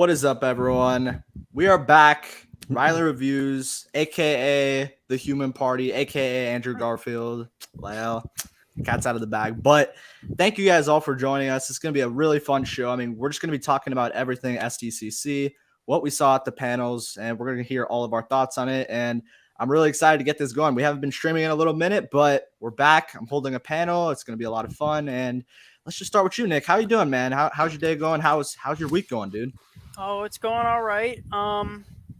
What is up, everyone? We are back. Riley Reviews, aka the Human Party, aka Andrew Garfield. Well, cat's out of the bag. But thank you guys all for joining us. It's going to be a really fun show. I mean, we're just going to be talking about everything SDCC, what we saw at the panels, and we're going to hear all of our thoughts on it. And I'm really excited to get this going. We haven't been streaming in a little minute, but we're back. I'm holding a panel. It's going to be a lot of fun. And let's just start with you, Nick. How you doing, man? How's your day going? How's your week going, dude? Oh, it's going all right.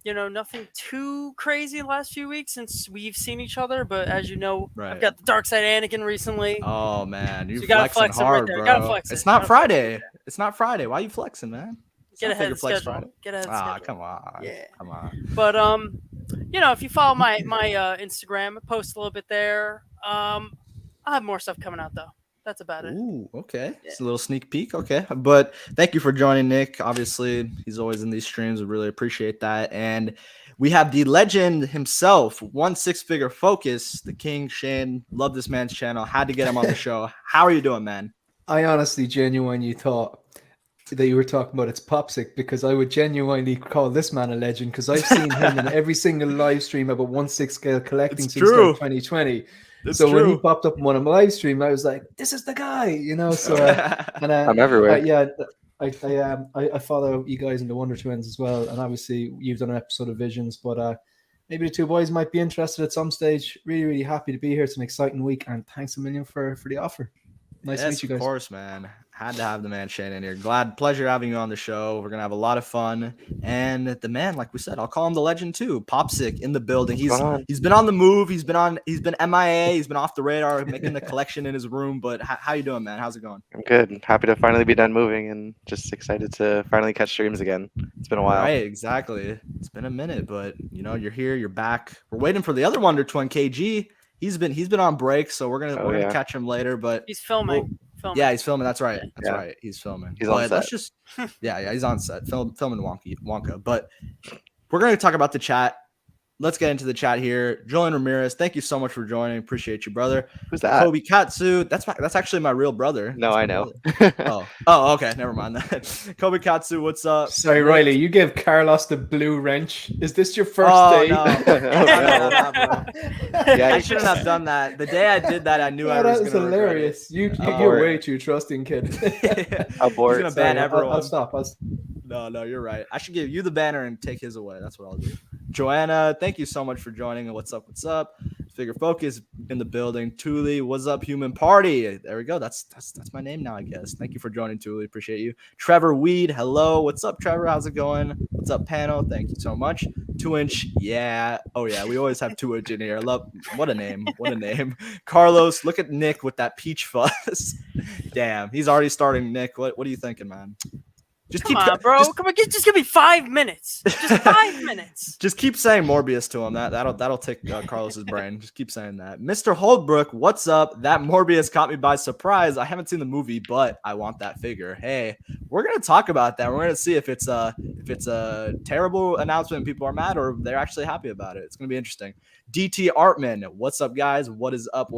Nothing too crazy the last few weeks since we've seen each other. But as you know, Right. I've got the dark side Anakin recently. Oh man, you're So you gotta flexing flex it right hard, there. bro. Gotta flex it. It's not Gotta flex Friday. it. It's not Friday. Why are you flexing, man? It's Get not ahead Figure of Flex schedule. Friday. Get ahead of Ah, schedule. come on. Yeah. Come on. But if you follow my Instagram, I post a little bit there. I have more stuff coming out though. That's about it. Ooh, okay. Yeah. It's a little sneak peek. Okay. But thank you for joining, Nick. Obviously, he's always in these streams. We really appreciate that. And we have the legend himself, 1 6-figure focus, the King, Shane. Love this man's channel. Had to get him on the show. How are you doing, man? I honestly genuinely thought that you were talking about it's Popsic, because I would genuinely call this man a legend, because I've seen him in every single live stream about 1/6 scale collecting It's since true. like 2020. It's so when he true. popped up in one of my live stream, I was like, "This is the guy," you know. So and I'm everywhere. I follow you guys in the Wonder Twins as well, and obviously you've done an episode of Visions, but maybe the two boys might be interested at some stage. Really, really happy to be here. It's an exciting week, and thanks a million for the offer. Nice to meet you guys. Of course, man. Had to have the man Shane in here. Pleasure having you on the show. We're gonna have a lot of fun. And the man, like we said, I'll call him the legend too. Popsic in the building. He's been on the move. He's been MIA. He's been off the radar, making the collection in his room. But how you doing, man? How's it going? I'm good. Happy to finally be done moving and just excited to finally catch streams again. It's been a while. Right, exactly. It's been a minute, but you're here. You're back. We're waiting for the other Wonder Twin, KG. He's been on break, so we're gonna catch him later. But He's filming. Yeah, he's filming. That's right. Yeah. Right. He's filming. He's on set. Let's just he's on set. Filming Wonka. But we're gonna talk about the chat. Let's get into the chat here. Julian Ramirez, thank you so much for joining. Appreciate you, brother. Who's that? Kobe Katsu. That's actually my real brother. No, I know. Oh, okay. Never mind that. Kobe Katsu, what's up? Sorry, Riley, you gave Carlos the blue wrench. Is this your first day? No. Yeah, I shouldn't have done that. The day I did that, I knew I was that was going to hilarious. You're way too trusting, kid. Abort. He's going to ban everyone. I'll stop. No, you're right. I should give you the banner and take his away. That's what I'll do. Joanna, thank you so much for joining. What's up? Figure Focus in the building. Thule, what's up, Human Party? There we go. That's my name now, I guess. Thank you for joining, Thule. Appreciate you. Trevor Weed, hello. What's up, Trevor? How's it going? What's up, panel? Thank you so much. 2-inch, yeah. Oh, yeah. We always have 2-inch in here. What a name. Carlos, look at Nick with that peach fuzz. Damn, he's already starting. Nick, what are you thinking, man? Come on, bro. Come on, just give me 5 minutes. Just 5 minutes. Just keep saying Morbius to him. That'll take Carlos's brain. Just keep saying that. Mr. Holdbrook, what's up? That Morbius caught me by surprise. I haven't seen the movie, but I want that figure. Hey, we're gonna talk about that. We're gonna see if it's a terrible announcement and people are mad, or they're actually happy about it. It's gonna be interesting. DT Artman, what's up, guys? What is up?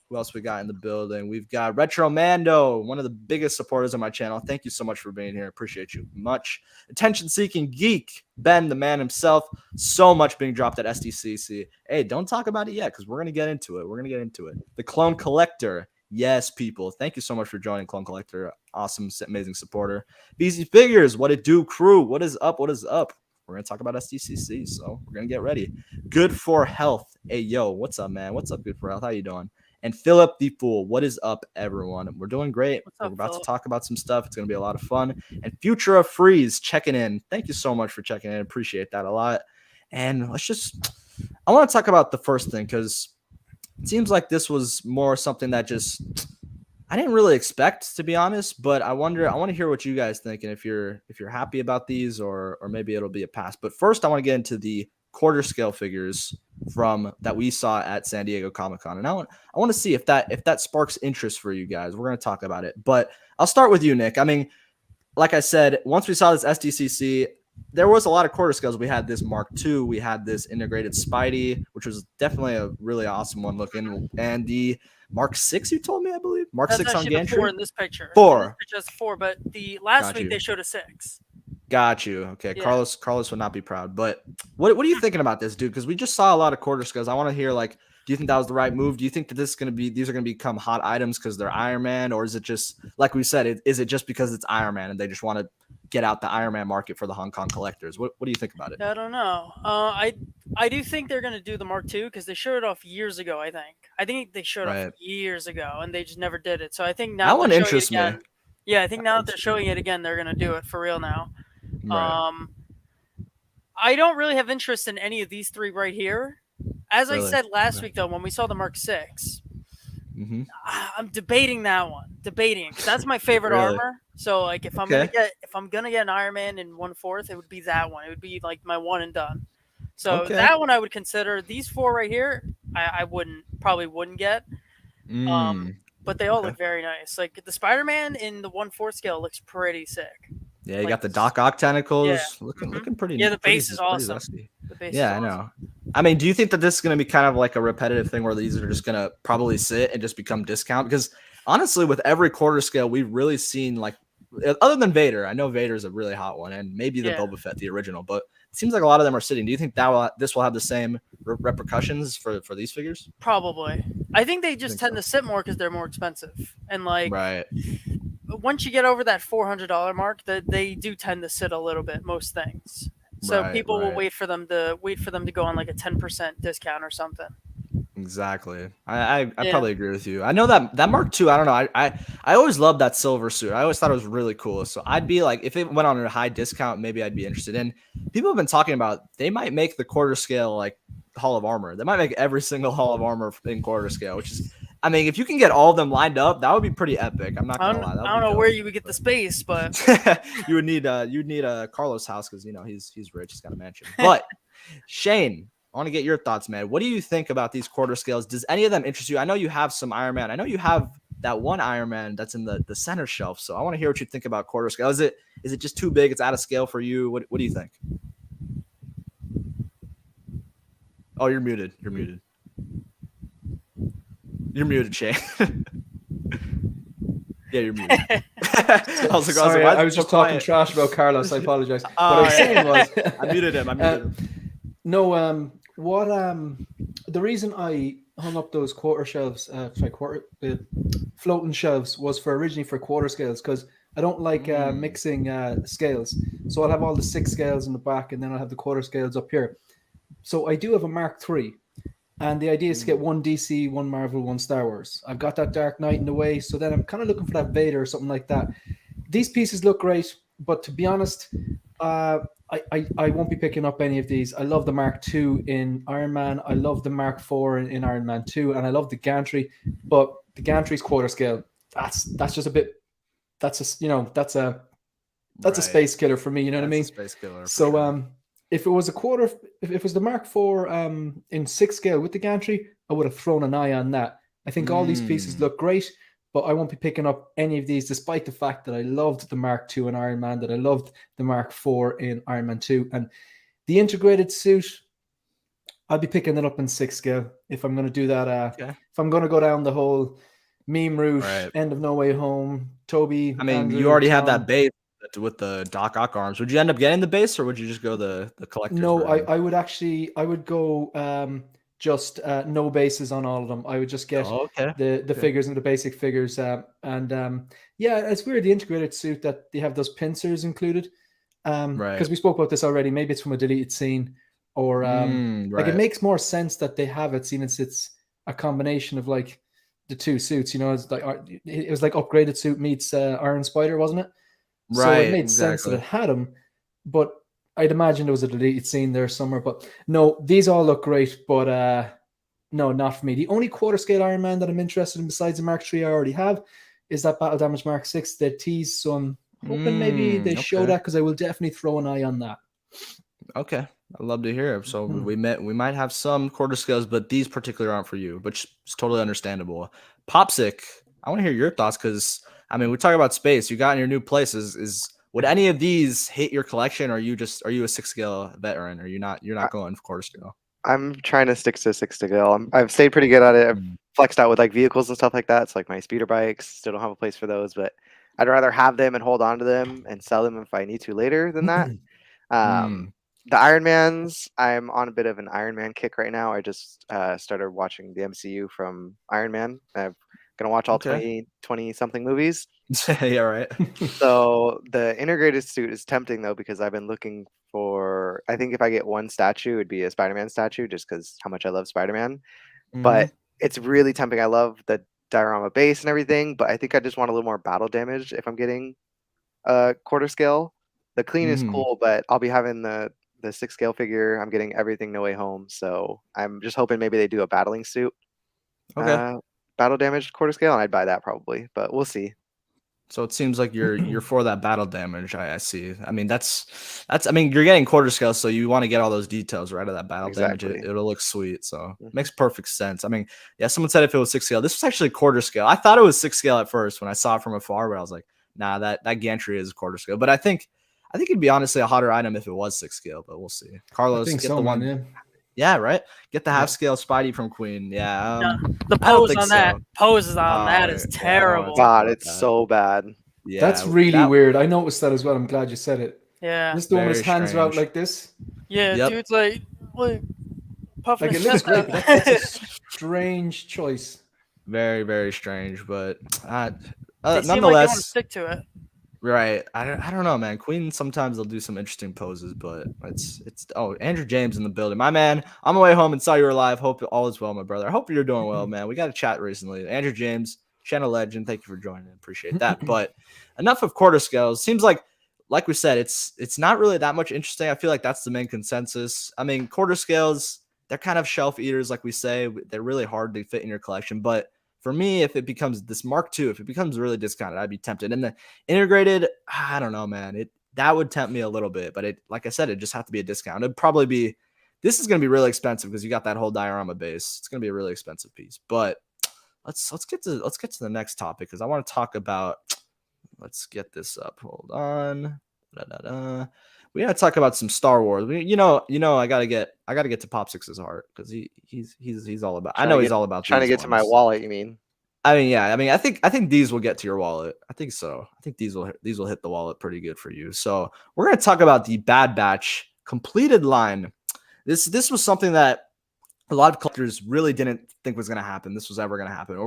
Who else we got in the building? We've got Retro Mando, one of the biggest supporters of my channel. Thank you so much for being here. Appreciate you much. Attention-seeking geek, Ben, the man himself. So much being dropped at SDCC. Hey, don't talk about it yet because we're going to get into it. The Clone Collector. Yes, people. Thank you so much for joining, Clone Collector. Awesome, amazing supporter. BZ Figures, what it do, crew? What is up? We're going to talk about SDCC, so we're going to get ready. Good for Health. Hey, yo, what's up, man? What's up, Good for Health? How you doing? And Philip the Fool, what is up, everyone? We're doing great. We're about to talk about some stuff. It's going to be a lot of fun. And Future of Freeze checking in. Thank you so much for checking in. Appreciate that a lot. And I want to talk about the first thing because it seems like this was more something that I didn't really expect, to be honest. But I want to hear what you guys think and if you're happy about these or maybe it'll be a pass. But first, I want to get into the quarter scale figures from that we saw at San Diego Comic-Con. And I want to see if that sparks interest for you guys. We're going to talk about it. But I'll start with you, Nick. I mean, like I said, once we saw this SDCC, there was a lot of quarter scales. We had this Mark II. We had this integrated Spidey, which was definitely a really awesome one looking. And the Mark 6, you told me, I believe? Mark 6 on Gantry? 4 in this picture. 4. This picture has 4, but the last week they showed a 6. Got you. Okay, Yeah. Carlos would not be proud. But what are you thinking about this, dude? Because we just saw a lot of quarter scales. I want to hear, like, do you think that was the right move? Do you think that these are gonna become hot items because they're Iron Man, or is it just like we said? Is it just because it's Iron Man and they just want to get out the Iron Man market for the Hong Kong collectors? What do you think about it? I don't know. I do think they're gonna do the Mark II because they showed it off years ago. I think they showed Right. off years ago and they just never did it. So I think now That one they're showing it interests me. again. Yeah, I think now that they're showing it again, they're gonna do it for real now. Right. I don't really have interest in any of these three right here. As I Really? said last Okay. week, though, when we saw the Mark VI, Mm-hmm. I'm debating that one. Because that's my favorite Really? armor. So like, if I'm Okay. gonna get an Iron Man in 1/4, it would be that one. It would be like my one and done. So Okay. that one I would consider. These four right here, I probably wouldn't get. But they all Okay. look very nice. Like the Spider-Man in the 1/4 scale looks pretty sick. Yeah, you Like, got the Doc Ock tentacles. yeah. Looking pretty. Yeah, the pretty- base is pretty awesome. zesty. The base Yeah, is I awesome. know. I mean, do you think that this is going to be kind of like a repetitive thing where these are just going to probably sit and just become discount? Because honestly, with every quarter scale, we've really seen, like, other than Vader, I know Vader's a really hot one, and maybe the Yeah. Boba Fett, the original, but it seems like a lot of them are sitting. Do you think this will have the same repercussions for these figures? Probably. I think they just Think tend to sit more because they're more expensive. And like Right. once you get over that $400 mark, they do tend to sit a little bit. Most things. So Right, people will right. wait for them to go on like a 10% discount or something. Exactly. I Yeah. probably agree with you. I know that Mark II, I don't know. I always loved that silver suit. I always thought it was really cool. So I'd be like, if it went on a high discount, maybe I'd be interested in. People have been talking about they might make the quarter scale like Hall of Armor. They might make every single Hall of Armor in quarter scale, which is, I mean, if you can get all of them lined up, that would be pretty epic. I'm not gonna lie. I don't know where you would get the space, but you would need a Carlos house because he's rich. He's got a mansion. But Shane, I want to get your thoughts, man. What do you think about these quarter scales? Does any of them interest you? I know you have some Iron Man. I know you have that one Iron Man that's in the center shelf. So I want to hear what you think about quarter scale. Is it just too big? It's out of scale for you? What do you think? Oh, you're muted. You're muted. You're muted, Shane. Yeah, you're muted. I was just talking trash about Carlos. I apologize. What I was saying was, I muted him. No, the reason I hung up those floating shelves was originally for quarter scales because I don't like mixing scales. So I'll have all the 6 scales in the back and then I'll have the quarter scales up here. So I do have a Mark III. And the idea is to get one DC, one Marvel, one Star Wars. I've got that Dark Knight in the way, so then I'm kind of looking for that Vader or something like that. These pieces look great, but to be honest, I won't be picking up any of these. I love the Mark II in Iron Man. I love the Mark IV in Iron Man 2, and I love the Gantry. But the Gantry's quarter scale, that's just a bit. That's a space killer for me. You know what I mean? Space killer. So sure. If it was if it was the Mark IV in 6 scale with the gantry, I would have thrown an eye on that. I think all these pieces look great, but I won't be picking up any of these, despite the fact that I loved the Mark II in Iron Man, that I loved the Mark IV in Iron Man 2. And the integrated suit, I'll be picking it up in 6 scale if I'm going to do that. If I'm going to go down the whole meme route, End of No Way Home, Toby. I mean, Andrew, you already Tom. have that base with the Doc Ock arms. Would you end up getting the base, or would you just go the collector's No, version? I would go just no bases on all of them. I would just get the figures and the basic figures. Yeah, it's weird, the integrated suit that they have those pincers included. Because we spoke about this already. Maybe it's from a deleted scene, or like it makes more sense that they have it, seeing as it's a combination of like the 2 suits. You know, it's like it was like upgraded suit meets Iron Spider, wasn't it? So it made sense that it had them, but I'd imagine there was a deleted scene there somewhere. But no, these all look great, but no, not for me. The only quarter scale Iron Man that I'm interested in besides the Mark III I already have is that Battle Damage Mark VI, the tease. So I'm hoping maybe they show that, because I will definitely throw an eye on that. Okay, I'd love to hear it. So we might have some quarter scales, but these particular aren't for you, which is totally understandable. Popsic, I want to hear your thoughts, because I mean, we talk about space. You got in your new places. Would any of these hit your collection? Or are you a 6 scale veteran? Or you're not going for quarter scale? I'm trying to stick to 6 scale. I've stayed pretty good at it. I've flexed out with like vehicles and stuff like that. It's like my speeder bikes. Still don't have a place for those, but I'd rather have them and hold on to them and sell them if I need to later than that. The Iron Mans, I'm on a bit of an Iron Man kick right now. I just started watching the MCU from Iron Man. I'm gonna watch all 20 something movies. Yeah, right. So the integrated suit is tempting though, because I've been looking for, I think if I get one statue, it'd be a Spider-Man statue, just because how much I love Spider-Man. But it's really tempting. I love the diorama base and everything, but I think I just want a little more battle damage if I'm getting a quarter scale. The clean is cool, but I'll be having the 6 scale figure. I'm getting everything No Way Home, so I'm just hoping maybe they do a battling suit. Battle damage quarter scale, and I'd buy that probably, but we'll see. So it seems like you're for that battle damage. I see. I mean, that's. I mean, you're getting quarter scale, so you want to get all those details right of that battle damage. It'll look sweet. So makes perfect sense. I mean, yeah. Someone said if it was 6 scale, this was actually quarter scale. I thought it was 6 scale at first when I saw it from afar, but I was like, nah, that gantry is quarter scale. But I think it'd be honestly a hotter item if it was 6 scale. But we'll see. Carlos, get the one. Man. Yeah, right. Get the half scale Spidey from Queen. Yeah. The pose on that that is terrible. God, it's so bad. Yeah, that's really weird. I noticed that as well. I'm glad you said it. Yeah. This the one with his hands are out like this. Yeah, dude's like puffing his chest out. That's a strange choice. Very, very strange, but they seem like they want to stick to it. Right. I don't know, man. Queen, sometimes they'll do some interesting poses, but it's Andrew James in the building. My man, on my way home and saw you were live. Hope all is well, my brother. I hope you're doing well, man. We got a chat recently. Andrew James, channel legend. Thank you for joining. Appreciate that. But enough of quarter scales. Seems like we said, it's not really that much interesting. I feel like that's the main consensus. I mean, quarter scales, they're kind of shelf eaters, like we say. They're really hard to fit in your collection, but for me, if it becomes this Mark II, if it becomes really discounted, I'd be tempted. And the integrated, I don't know, man. That would tempt me a little bit, but like I said, it just have to be a discount. It'd probably be. This is going to be really expensive because you got that whole diorama base. It's going to be a really expensive piece. But let's get to the next topic because I want to talk about. Let's get this up. Hold on. We gotta talk about some Star Wars. I gotta get to Pop Six's heart because he's all about. I know he's all about trying to get to my wallet. You mean? I mean, yeah. I mean, I think these will get to your wallet. I think so. I think these will hit the wallet pretty good for you. So we're gonna talk about the Bad Batch completed line. This was something that a lot of collectors really didn't think was gonna happen. This was ever gonna happen.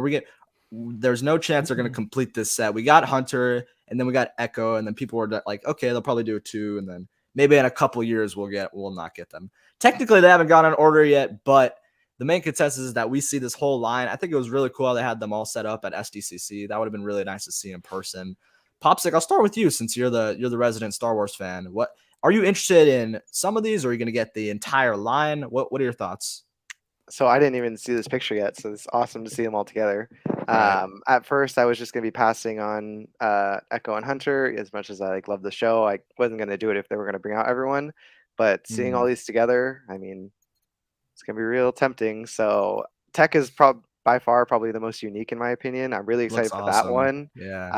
There's no chance they're gonna complete this set. We got Hunter, and then we got Echo, and then people were like, okay, they'll probably do it too, and then maybe in a couple years we'll not get them. Technically, they haven't gone on order yet, but the main consensus is that we see this whole line. I think it was really cool how they had them all set up at SDCC. That would have been really nice to see in person. Popsic, I'll start with you since you're the resident Star Wars fan. What are you interested in? Some of these, or are you going to get the entire line? What are your thoughts? So I didn't even see this picture yet, so it's awesome to see them all together. Right. At first, I was just going to be passing on Echo and Hunter. As much as I love the show, I wasn't going to do it if they were going to bring out everyone. But seeing all these together, I mean, it's going to be real tempting. So Tech is by far probably the most unique in my opinion. I'm really excited for that one. Yeah.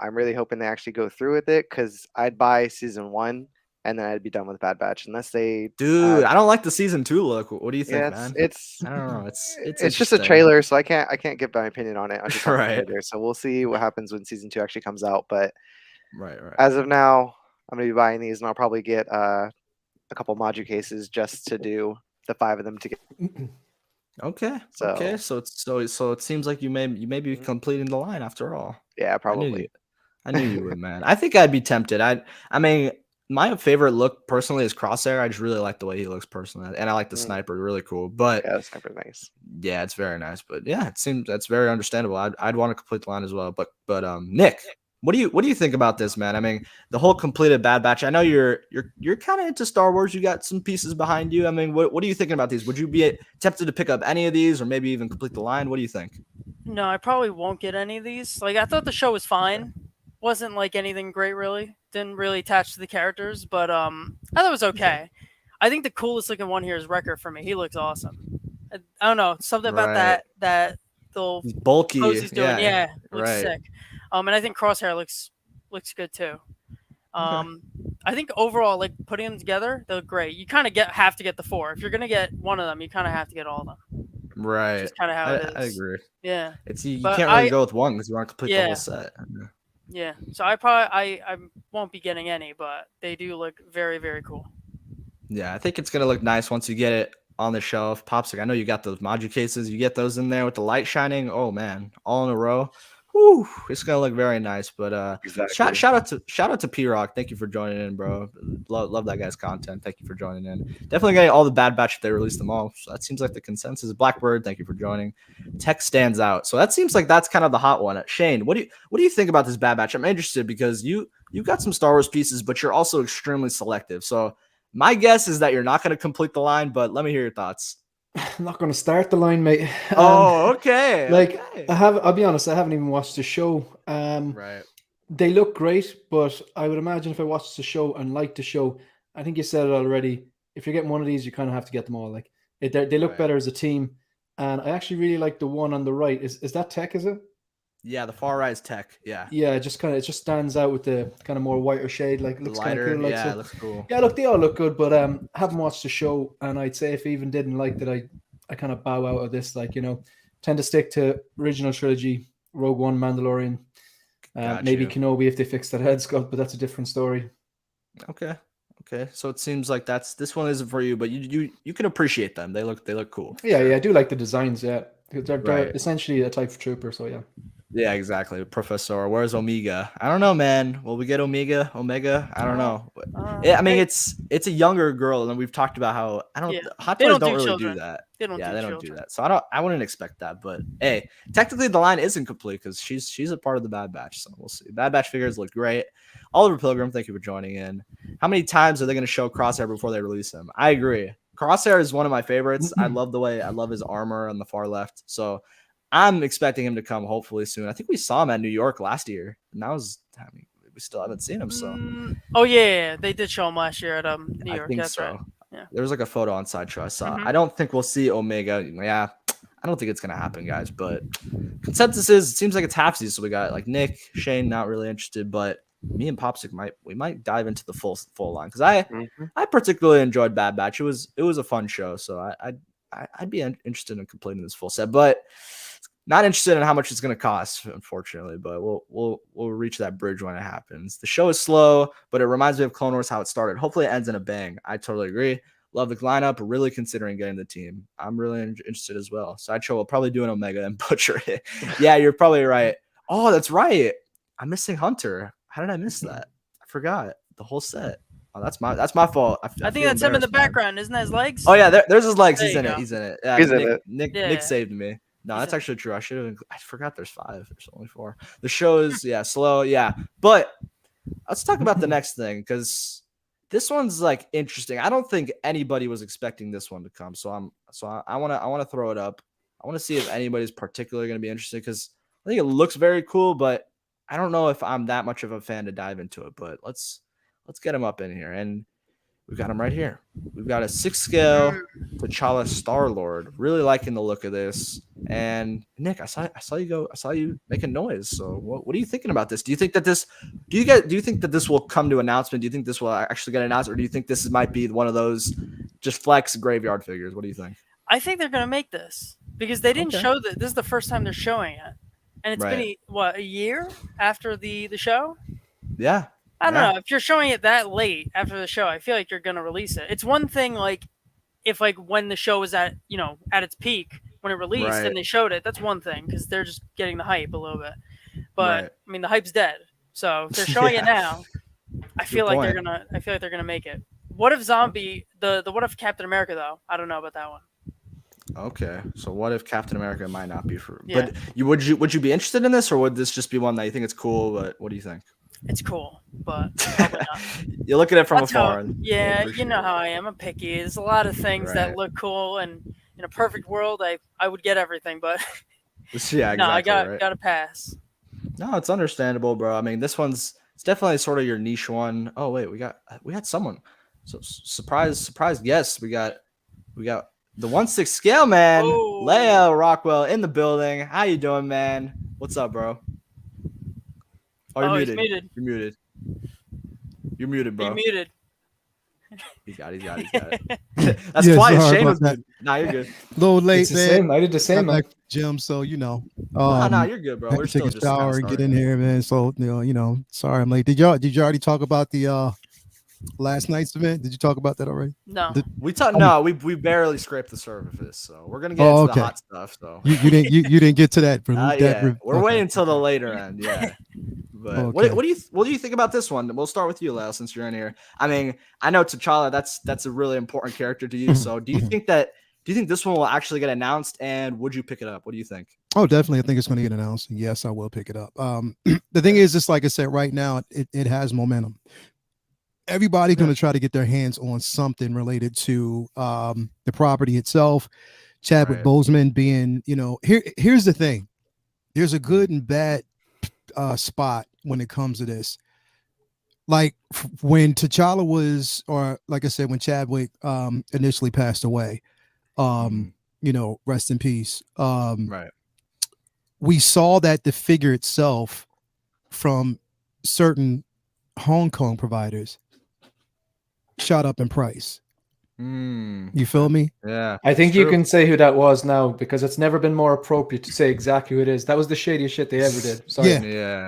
I'm really hoping they actually go through with it because I'd buy season 1. And then I'd be done with Bad Batch unless they. Dude, I don't like the season 2 look. What do you think, man? I don't know. It's just a trailer, so I can't give my opinion on it. I'm just right. So we'll see what happens when season 2 actually comes out. But right. As of now, I'm gonna be buying these, and I'll probably get a couple module cases just to do the 5 of them together. Okay. So it seems like you may be completing the line after all. Yeah, probably. I knew you would, man. I think I'd be tempted. I mean. My favorite look personally is Crosshair. I just really like the way he looks personally, and I like the sniper, really cool. But yeah, the sniper's nice. Yeah, it's very nice. But yeah, it seems that's very understandable. I'd want to complete the line as well. But Nick, what do you think about this, man? I mean, the whole completed Bad Batch. I know you're kind of into Star Wars. You got some pieces behind you. I mean, what are you thinking about these? Would you be tempted to pick up any of these, or maybe even complete the line? What do you think? No, I probably won't get any of these. Like, I thought the show was fine. Wasn't like anything great, really. Didn't really attach to the characters, but I thought it was okay. I think the coolest looking one here is Wrecker for me. He looks awesome. I don't know, something about that little bulky pose he's doing. Yeah, looks right. sick. And I think Crosshair looks good too. I think overall, like putting them together, they look great. You kind of have to get the 4. If you're gonna get one of them, you kind of have to get all of them. Right. That's kind of how it is. I agree. Yeah. You can't really go with one because you want to complete the whole set. Yeah. So I won't be getting any, but they do look very, very cool. Yeah, I think it's gonna look nice once you get it on the shelf. Popsicle, I know you got those Maju cases. You get those in there with the light shining. Oh man, all in a row. Whew, it's gonna look very nice. But Exactly. shout out to P Rock. Thank you for joining in, bro. Love that guy's content. Thank you for joining in. Definitely getting all the Bad Batch if they release them all. So that seems like the consensus. Blackbird, thank you for joining. Tech stands out. So that seems like that's kind of the hot one. Shane, what do you think about this Bad Batch? I'm interested because you've got some Star Wars pieces, but you're also extremely selective. So my guess is that you're not going to complete the line, but let me hear your thoughts. I'm not going to start the line, mate. Oh, okay. Like okay. I'll be honest, I haven't even watched the show. Right. They look great, but I would imagine if I watched the show and liked the show, I think you said it already. If you're getting one of these, you kind of have to get them all. Like they look better as a team, and I actually really like the one on the right. Is that Tech? Is it? Yeah, the far right is Tech. Yeah. Yeah, it just stands out with the kind of more whiter shade. Like it looks kind of cool. Like, yeah, so, it looks cool. Yeah, look, they all look good, but haven't watched the show, and I'd say if I even didn't like that, I kind of bow out of this. Like, tend to stick to original trilogy, Rogue One, Mandalorian, maybe Kenobi if they fix that head sculpt, but that's a different story. Okay. So it seems like this one isn't for you, but you can appreciate them. They look cool. Yeah, I do like the designs. Yeah, they're essentially a type of trooper. So yeah. Yeah, exactly. Professor, where's Omega? I don't know, man. Will we get Omega? I don't know. I mean, it's a younger girl, and we've talked about how Hot Toys don't really do that. They don't do that. So I wouldn't expect that. But hey, technically the line isn't complete because she's a part of the Bad Batch. So we'll see. Bad Batch figures look great. Oliver Pilgrim, thank you for joining in. How many times are they going to show Crosshair before they release him? I agree. Crosshair is one of my favorites. I love his armor on the far left. So I'm expecting him to come hopefully soon. I think we saw him at New York last year, and we still haven't seen him. So, they did show him last year at New York. I think That's so. right. Yeah. There was like a photo on Sideshow I saw. I don't think we'll see Omega. Yeah, I don't think it's gonna happen, guys. But consensus is it seems like it's halfsies. So we got like Nick, Shane, not really interested, but me and Popsic might dive into the full line because I particularly enjoyed Bad Batch. It was a fun show, so I'd be interested in completing this full set, but not interested in how much it's going to cost, unfortunately. But we'll reach that bridge when it happens. The show is slow, but it reminds me of Clone Wars how it started. Hopefully, it ends in a bang. I totally agree. Love the lineup. Really considering getting the team. I'm really interested as well. Sideshow will probably do an Omega and butcher it. Yeah, you're probably right. Oh, that's right. I'm missing Hunter. How did I miss that? I forgot the whole set. Oh, that's my fault. I think that's him in the background. Isn't that his legs? Oh yeah, there's his legs. He's in go. it. He's in it. Yeah, He's in it. Nick saved me. No, that's actually true. I forgot there's 5. There's only 4. The show is slow. Yeah, but let's talk about the next thing because this one's like interesting. I don't think anybody was expecting this one to come. So I want to throw it up. I want to see if anybody's particularly going to be interested because I think it looks very cool, but I don't know if I'm that much of a fan to dive into it. But let's get him up in here and. We've got him right here. We've got a 6 scale T'Challa Star-Lord. Really liking the look of this. And Nick, I saw you make a noise. So what are you thinking about this? Do you think that this will come to announcement? Do you think this will actually get announced, or do you think this might be one of those just flex graveyard figures? What do you think? I think they're gonna make this because they didn't show that. This is the first time they're showing it, and it's been a year after the show. Yeah. I don't know. If you're showing it that late after the show, I feel like you're gonna release it. It's one thing like if like when the show was at its peak when it released and they showed it, that's one thing because they're just getting the hype a little bit. But I mean the hype's dead. So if they're showing it now, I feel like they're gonna make it. What if Zombie the what if Captain America though? I don't know about that one. Okay, so what if Captain America might not be for? Yeah. But would you be interested in this, or would this just be one that you think it's cool? But what do you think? It's cool, but probably not. You look at it from afar. You know how I am. I'm picky. There's a lot of things that look cool, and in a perfect world, I would get everything, but yeah, exactly, no, I got to pass. No, it's understandable, bro. I mean, it's definitely sort of your niche one. Oh wait, we had someone. So surprise guest. We got the 1/6 scale man, Leia Rockwell in the building. How you doing, man? What's up, bro? Oh, you're muted. You're muted. You're muted, bro. You're muted. He's got it. That's twice. Shane was muted. Nah, you're good. A little late, It's the man. same. I did the same, Got man. back from the gym, so Nah, you're good, bro. had We're to take still a just kinda shower and get starting. in here, man. So sorry I'm late. Did you already talk about the last night's event? Did you talk about that already? No. We barely scraped the surface, so we're gonna get Oh, into okay. the hot stuff. So You didn't get to that. yeah, we're okay. waiting until the later end. Yeah. But Okay. what do you think about this one? We'll start with you, Lyle, since you're in here. I mean, I know T'Challa, that's a really important character to you. So do you think this one will actually get announced, and would you pick it up? What do you think? Oh, definitely. I think it's going to get announced. And yes, I will pick it up. The thing is, just like I said, right now, it has momentum. Everybody's going to try to get their hands on something related to the property itself. Chadwick Boseman being, here's the thing. There's a good and bad spot when it comes to this. Like when T'Challa was, or like I said, when Chadwick initially passed away, rest in peace. We saw that the figure itself from certain Hong Kong providers shot up in price. You feel me? Yeah. I think you can say who that was now, because it's never been more appropriate to say exactly who it is. That was the shadiest shit they ever did. Sorry.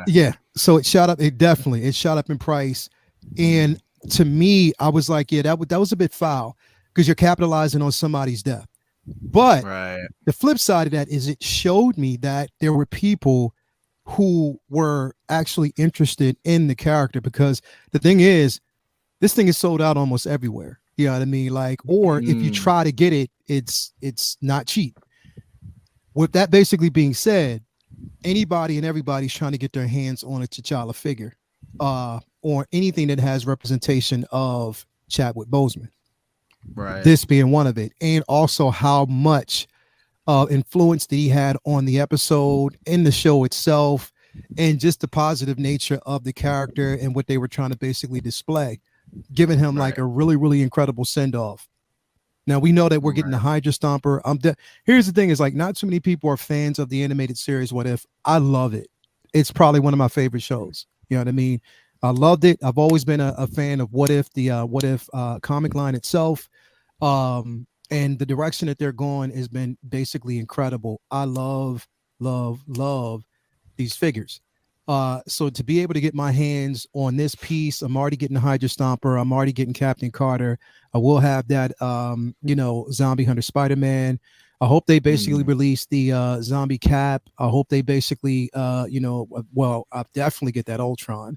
Yeah. So it shot up. It shot up in price. And to me, I was like, yeah, that was a bit foul, because you're capitalizing on somebody's death. But the flip side of that is it showed me that there were people who were actually interested in the character, because the thing is, this thing is sold out almost everywhere. You know what I mean? Like, or if you try to get it, it's not cheap. With that basically being said, anybody and everybody's trying to get their hands on a T'Challa figure, or anything that has representation of Chadwick Boseman. Right. This being one of it, and also how much influence that he had on the episode, in the show itself, and just the positive nature of the character and what they were trying to basically display, giving him like a really, really incredible send-off. Now we know that we're getting the Hydra Stomper. Here's the thing: is like not too many people are fans of the animated series What If. I love it. It's probably one of my favorite shows. You know what I mean? I loved it. I've always been a fan of What If, the What If comic line itself. And the direction that they're going has been basically incredible. I love these figures. So to be able to get my hands on this piece, I'm already getting the Hydra Stomper. I'm already getting Captain Carter. I will have that, Zombie Hunter Spider-Man. I hope they basically release the Zombie Cap. I hope they basically, I'll definitely get that Ultron.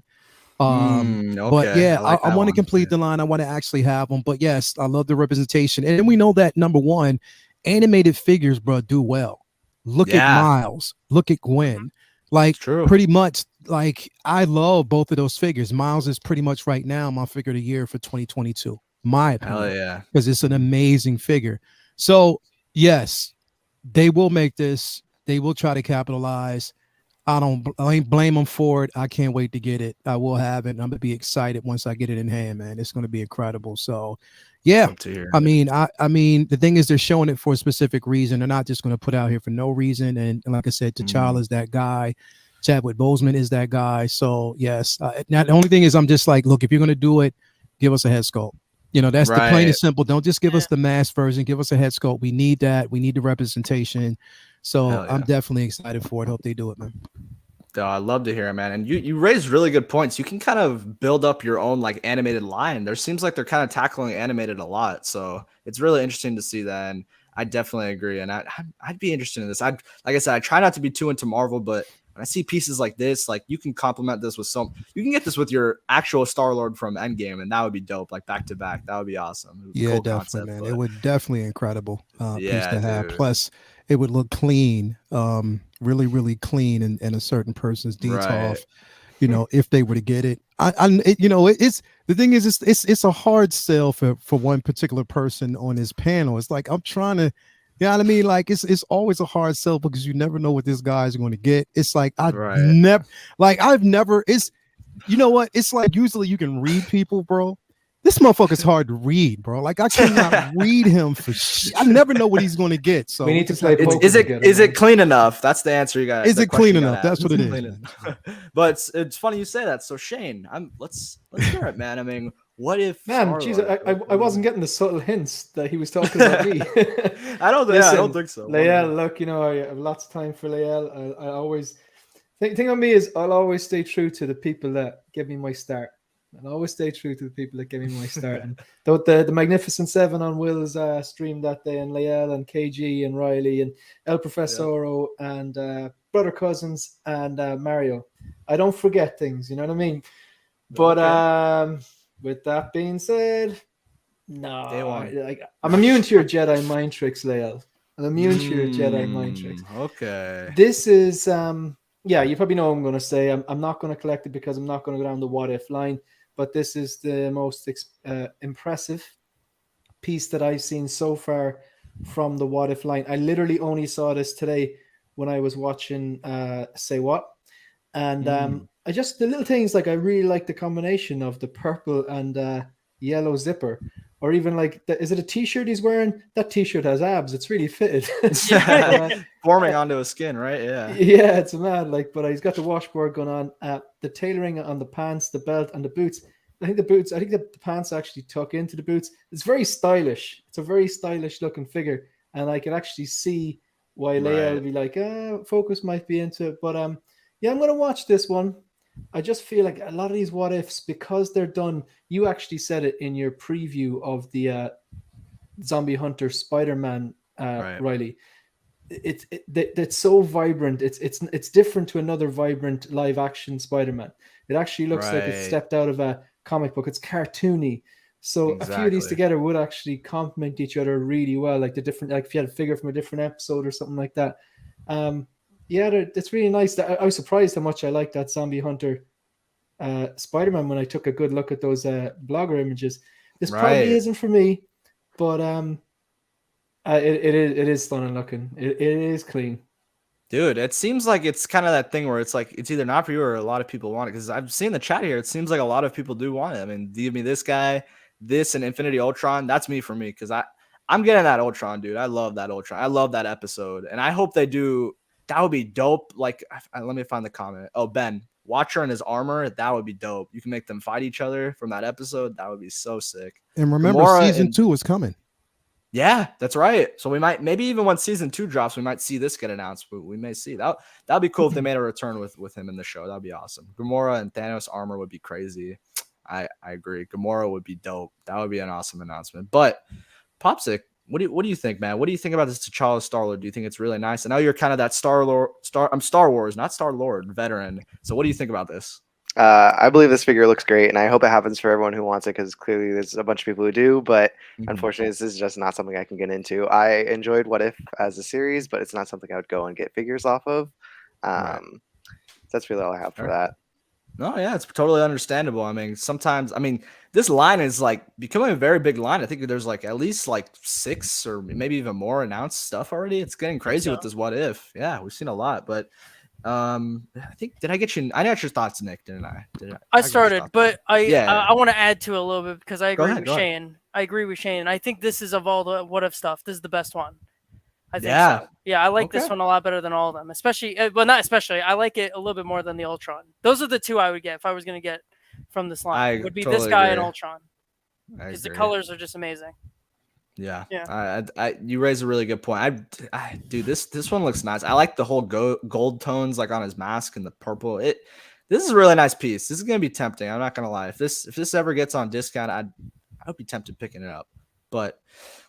But yeah, I want to complete the line. I want to actually have them. But yes, I love the representation. And we know that number one, animated figures, bro, do well. Look at Miles. Look at Gwen. Like pretty much, like I love both of those figures. Miles is pretty much right now my figure of the year for 2022. My opinion. Hell yeah. Because it's an amazing figure. So yes, they will make this. They will try to capitalize. I ain't blame them for it. I can't wait to get it. I will have it. And I'm gonna be excited once I get it in hand, man. It's gonna be incredible. So yeah, I mean, the thing is, they're showing it for a specific reason. They're not just gonna put out here for no reason. And like I said, T'Challa is that guy. Chadwick Boseman is that guy. So yes. Now the only thing is, I'm just like, look, if you're gonna do it, give us a head sculpt. You know, that's the plain and simple. Don't just give us the mass version. Give us a head sculpt. We need that. We need the representation. So I'm definitely excited for it. Hope they do it, man. I love to hear it, man. And you raised really good points. You can kind of build up your own like animated line. There seems like they're kind of tackling animated a lot. So it's really interesting to see that. And I definitely agree. And I'd be interested in this. Like I said, I try not to be too into Marvel, but when I see pieces like this, like you can complement this with you can get this with your actual Star-Lord from Endgame, and that would be dope. Like back to back, that would be awesome. Yeah, cool definitely, concept, man. It would definitely incredible piece to have. Plus, it would look clean, really, really clean, and a certain person's detail. You know, if they were to get it, it's the thing is, it's a hard sell for one particular person on his panel. It's like I'm trying to. You know what I mean? Like it's always a hard sell because you never know what this guy's going to get. It's like I've never. It's you know what? It's like usually you can read people, bro. This motherfucker's hard to read, bro. Like I cannot read him for shit. I never know what he's going to get. So we need to play. Is it clean enough? That's the answer you got. Is it clean enough? That's what it is. But it's funny you say that. So Shane, let's hear it, man. I mean, What if Man, Star-Lord- jeez, I wasn't getting the subtle hints that he was talking about me. I don't Listen, think so. Lael, look, you know, I have lots of time for Lael. I always thing on me is I'll always stay true to the people that give me my start. I'll always stay true to the people that give me my start. And the Magnificent Seven on Will's stream that day, and Lael and KG and Riley and El Profesoro and Brother Cousins and Mario. I don't forget things, you know what I mean? But with that being said, no, like I'm immune to your Jedi mind tricks, Lael. I'm immune to your Jedi mind tricks. Okay. This is yeah, you probably know what I'm going to say. I'm not going to collect it because I'm not going to go down the what if line, but this is the most impressive piece that I've seen so far from the what if line. I literally only saw this today when I was watching Say What, and I just the little things like I really like the combination of the purple and yellow zipper. Or even like, is it a T-shirt he's wearing? That T-shirt has abs. It's really fitted. Forming onto his skin, right? Yeah. Yeah, it's mad. Like, but he's got the washboard going on. The tailoring on the pants, the belt, and the boots. I think the pants actually tuck into the boots. It's very stylish. It's a very stylish looking figure, and I can actually see why Leia will be like, Focus might be into it. But yeah, I'm gonna watch this one. I just feel like a lot of these what ifs, because they're done. You actually said it in your preview of the Zombie Hunter Spider-Man, Riley. It's so vibrant. It's different to another vibrant live action Spider-Man. It actually looks like it's stepped out of a comic book. It's cartoony. So a few of these together would actually complement each other really well. Like the different, like if you had a figure from a different episode or something like that. Yeah, it's really nice. I was surprised how much I liked that Zombie Hunter Spider-Man when I took a good look at those blogger images. This probably isn't for me, but it is stunning looking. It is clean. Dude, it seems like it's kind of that thing where it's like it's either not for you or a lot of people want it. Because I've seen the chat here, it seems like a lot of people do want it. I mean, give me this guy, this and Infinity Ultron. That's me for me because I'm getting that Ultron, dude. I love that Ultron. I love that episode, and I hope they do. That would be dope. Like, let me find the comment. Oh, Ben, Watcher and his armor. That would be dope. You can make them fight each other from that episode. That would be so sick. And remember, season 2 is coming. Yeah, that's right. So we might, maybe even when season 2 drops, we might see this get announced. But we may see that'd be cool if they made a return with him in the show. That'd be awesome. Gamora and Thanos armor would be crazy. I agree. Gamora would be dope. That would be an awesome announcement. But Popsic, what do you think, man? What do you think about this T'Challa Star-Lord? Do you think it's really nice? I know you're kind of that Star Wars, not Star-Lord veteran. So what do you think about this? I believe this figure looks great, and I hope it happens for everyone who wants it, because clearly there's a bunch of people who do, but unfortunately this is just not something I can get into. I enjoyed What If as a series, but it's not something I would go and get figures off of. That's really all I have for that. No, yeah, it's totally understandable. I mean, sometimes, this line is like becoming a very big line. I think there's like at least like 6 or maybe even more announced stuff already. It's getting crazy with this What If. Yeah, we've seen a lot, but I think I got your thoughts, Nick, didn't I? I started, but I want to add to it a little bit because I agree with Shane. I agree with Shane. I think this is, of all the What If stuff, this is the best one. I think so. Yeah, I like this one a lot better than all of them, especially, well, not especially. I like it a little bit more than the Ultron. Those are the two I would get if I was going to get from this line. It would be this guy and Ultron, because the colors are just amazing. Yeah. You raise a really good point. Dude, this one looks nice. I like the whole gold tones like on his mask and the purple. This is a really nice piece. This is gonna be tempting. I'm not gonna lie. If this ever gets on discount, I would be tempted picking it up. But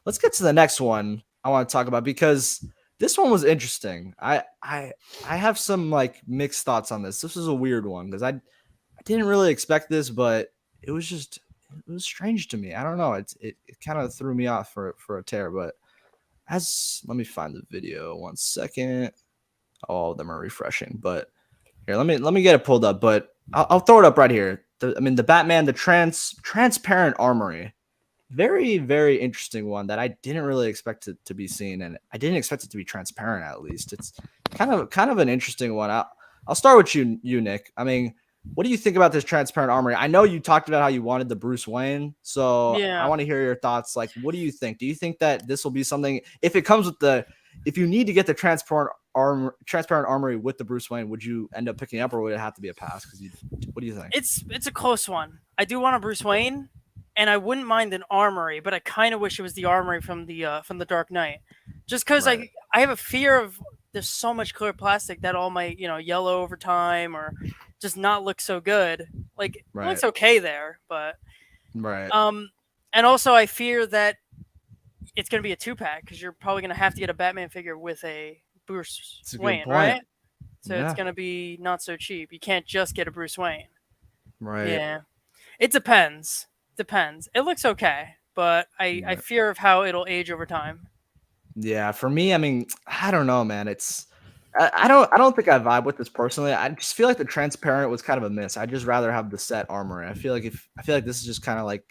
let's get to the next one I want to talk about, because this one was interesting. I have some like mixed thoughts on this. This is a weird one because I didn't really expect this, but it was strange to me. I don't know. It kind of threw me off for a tear. But let me find the video 1 second. All of them are refreshing. But here, let me get it pulled up. But I'll throw it up right here. The Batman, the transparent Armory. Very, very interesting one that I didn't really expect it to be seen, and I didn't expect it to be transparent. At least it's kind of an interesting one. I'll start with you, Nick. I mean, what do you think about this transparent Armory? I know you talked about how you wanted the Bruce Wayne, so I want to hear your thoughts. Like, what do you think? Do you think that this will be something, if it comes with if you need to get the transparent Armory with the Bruce Wayne, would you end up picking up, or would it have to be a pass? What do you think? It's a close one. I do want a Bruce Wayne, and I wouldn't mind an Armory, but I kind of wish it was the Armory from the Dark Knight, just because Right. I have a fear of there's so much clear plastic that all might yellow over time or just not look so good. Like it Right. looks okay there, but Right. and also I fear that it's gonna be a 2-pack because you're probably gonna have to get a Batman figure with a Bruce That's a good Wayne, point. right? So Yeah. it's gonna be not so cheap. You can't just get a Bruce Wayne. Right. Yeah, it depends. Depends. It looks okay, but I Right. fear of how it'll age over time. Yeah, for me, I mean, I don't know, man. I don't think I vibe with this personally. I just feel like the transparent was kind of a miss. I'd just rather have the set Armory. I feel like this is just kind of like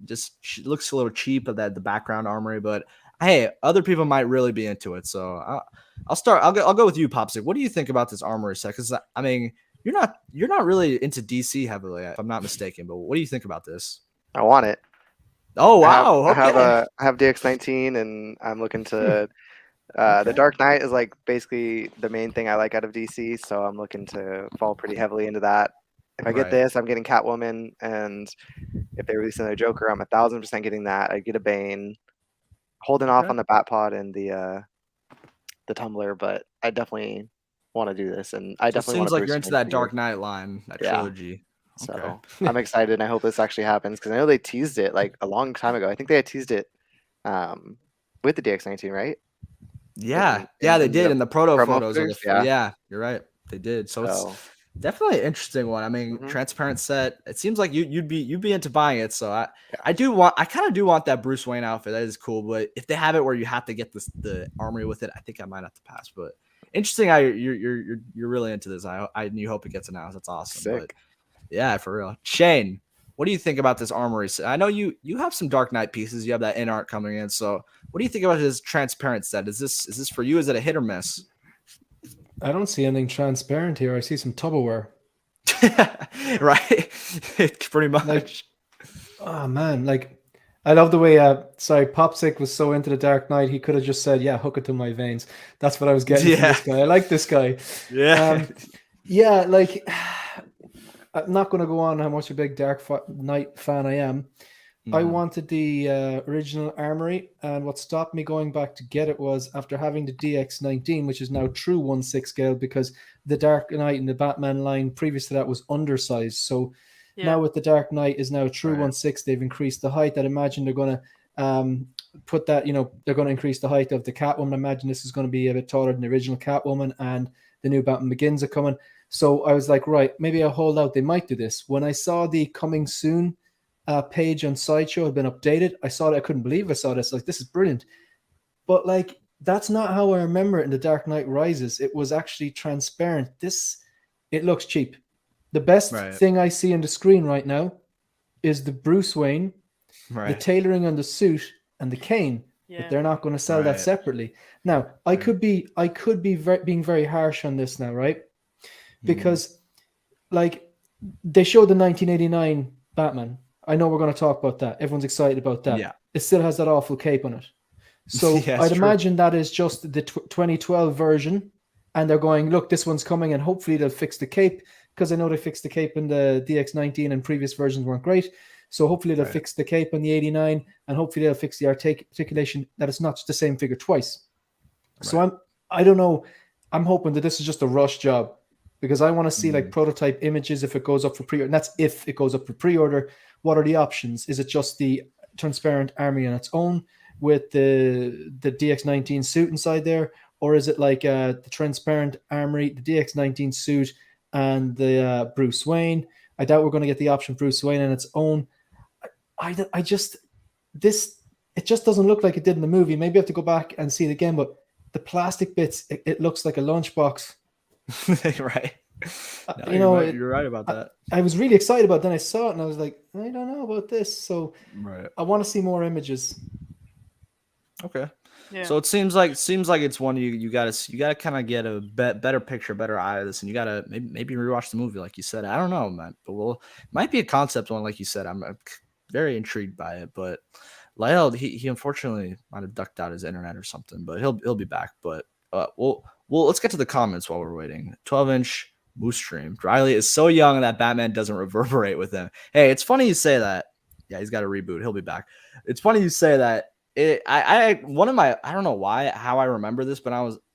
just looks a little cheap of the background Armory, but hey, other people might really be into it. So I'll go with you, Popsic. What do you think about this Armory set? Because I mean, you're not really into DC heavily, if I'm not mistaken. But what do you think about this? I want it. Oh wow, I have DX19, and I'm looking to. The Dark Knight is like basically the main thing I like out of DC, so I'm looking to fall pretty heavily into that. If I get Right. this, I'm getting Catwoman, and if they release another Joker, I'm 1,000% getting that. I get a Bane, holding off Okay. on the Batpod and the Tumbler, but I definitely want to do this, and I So it definitely want seems to. like you're into that Dark Knight line, that Yeah. trilogy. So Okay. I'm excited, and I hope this actually happens because I know they teased it like a long time ago. I think they had teased it with the DX19, right? Yeah, in they did the in the proto promo photos. footage, Yeah, you're right. They did. So it's definitely an interesting one. I mean, Mhm. transparent set. It seems like you'd be into buying it. So I Yeah. I kind of do want that Bruce Wayne outfit. That is cool. But if they have it where you have to get the Armory with it, I think I might have to pass. But interesting. You're really into this. I hope it gets announced. That's awesome. Sick. But yeah, for real. Shane, what do you think about this Armory set? I know you have some Dark Knight pieces. You have that in art coming in. So what do you think about his transparent set? Is this for you? Is it a hit or miss? I don't see anything transparent here. I see some Tupperware. Right? Pretty much. Like, oh man, like I love the way Popsic was so into the Dark Knight, he could have just said, yeah, hook it to my veins. That's what I was getting from this guy. I like this guy. Yeah. Yeah, like I'm not going to go on how much a big Dark Knight fan I am. I wanted the original Armory, and what stopped me going back to get it was after having the DX19, which is now true 1/6 scale, because the Dark Knight in the Batman line previous to that was undersized. So now with the Dark Knight is now true 1/6, they've increased the height. I'd imagine they're going to put that, they're going to increase the height of the Catwoman. I imagine this is going to be a bit taller than the original Catwoman, and the new Batman Begins are coming. So I was like, right, maybe I'll hold out. They might do this. When I saw the coming soon page on Sideshow had been updated, I saw it. I couldn't believe I saw this. Like, this is brilliant. But like, that's not how I remember it in The Dark Knight Rises. It was actually transparent. It looks cheap. The best thing I see on the screen right now is the Bruce Wayne, the tailoring on the suit, and the cane. Yeah. But they're not going to sell that separately. Now, I could be being very harsh on this now, right? Because like they showed the 1989 Batman. I know we're going to talk about that. Everyone's excited about that. Yeah. It still has that awful cape on it. So I'd imagine that is just the 2012 version. And they're going, look, this one's coming, and hopefully they'll fix the cape, because I know they fixed the cape in the DX19 and previous versions weren't great. So hopefully they'll fix the cape on the 89, and hopefully they'll fix the articulation, that it's not the same figure twice. So I don't know. I'm hoping that this is just a rush job, because I want to see like prototype images if it goes up for pre-order. And that's if it goes up for pre-order. What are the options? Is it just the transparent Armory on its own with the DX19 suit inside there? Or is it like the transparent Armory, the DX19 suit, and the Bruce Wayne? I doubt we're going to get the option Bruce Wayne on its own. It just doesn't look like it did in the movie. Maybe I have to go back and see it again, but the plastic bits, it looks like a lunchbox. Right. No, you're right about that. I was really excited about it. Then I saw it and I was like, I don't know about this. So I want to see more images. Okay. Yeah. So it seems like it's one you gotta kind of get a better picture, better eye of this, and you gotta maybe rewatch the movie, like you said. I don't know, man, but might be a concept one, like you said. I'm very intrigued by it, but Lyle, he unfortunately might have ducked out his internet or something, but he'll be back. But let's get to the comments while we're waiting. 12-inch Moose Stream. Riley is so young that Batman doesn't reverberate with him. Hey, it's funny you say that. Yeah, he's got a reboot. He'll be back. It's funny you say that. I don't know how I remember this, but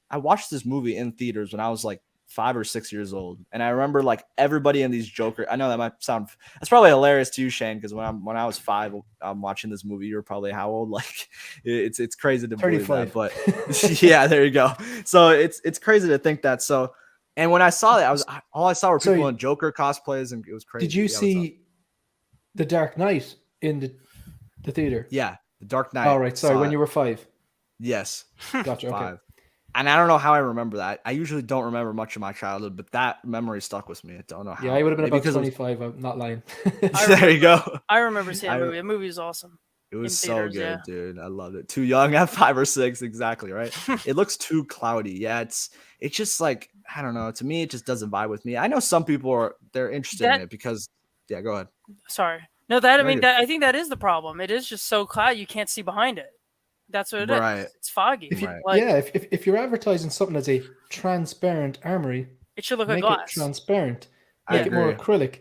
I watched this movie in theaters when I was like 5 or 6 years old, and I remember like everybody in these Joker. I know that might sound that's probably hilarious to you, Shane, because when I was 5, I'm watching this movie. You were probably how old? Like it's crazy to believe that, 35. but yeah, there you go. So it's crazy to think that. So, and when I saw that, all I saw were people in Joker cosplays, and it was crazy. Did you see The Dark Knight in the theater? Yeah, The Dark Knight. All right, sorry, when you were 5. Yes, Gotcha. 5. Okay. And I don't know how I remember that. I usually don't remember much of my childhood, but that memory stuck with me. I don't know how. Yeah, I would have been Maybe about 25. I'm not lying. There you go. I remember seeing the movie. The movie was awesome. It was so theaters, good, yeah. dude. I loved it. Too young at 5 or 6, exactly, right? It looks too cloudy. Yeah, it's just like, I don't know. To me, it just doesn't vibe with me. I know some people they're interested in it because go ahead. Sorry. No, I think that is the problem. It is just so cloudy you can't see behind it. That's what it is. It's foggy. If you're advertising something as a transparent Armory, it should look like make glass. it transparent. Make it more acrylic.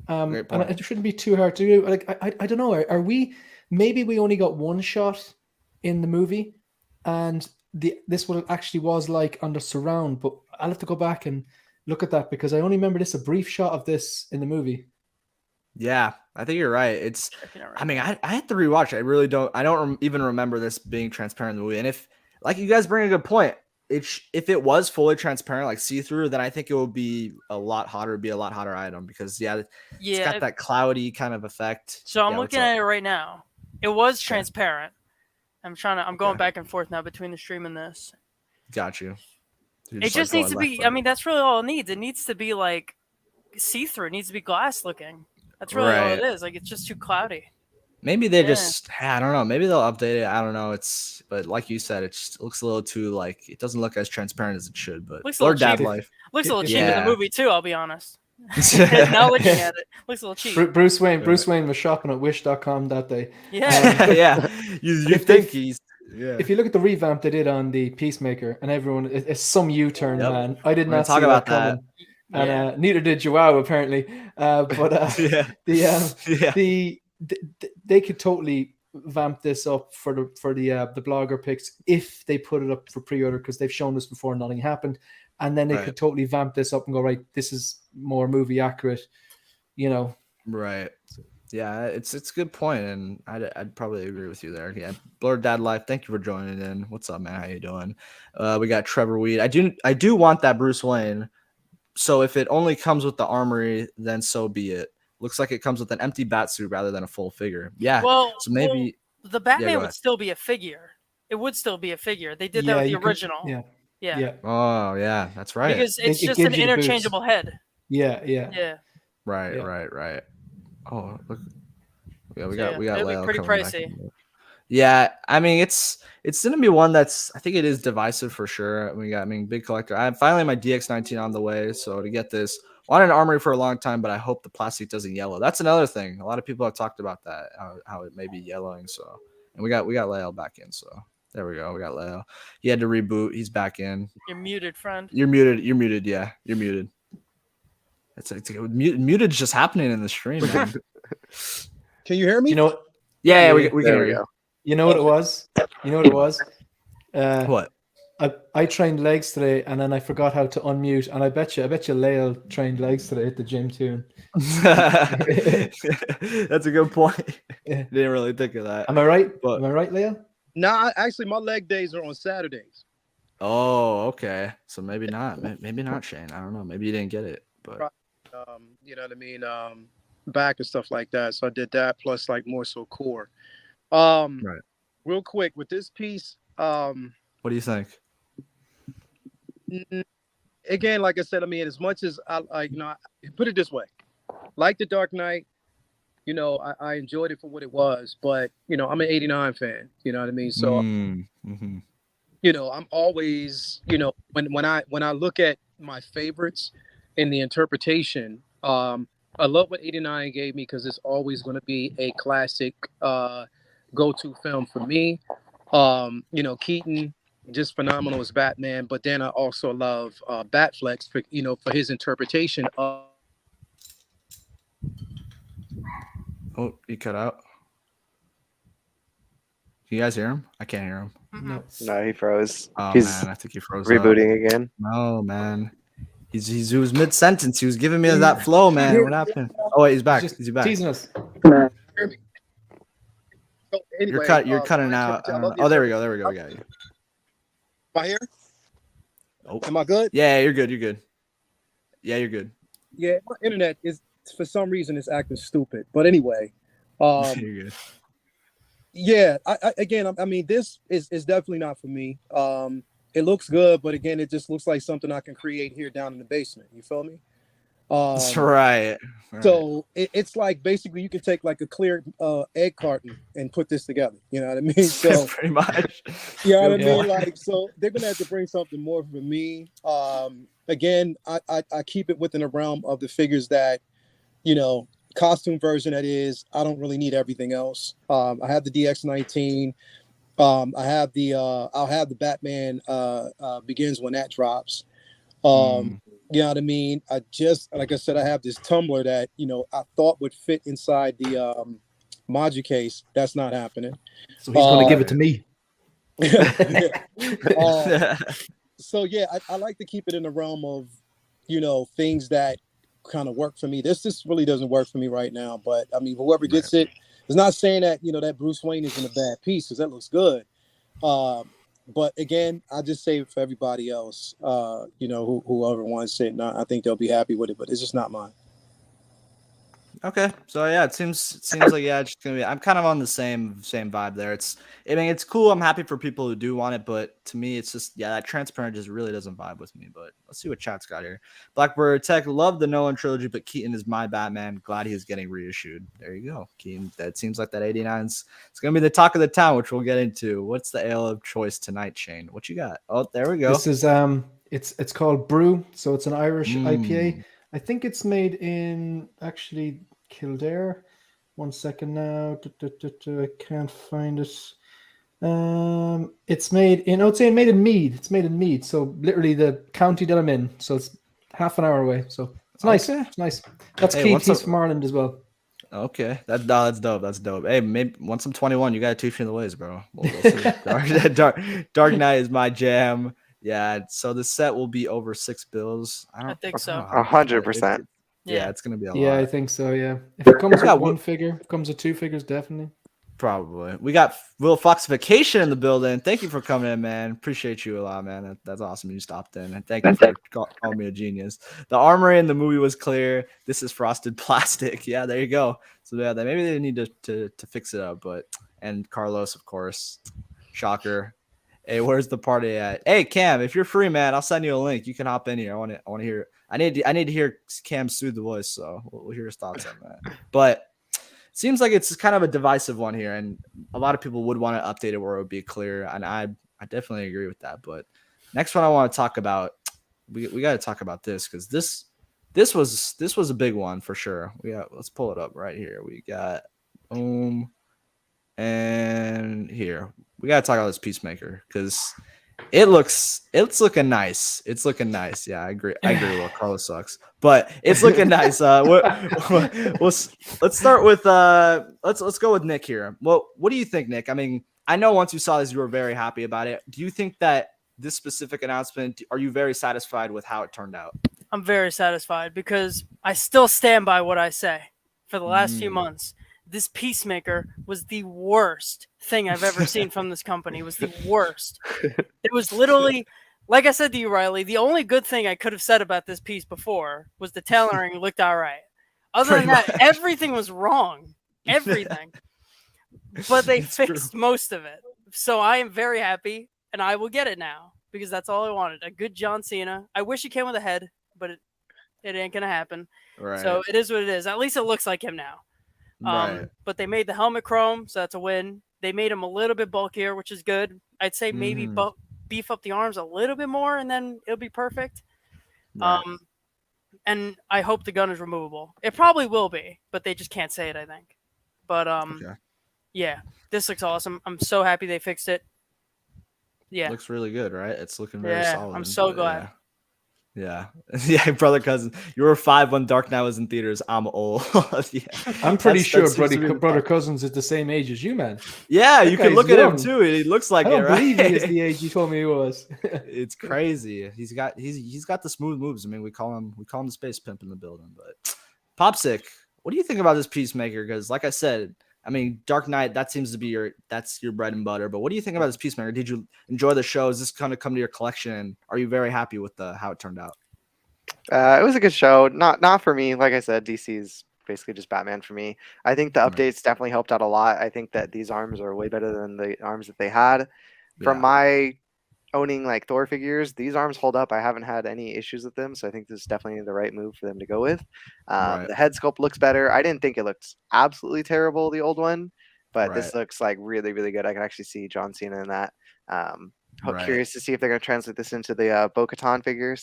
And it shouldn't be too hard to do. Like I don't know. Are we? Maybe we only got one shot in the movie, and this what it actually was like under surround. But I'll have to go back and look at that because I only remember a brief shot of this in the movie. Yeah, I think you're right. I mean, I had to rewatch it. I really don't. I don't even remember this being transparent in the movie. And if, like, you guys bring a good point, if it was fully transparent, like see-through, then I think it would be a lot hotter. It'd be a lot hotter item because it's got that cloudy kind of effect. So I'm looking at it right now. It was transparent. I'm going back and forth now between the stream and this. Got you. It just needs to be. I mean, that's really all it needs. It needs to be like see-through. It needs to be glass looking. That's really all it is. Like, it's just too cloudy. Maybe they just, I don't know. Maybe they'll update it. I don't know. But like you said, it just looks a little too, like, it doesn't look as transparent as it should. But Looks Dad Life. Looks a little cheap in the movie, too, I'll be honest. Now looking at it, looks a little cheap. Bruce Wayne was shopping at Wish.com that day. Yeah. Yeah. You think he's. Yeah. If you look at the revamp they did on the Peacemaker, and everyone, it's some U-turn, man. I did not talk see about that coming. And neither did Joao apparently. They could totally vamp this up for the blogger picks if they put it up for pre-order because they've shown this before, nothing happened, and then they could totally vamp this up and go right. This is more movie accurate, you know. Right. Yeah, it's a good point, and I'd probably agree with you there. Yeah, Blurred Dad Life, thank you for joining in. What's up, man? How you doing? We got Trevor Weed. I do want that Bruce Wayne. So if it only comes with the Armory, then so be it. Looks like it comes with an empty bat suit rather than a full figure. Yeah. Well, so maybe the Batman would still be a figure. It would still be a figure. They did that with the original. Yeah. Oh, yeah, that's right. Because it's just an interchangeable head. Yeah. Right. Oh, look. Yeah, we got it'll be pretty pricey. Yeah, I mean it's gonna be one that's I think it is divisive for sure. Big collector. I finally my DX19 on the way, so to get this, wanted an Armory for a long time, but I hope the plastic doesn't yellow. That's another thing. A lot of people have talked about that, how it may be yellowing. So, and we got Leo back in. So there we go. We got Leo. He had to reboot. He's back in. You're muted, friend. You're muted. Yeah, you're muted. It's muted just happening in the stream. Man. Can you hear me? You know. Yeah, we can hear you. You know what it was? What? I trained legs today, and then I forgot how to unmute. And I bet you, Leo trained legs today at the gym too. That's a good point. Didn't really think of that. Am I right? Am I right, Leo? No, actually, my leg days are on Saturdays. Oh, okay. So maybe not. Maybe not, Shane. I don't know. Maybe you didn't get it, but you know what I mean. Back and stuff like that. So I did that plus like more so core. Right. Real quick with this piece. What do you think? Again, like I said, I mean, as much as I put it this way, like the Dark Knight, you know, I enjoyed it for what it was, but you know, I'm an '89 fan. You know what I mean? So, you know, I'm always, you know, when I look at my favorites in the interpretation, I love what '89 gave me because it's always going to be a classic go-to film for me. You know, Keaton, just phenomenal as Batman, but then I also love Batflex for his interpretation of. Oh, you cut out. you guys hear him? I can't hear him. No. No, he froze. Oh He's man, I think he froze up. rebooting again. No man, he was mid sentence. He was giving me that flow, man. What happened? Oh wait, he's back. Just Is he back? teasing us. Hear me. So anyway, You're cutting out. Oh, there we go. We got you. Am I here? Oh, Am I good? yeah, you're good. You're good. Yeah, you're good. Yeah, my internet is for some reason it's acting stupid. But anyway, You're good. yeah. I mean, this is definitely not for me. It looks good, but again, it just looks like something I can create here down in the basement. You feel me? That's right. So it's like basically you can take like a clear egg carton and put this together. You know what I mean? So pretty much. you know what I Yeah. mean? Like, so they're gonna have to bring something more for me. Again, I keep it within the realm of the figures that, you know, costume version that is. I don't really need everything else. I have the DX19. I have the I'll have the Batman Begins when that drops. You know what I mean? I just, like I said, I have this tumbler that, you know, I thought would fit inside the Maju case. That's not happening. So he's going to give it to me. So yeah, I like to keep it in the realm of, you know, things that kind of work for me. This really doesn't work for me right now, but I mean, whoever gets it, it's not saying that, you know, that Bruce Wayne is in a bad piece, because that looks good. But again, I just save it for everybody else. You know, whoever wants it, and I think they'll be happy with it. But it's just not mine. Okay, so yeah, it seems like it's just gonna be. I'm kind of on the same vibe there. I mean, it's cool. I'm happy for people who do want it, but to me, it's just that transparent just really doesn't vibe with me. But let's see what chat's got here. Blackbird Tech, love the Nolan trilogy, but Keaton is my Batman. Glad he's getting reissued. There you go, Keaton. That seems like that 89's. It's gonna be the talk of the town, which we'll get into. What's the ale of choice tonight, Shane? What you got? Oh, there we go. This is it's called Brew, so it's an Irish IPA. I think it's made in actually Kildare. 1 second now. I can't find it. It's made in made in Mead. It's made in Mead, so literally the county that I'm in. So it's half an hour away. So it's nice. Okay. It's nice. That's Hey, Keith. He's from Ireland as well. Okay, that's dope. That's dope. Hey, maybe once I'm 21, you gotta teach me the ways, bro. We'll see. Dark Knight is my jam. Yeah, so the set will be over $6. I think so. 100%. Yeah, it's gonna be a lot. Yeah, I think so. Yeah, if it comes with one figure, if it comes with two figures, definitely. Probably. We got Will Foxification in the building. Thank you for coming in, man. Appreciate you a lot, man. That's awesome. You stopped in, and thank you for calling me a genius. The armory in the movie was clear. This is frosted plastic. Yeah, there you go. So yeah, maybe they need to fix it up. And Carlos, of course, shocker. Hey, where's the party at? Hey, Cam, if you're free, man, I'll send you a link. You can hop in here. I want to hear. I need to hear Cam soothe the voice, so we'll hear his thoughts on that. But it seems like it's kind of a divisive one here, and a lot of people would want to update it where it would be clear, and I definitely agree with that. But next one I want to talk about, we got to talk about this because this was a big one for sure. Let's pull it up right here. We got and here we got to talk about this Peacemaker because it's looking nice. It's looking nice. Yeah, I agree. Well, Carlos sucks, but it's looking nice. Let's start with let's go with Nick here. Well, what do you think, Nick? I mean, I know once you saw this, you were very happy about it. Do you think that this specific announcement, are you very satisfied with how it turned out? I'm very satisfied because I still stand by what I say. For the last few months, this Peacemaker was the worst thing I've ever seen from this company. It was the worst. It was literally, like I said to you, Riley, the only good thing I could have said about this piece before was the tailoring looked all right. Other than that, everything was wrong. Everything. But they fixed most of it. So I am very happy, and I will get it now because that's all I wanted. A good John Cena. I wish he came with a head, but it ain't going to happen. Right. So it is what it is. At least it looks like him now. Right. But they made the helmet chrome, so that's a win. They made him a little bit bulkier, which is good. I'd say maybe beef up the arms a little bit more, and then it'll be perfect. Right. And I hope the gun is removable. It probably will be, but they just can't say it, I think. But yeah, this looks awesome. I'm so happy they fixed it. Yeah, looks really good, right? It's looking very solid. I'm so glad. Yeah. Yeah, brother cousin. You were 5 when Dark Knight was in theaters. I'm old. Yeah. I'm pretty sure that seems to be the brother thought. Cousins is the same age as you, man. Yeah, That you can guy's look at him young. too. He looks like I it, don't right? believe he is the age you told me he was. It's crazy. He's got the smooth moves. I mean, we call him the space pimp in the building. But Popsick, what do you think about this Peacemaker? Because like I said, I mean, Dark Knight, that seems to be your bread and butter. But what do you think about this Peacemaker? Did you enjoy the show? Is this kind of come to your collection? Are you very happy with how it turned out? It was a good show. Not for me. Like I said, DC's basically just Batman for me. I think the Right. updates definitely helped out a lot. I think that these arms are way better than the arms that they had. From Yeah. my owning like Thor figures, these arms hold up. I haven't had any issues with them, so I think this is definitely the right move for them to go with. Right. The head sculpt looks better. I didn't think it looked absolutely terrible, the old one, but this Right. looks like really, really good. I can actually see John Cena in that. Right. Curious to see if they're going to translate this into the Bo-Katan figure.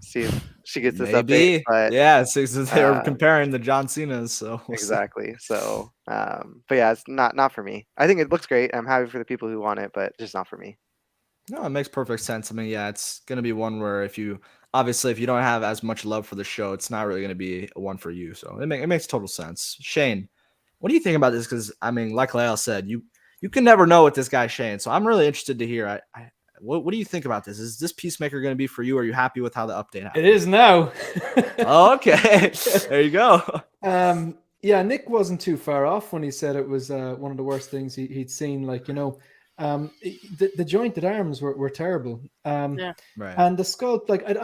See if she gets this Maybe. update. But Yeah, so they're comparing the John Cenas, so we'll see. exactly. So, but yeah, it's not for me. I think it looks great. I'm happy for the people who want it, but just not for me. No, it makes perfect sense. I mean, yeah, it's gonna be one where if you don't have as much love for the show, it's not really gonna be one for you. So it makes total sense. Shane, what do you think about this? Because I mean, like Lyle said, you can never know with this guy Shane. So I'm really interested to hear. What do you think about this? Is this Peacemaker going to be for you? Are you happy with how the update happened? It is now. Oh, okay. There you go. Yeah, Nick wasn't too far off when he said it was one of the worst things he'd seen. Like, the jointed arms were terrible. Yeah. Right. And the sculpt, like, I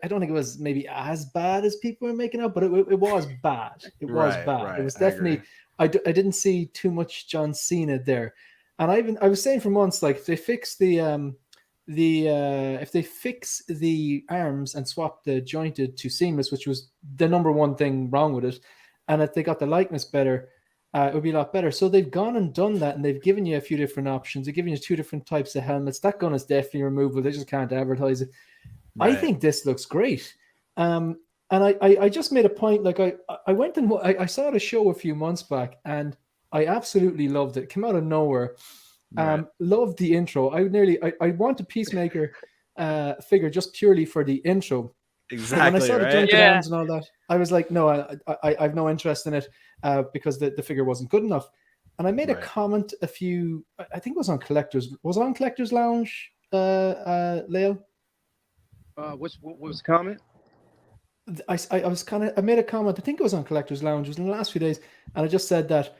don't think it was maybe as bad as people were making out, but it was bad. It was Right, bad. right. It was I definitely. agree. I didn't see too much John Cena there, and I was saying for months, like, if they fix if they fix the arms and swap the jointed to seamless, which was the number one thing wrong with it, and if they got the likeness better, it would be a lot better. So they've gone and done that, and they've given you a few different options. They've given you 2 different types of helmets. That gun is definitely removable. They just can't advertise it. I Right. think this looks great. And I just made a point. Like, I went and I saw the show a few months back, and I absolutely loved it. It came out of nowhere. Right. Loved the intro. I want a Peacemaker figure just purely for the intro. Exactly. And when I saw the Right. jointed Yeah. arms and all that, I was like, no, I have no interest in it because the figure wasn't good enough. And I made a Right. comment I think it was on Collectors. Was it on Collectors Lounge, Leo? What was the comment? I made a comment. I think it was on Collectors Lounge. It was in the last few days, and I just said that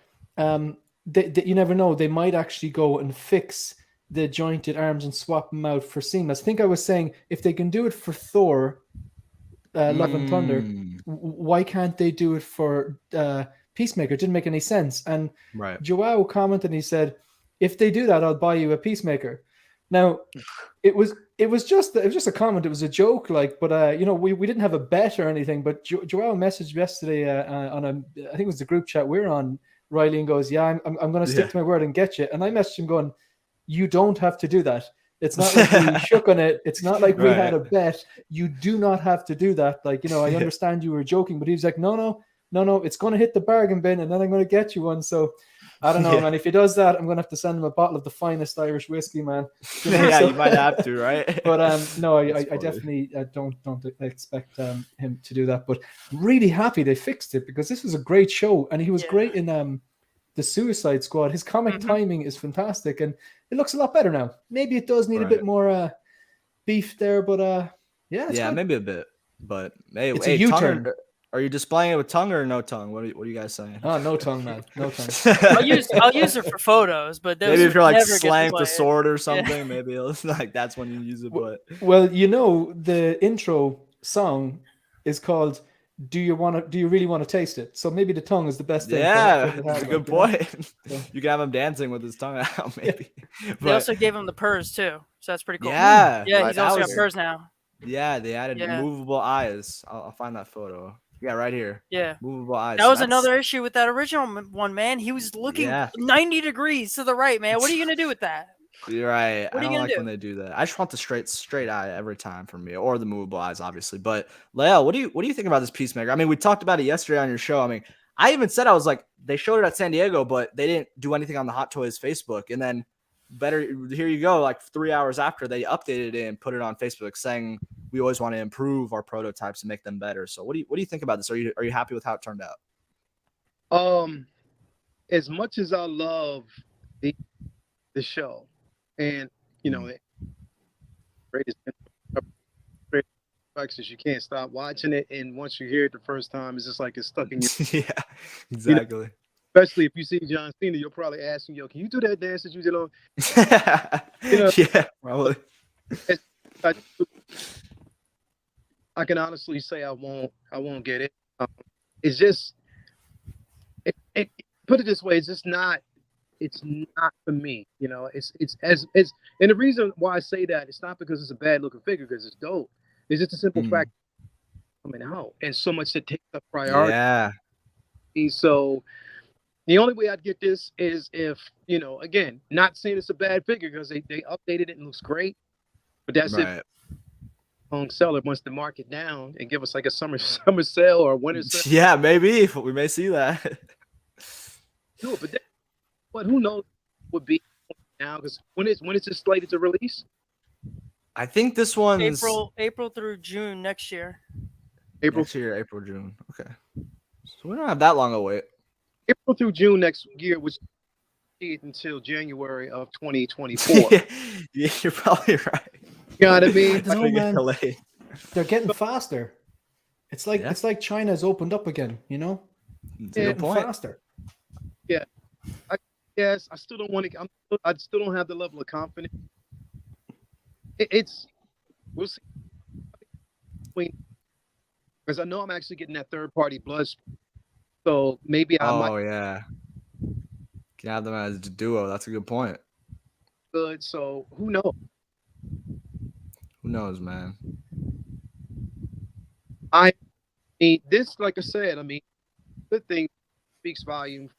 you never know. They might actually go and fix the jointed arms and swap them out for seamless. I think I was saying if they can do it for Thor, Love and Thunder, why can't they do it for Peacemaker? It didn't make any sense. And Right. Joao commented and he said, if they do that, I'll buy you a Peacemaker. Now, it was just a comment. It was a joke, like, but we didn't have a bet or anything. But Joao messaged yesterday on I think it was the group chat we're on, Riley, and goes, yeah, I'm going to stick to my word and get you. And I messaged him going, you don't have to do that. It's not like we shook on it. It's not like we had a bet. You do not have to do that. Like, I understand you were joking, but he was like, no, it's going to hit the bargain bin, and then I'm going to get you one. So I don't know, man. If he does that, I'm going to have to send him a bottle of the finest Irish whiskey, man. Yeah, you might have to, right? But no, I That's funny. definitely don't expect him to do that. But really happy they fixed it, because this was a great show, and he was great in the Suicide Squad. His comic timing is fantastic, and it looks a lot better now. Maybe it does need a bit more beef there, but yeah, it's good. Maybe a bit. But hey, It's a U-turn. Are you displaying it with tongue or no tongue? What are you guys saying? Oh, no tongue, man. No tongue. I'll use it for photos, but those Maybe if you're like never get slaying the displayed. sword or something, maybe it's like that's when you use it. But Well, the intro song is called "Do You Really Want to Taste It?" So maybe the tongue is the best thing. yeah, for that's a it, good point. You can have him dancing with his tongue out, maybe. They But also gave him the purrs too, so that's pretty cool. yeah, Yeah, like, he's that also got was- purrs now. Yeah, they added Yeah. movable eyes. I'll find that photo. Yeah, right here. Yeah. Movable eyes. That was That's- another issue with that original one, man. He was looking Yeah. 90 degrees to the right, man. What are you gonna do with that? You're right. What are I you don't gonna like do? when they do that. I just want the straight eye every time for me, or the movable eyes, obviously. But Leo, what do you think about this Peacemaker? I mean, we talked about it yesterday on your show. I mean, I even said I was like, they showed it at San Diego, but they didn't do anything on the Hot Toys Facebook. And then better. Here you go. Like 3 hours after they updated it and put it on Facebook, saying we always want to improve our prototypes and make them better. So what do you think about this? Are you happy with how it turned out? As much as I love the show, and you know, greatest is you can't stop watching it, and once you hear it the first time, it's just like it's stuck in you. Yeah, exactly. You know, especially if you see John Cena, you'll probably ask him, "Yo, can you do that dance that you did on?" You know, yeah, probably. I can honestly say I won't get it. It's just, put it this way, it's just not. It's not for me, you know. It's and the reason why I say that, it's not because it's a bad looking figure, because it's dope. It's just a simple fact coming out, and so much that takes up priority. Yeah. So the only way I'd get this is if, you know, again, not saying it's a bad figure because they updated it and looks great, but that's right. it. Long seller wants to mark it down and give us like a summer sale or a winter sale. Yeah, maybe we may see that. No, but who knows would be now, because when is it slated to release? I think this one's April through June next year. April, June. Okay, so we don't have that long a wait. April through June next year, which until January of 2024. Yeah, you're probably right. You know what I mean? No, man. They're getting faster. It's like China's opened up again, you know? It's a good point. Faster. Yeah. I still don't want to. I still don't have the level of confidence. We'll see. Because I know I'm actually getting that third party blood. So maybe I might. Oh yeah. Can have them as a duo. That's a good point. Good. So who knows? Who knows, man? I mean, this, like I said, I mean, good thing speaks volume.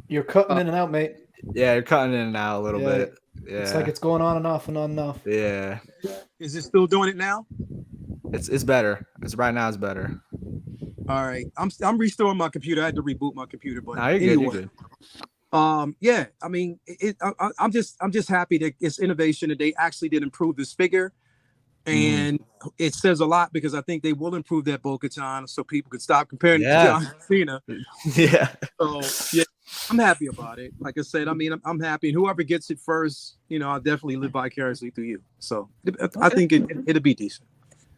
You're cutting in and out, mate. Yeah, you're cutting in and out a little bit. Yeah. It's like it's going on and off and on and off. Yeah. Is it still doing it now? It's better. Right now it's better. All right. I'm restoring my computer. I had to reboot my computer, but you're good. You're good. Yeah. I mean, I'm just happy that it's innovation that they actually did improve this figure, and it says a lot because I think they will improve that Bo-Katan so people could stop comparing it to John Cena. Yeah. So yeah, I'm happy about it. Like I said, I mean, I'm happy, and whoever gets it first, you know, I'll definitely live vicariously through you. So I think it'll be decent.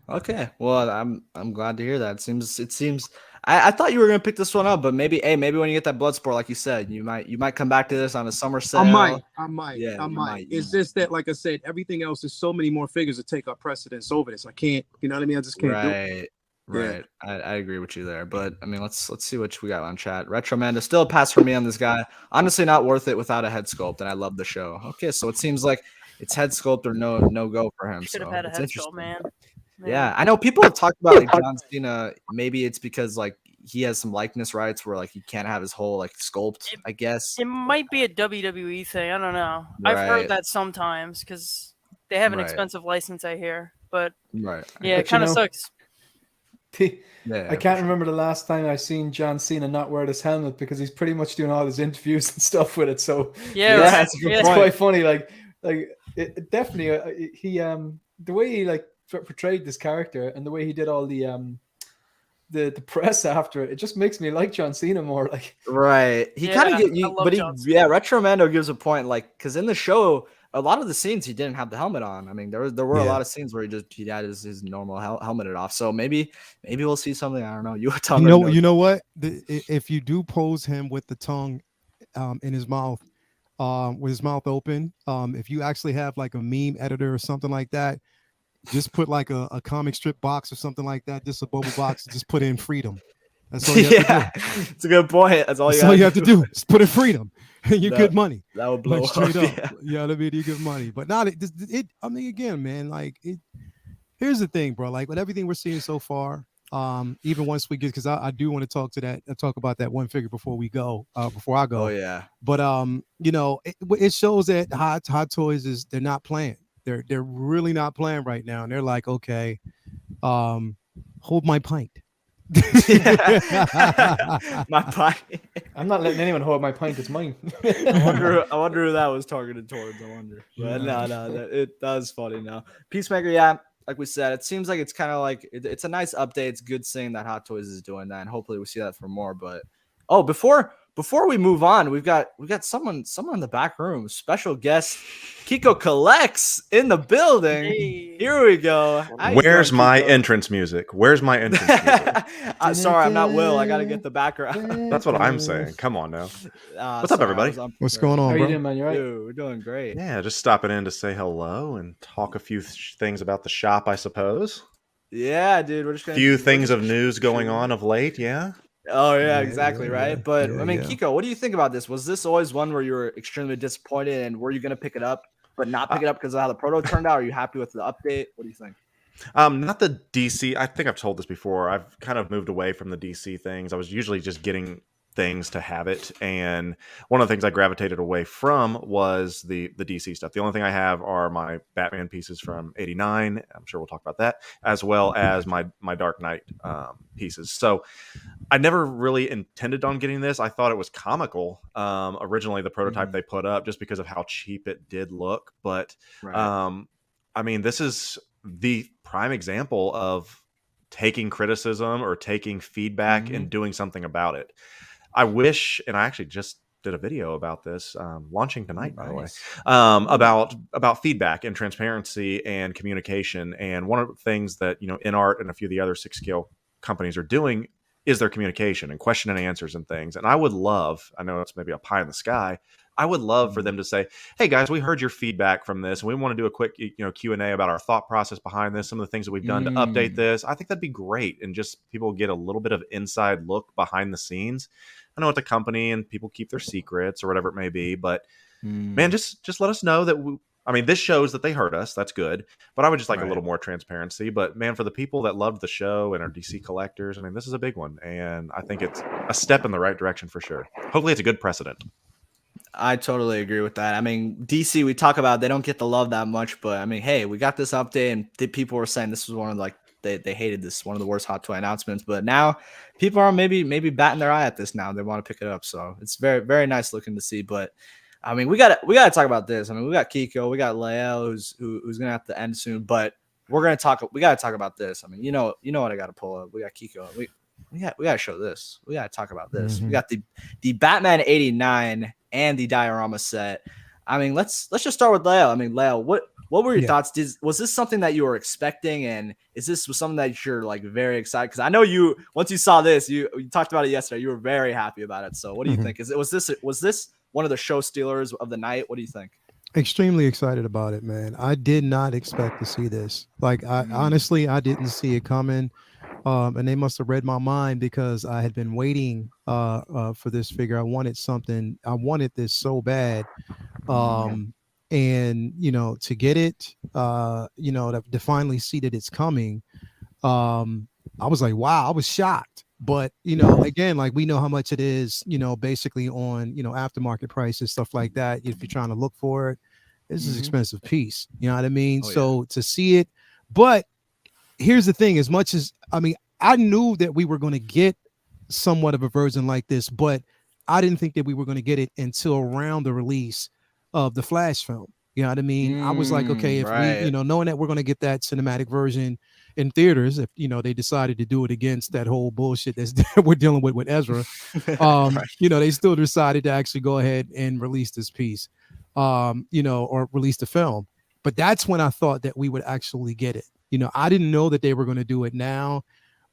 Okay, well, I'm glad to hear that. It seems. I thought you were gonna pick this one up, but maybe when you get that blood sport, like you said, you might come back to this on a summer sale. I might. Yeah, I might. It's just that, like I said, everything else is so many more figures to take up precedence over this. I can't. You know what I mean? I just can't do it. Right. I agree with you there, but I mean, let's see what we got on chat. Retro Manda, still a pass for me on this guy. Honestly, not worth it without a head sculpt, and I love the show. Okay, so it seems like it's head sculpt or no go for him. Should have so had a it's head interesting. sculpt, man. Yeah, I know people have talked about like John Cena. Maybe it's because like he has some likeness rights where like he can't have his whole like sculpt. I guess it might be a WWE thing. I don't know. Right. I've heard that sometimes because they have an expensive license, I hear. But yeah, it kind of sucks. I can't remember the last time I seen John Cena not wear his helmet because he's pretty much doing all his interviews and stuff with it. So it's quite funny. Like it definitely he the way he like portrayed this character and the way he did all the press after it just makes me like John Cena more. Like he kind of get you, but Retro Mando gives a point, like because in the show a lot of the scenes he didn't have the helmet on. I mean there were a lot of scenes where he had his normal helmeted off. So maybe we'll see something. I don't know. You know what? If you do pose him with the tongue in his mouth, with his mouth open, if you actually have like a meme editor or something like that, just put like a comic strip box or something like that, just a bubble box, just put in freedom. That's all you have to do. It's a good point. That's all you have to do. Just put in freedom. You good money. That would blow like, straight up. Yeah. You know what I mean? You good money. But not it. I mean, again, man, like here's the thing, bro. Like with everything we're seeing so far, even once we get, because I do want to talk about that one figure before I go. Oh yeah. But you know, it shows that Hot Toys they're not playing. They're really not playing right now, and they're like, okay, hold my pint. My pint. I'm not letting anyone hold my pint. It's mine. I wonder who that was targeted towards. I wonder. But that is funny now. Peacemaker, yeah. Like we said, it seems like it's kind of like it's a nice update. It's good seeing that Hot Toys is doing that, and hopefully we see that for more. But before we move on, we've got someone in the back room. Special guest Kiko Collects in the building. Hey. Here we go. Where's my entrance music? Where's my entrance music? Sorry, I'm not Will. I got to get the background. That's what I'm saying. Come on now. What's up, everybody? What's going on, How bro? you doing, man? You all right? Dude, we're doing great. Yeah, just stopping in to say hello and talk a few things about the shop, I suppose. Yeah, dude. We're just gonna Few things of news going on of late, yeah. Oh yeah, exactly, right. But yeah, I mean, yeah. Kiko, what do you think about this? Was this always one where you were extremely disappointed, and were you going to pick it up, but not pick it up because of how the proto turned out? Are you happy with the update? What do you think? Not the DC. I think I've told this before. I've kind of moved away from the DC things. I was usually just getting things to have it, and one of the things I gravitated away from was the DC stuff. The only thing I have are my Batman pieces from '89. I'm sure we'll talk about that, as well as my Dark Knight pieces. So I never really intended on getting this. I thought it was comical originally, the prototype they put up, just because of how cheap it did look. But I mean, this is the prime example of taking criticism or taking feedback and doing something about it. I wish, and I actually just did a video about this, launching tonight, by the way, about feedback and transparency and communication. And one of the things that, InArt and a few of the other 6-scale companies are doing is their communication and question and answers and things. And I would love, I know it's maybe a pie in the sky, I would love for them to say, hey guys, we heard your feedback from this and we want to do a quick Q&A about our thought process behind this, some of the things that we've done to update this. I think that'd be great. And just people get a little bit of inside look behind the scenes. I know it's a company and people keep their secrets or whatever it may be, but man, just let us know that this shows that they heard us. That's good. But I would just like a little more transparency. But man, for the people that loved the show and are DC collectors, this is a big one. And I think it's a step in the right direction for sure. Hopefully it's a good precedent. I totally agree with that. DC, we talk about, they don't get the love that much, but hey, we got this update and people were saying this was one of they hated this, one of the worst Hot Toy announcements, but now people are maybe batting their eye at this now. They want to pick it up. So it's very, very nice looking to see, but we got to talk about this. We got Kiko, we got Lael who's going to have to end soon, but we got to talk about this. You know what I got to pull up. We got Kiko. We got to show this. We got to talk about this. We got the Batman 89 and the diorama set. Let's just start with Lael. Lael, what were your thoughts? Was this something that you were expecting, and is this something that you're very excited? Because I know you, once you saw this, you talked about it yesterday. You were very happy about it. So what do you think? Was this one of the show stealers of the night? What do you think? Extremely excited about it, man. I did not expect to see this. Honestly, I didn't see it coming. And they must have read my mind because I had been waiting for this figure. I wanted this so bad. And to get it, to finally see that it's coming, I was like, wow, I was shocked. But again, we know how much it is, basically on aftermarket prices, stuff like that. If you're trying to look for it, this is an expensive piece. You know what I mean? So to see it, but here's the thing, as much as I knew that we were going to get somewhat of a version like this, but I didn't think that we were going to get it until around the release of the Flash film. You know what I mean? I was like, okay, if we, knowing that we're going to get that cinematic version in theaters, if they decided to do it against that whole bullshit that's we're dealing with Ezra, they still decided to actually go ahead and release this piece, or release the film. But that's when I thought that we would actually get it. I didn't know that they were going to do it now,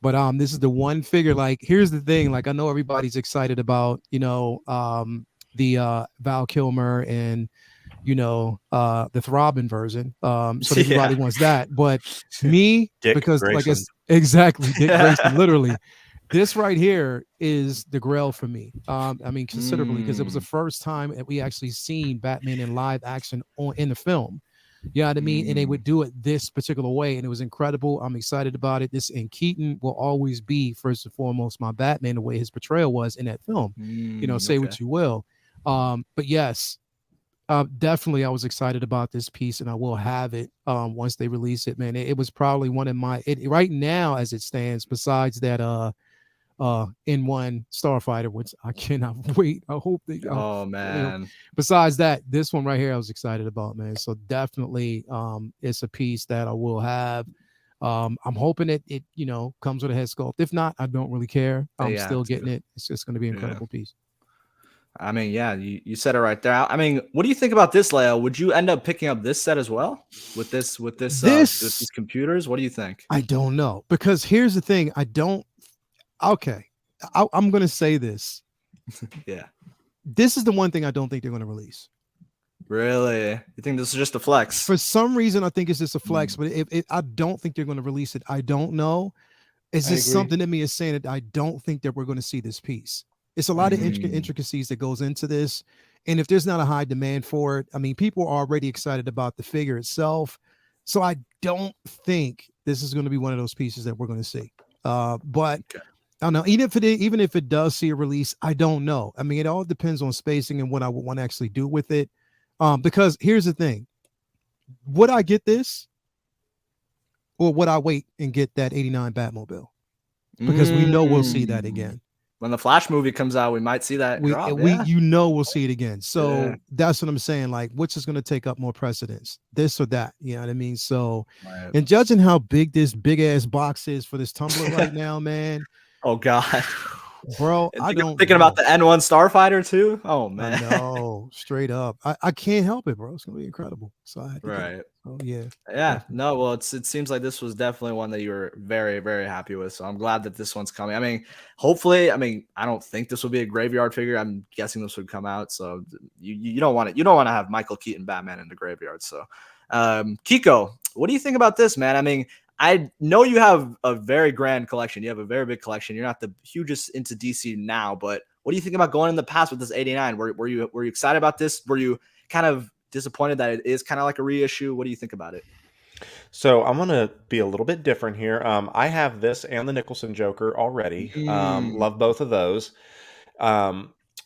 but this is the one figure. Here's the thing. I know everybody's excited about, the Val Kilmer and the Throbbing version. So everybody wants that. But me, Dick because Grayson. Exactly, Dick Grayson, literally. This right here is the grail for me. Considerably, because it was the first time that we actually seen Batman in live action in the film. You know what I mean? And they would do it this particular way, and it was incredible. I'm excited about it. And Keaton will always be, first and foremost, my Batman, the way his portrayal was in that film. Say what you will. But yes, definitely I was excited about this piece, and I will have it once they release it, man. It was probably one of my right now as it stands, besides that N1 Starfighter, which I cannot wait. I hope they. Oh man. Besides that, this one right here, I was excited about, man. So definitely, it's a piece that I will have. I'm hoping it comes with a head sculpt. If not, I don't really care. I'm still getting it. It's just going to be an incredible piece. I mean, yeah, you said it right there. I mean, what do you think about this, Leo? Would you end up picking up this set as well with these computers? What do you think? I don't know, because here's the thing. I'm going to say this. Yeah. This is the one thing I don't think they're going to release. Really? You think this is just a flex? For some reason, I think it's just a flex, but I don't think they're going to release it. I don't know. It's just something in me is saying that I don't think that we're going to see this piece. It's a lot of intricacies that goes into this. And if there's not a high demand for it, I mean, people are already excited about the figure itself. So I don't think this is going to be one of those pieces that we're going to see. But I don't know. Even if it does see a release, I don't know. I mean, it all depends on spacing and what I would want to actually do with it. Because here's the thing. Would I get this? Or would I wait and get that 89 Batmobile? Because we know we'll see that again. When the Flash movie comes out, we might see that. We'll see it again. So that's what I'm saying. Like, which is going to take up more precedence, this or that? You know what I mean? So, and judging how big this big ass box is for this tumbler right now, man. Oh God, bro, thinking about the N1 Starfighter too. Oh man, no, straight up. I can't help it, bro. It's gonna be incredible. So I had to yeah. No, well, it seems like this was definitely one that you were very, very happy with. So I'm glad that this one's coming. I mean, hopefully, I don't think this will be a graveyard figure. I'm guessing this would come out. So you don't want it. You don't want to have Michael Keaton Batman in the graveyard. So, Kiko, what do you think about this, man? I mean, I know you have a very grand collection. You have a very big collection. You're not the hugest into DC now, but what do you think about going in the past with this 89? Were you excited about this? Were you kind of disappointed that it is kind of like a reissue? What do you think about it? So I'm going to be a little bit different here. I have this and the Nicholson Joker already. Love both of those.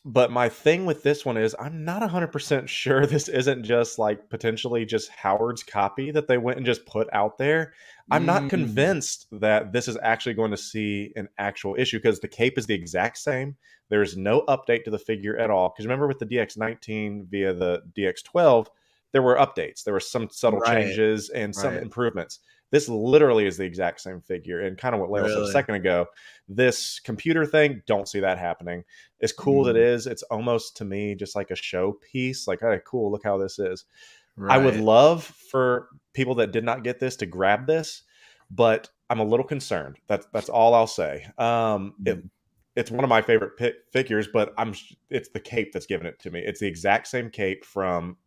But my thing with this one is I'm not 100% sure this isn't just like potentially just Howard's copy that they went and just put out there. I'm not convinced that this is actually going to see an actual issue because the cape is the exact same. There's no update to the figure at all. Because remember with the DX19 via the DX12, there were updates. There were some subtle changes and some improvements. This literally is the exact same figure. And kind of what Leo said a second ago, this computer thing, don't see that happening. As cool as it is, it's almost to me just like a show piece. Like, hey, cool, look how this is. I would love for people that did not get this to grab this, but I'm a little concerned. That's all I'll say. It's one of my favorite figures, but it's the cape that's giving it to me. It's the exact same cape from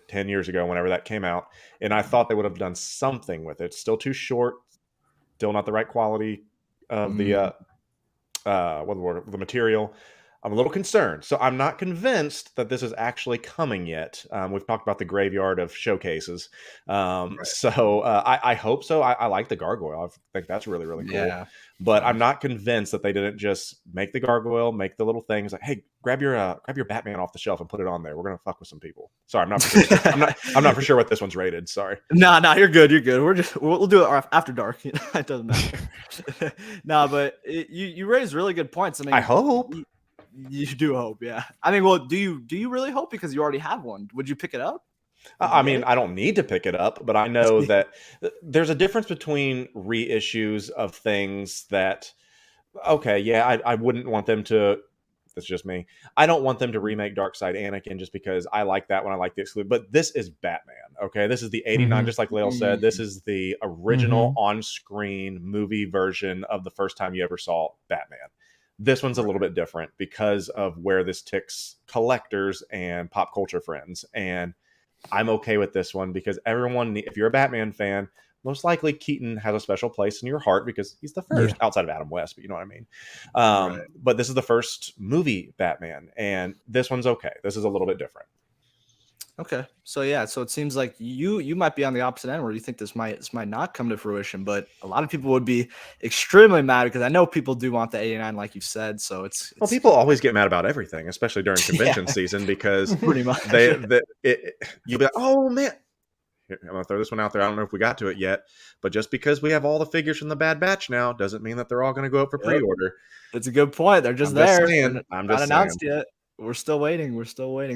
10 years ago, whenever that came out. And I thought they would have done something with it. It's still too short, still not the right quality of the material. I'm a little concerned. So I'm not convinced that this is actually coming yet. We've talked about the graveyard of showcases. So I hope so. I like the gargoyle. I think that's really, really cool. Yeah. But I'm not convinced that they didn't just make the gargoyle, make the little things like, hey, grab your Batman off the shelf and put it on there. We're gonna fuck with some people. Sorry, I'm not for sure. I'm not for sure what this one's rated. Sorry. No, you're good. You're good. We'll do it after dark. It doesn't matter. No, but you raised really good points. I mean, I hope. You do hope, yeah. I mean, well, do you really hope because you already have one? Would you pick it up? I mean, I don't need to pick it up, but I know that there's a difference between reissues of things that, okay, yeah, I wouldn't want them to. That's just me. I don't want them to remake Darkseid Anakin just because I like that one. I like the exclusive, but this is Batman. Okay, this is the 89, just like Lale said. This is the original on-screen movie version of the first time you ever saw Batman. This one's a little bit different because of where this ticks collectors and pop culture friends. And I'm okay with this one because everyone, if you're a Batman fan, most likely Keaton has a special place in your heart because he's the first outside of Adam West, but you know what I mean? But this is the first movie Batman, and this one's okay. This is a little bit different. Okay. So it seems like you might be on the opposite end where you think this might not come to fruition, but a lot of people would be extremely mad because I know people do want the 89 like you said. So it's well, people always get mad about everything, especially during convention season because pretty much you'll be like, oh man, I'm gonna throw this one out there. I don't know if we got to it yet, but just because we have all the figures from the Bad Batch now doesn't mean that they're all going to go up for pre-order. It's a good point. They're just I'm there. just saying. They're I'm not just announced saying. yet. We're still waiting.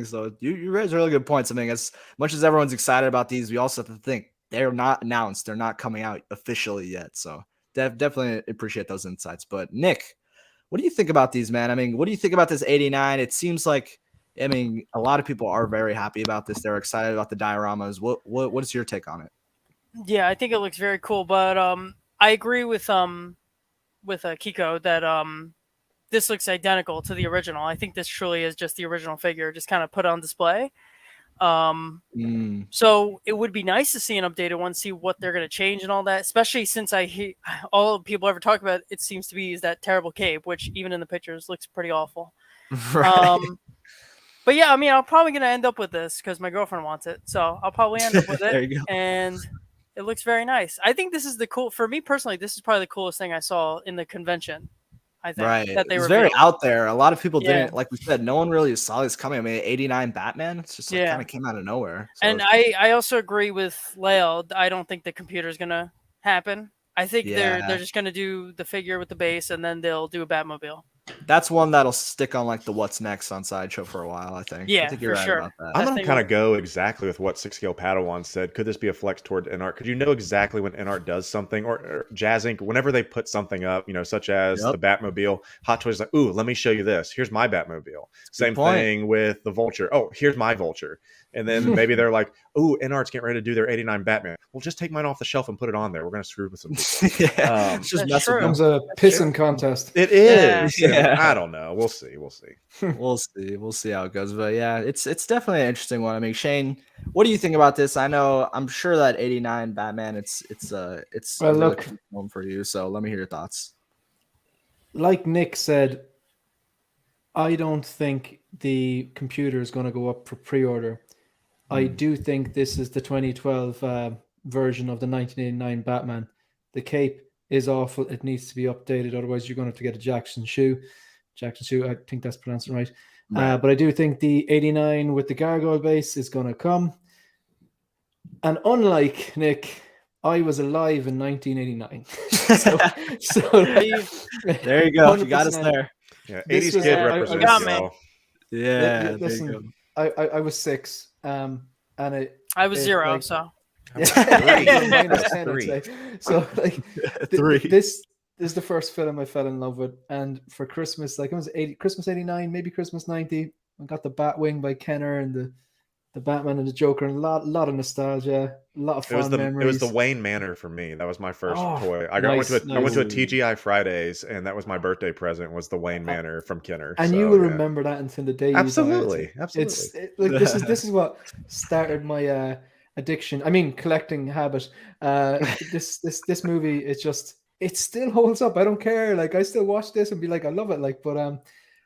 So you raise really good points. I mean, as much as everyone's excited about these, we also have to think they're not announced. They're not coming out officially yet. So definitely appreciate those insights. But Nick, what do you think about these, man? I mean, what do you think about this 89? It seems like, I mean, a lot of people are very happy about this. They're excited about the dioramas. What is your take on it? Yeah, I think it looks very cool, but I agree with Kiko that this looks identical to the original. I think this truly is just the original figure, just kind of put on display. So it would be nice to see an updated one, see what they're going to change and all that, especially since all people ever talk about, it seems to be, is that terrible cape, which even in the pictures looks pretty awful. Right. But yeah, I mean, I'm probably going to end up with this because my girlfriend wants it. So I'll probably end up with it. There you go. And it looks very nice. I think this is for me personally, this is probably the coolest thing I saw in the convention. I think right. that they It's were very out there. A lot of people Yeah. didn't, like we said, no one really saw this coming. I mean, 89 Batman, it's just like kind of came out of nowhere. So And I also agree with Lael. I don't think the computer is going to happen. I think they're just going to do the figure with the base, and then they'll do a Batmobile. that's one that'll stick on like the What's Next on Sideshow for a while, I think. Yeah, I think you're for right sure. about that. I'm going to kind of go exactly with what 6-Scale Padawan said. Could this be a flex toward NART? Could you know exactly when NART does something, or Jazz Inc., whenever they put something up, such as the Batmobile, Hot Toys is like, ooh, let me show you this. Here's my Batmobile. Same thing with the Vulture. Oh, here's my Vulture. And then maybe they're like, ooh, NART's getting ready to do their 89 Batman. Well, just take mine off the shelf and put it on there. We're going to screw with some people. It's just That's mess with true. them. Becomes a pissing contest. It is. Yeah. I don't know. We'll see. We'll see how it goes. But yeah, it's definitely an interesting one. I mean, Shane, what do you think about this? I'm sure that 89 Batman, it's Well, a really look, cool film for you. So let me hear your thoughts. Like Nick said, I don't think the computer is going to go up for pre-order. I do think this is the 2012 version of the 1989 Batman. The cape is awful. It needs to be updated. Otherwise, you're going to have to get a Jackson shoe. I think that's pronounced right. But I do think the 89 with the gargoyle base is going to come. And unlike Nick, I was alive in 1989. There you go. You got us there. Yeah, This 80s was- kid I- I represents got y'all. Yeah. Listen, there you go. I was 6. And I was it, 0, like- so minus 10, I'd say. So like 3. this is the first film I fell in love with, and for Christmas, like it was Christmas 89, maybe Christmas 90, I got the Batwing by Kenner and the Batman and the Joker, and a lot of nostalgia, a lot of fond memories. It was the Wayne Manor for me. That was my first toy. I went to a TGI Fridays, and that was my birthday present. Was the Wayne Manor from Kenner. And you will remember that until the day. Absolutely, This is what started my addiction. I mean, collecting habit. This movie is just, it still holds up. I don't care. Like, I still watch this and be like, I love it. Like, but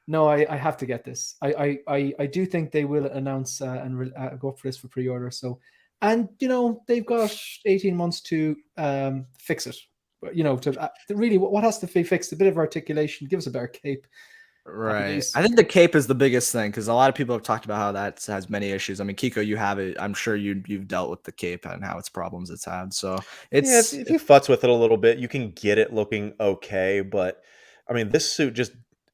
no, I have to get this. I do think they will announce and go up for this for pre-order. So, and they've got 18 months to fix it. To really, what has to be fixed? A bit of articulation. Give us a better cape. Right. I think the cape is the biggest thing, because a lot of people have talked about how that has many issues. I mean, Kiko, you have it. I'm sure you've dealt with the cape and how its problems it's had. So it's if you futz with it a little bit, you can get it looking okay. But I mean, this suit just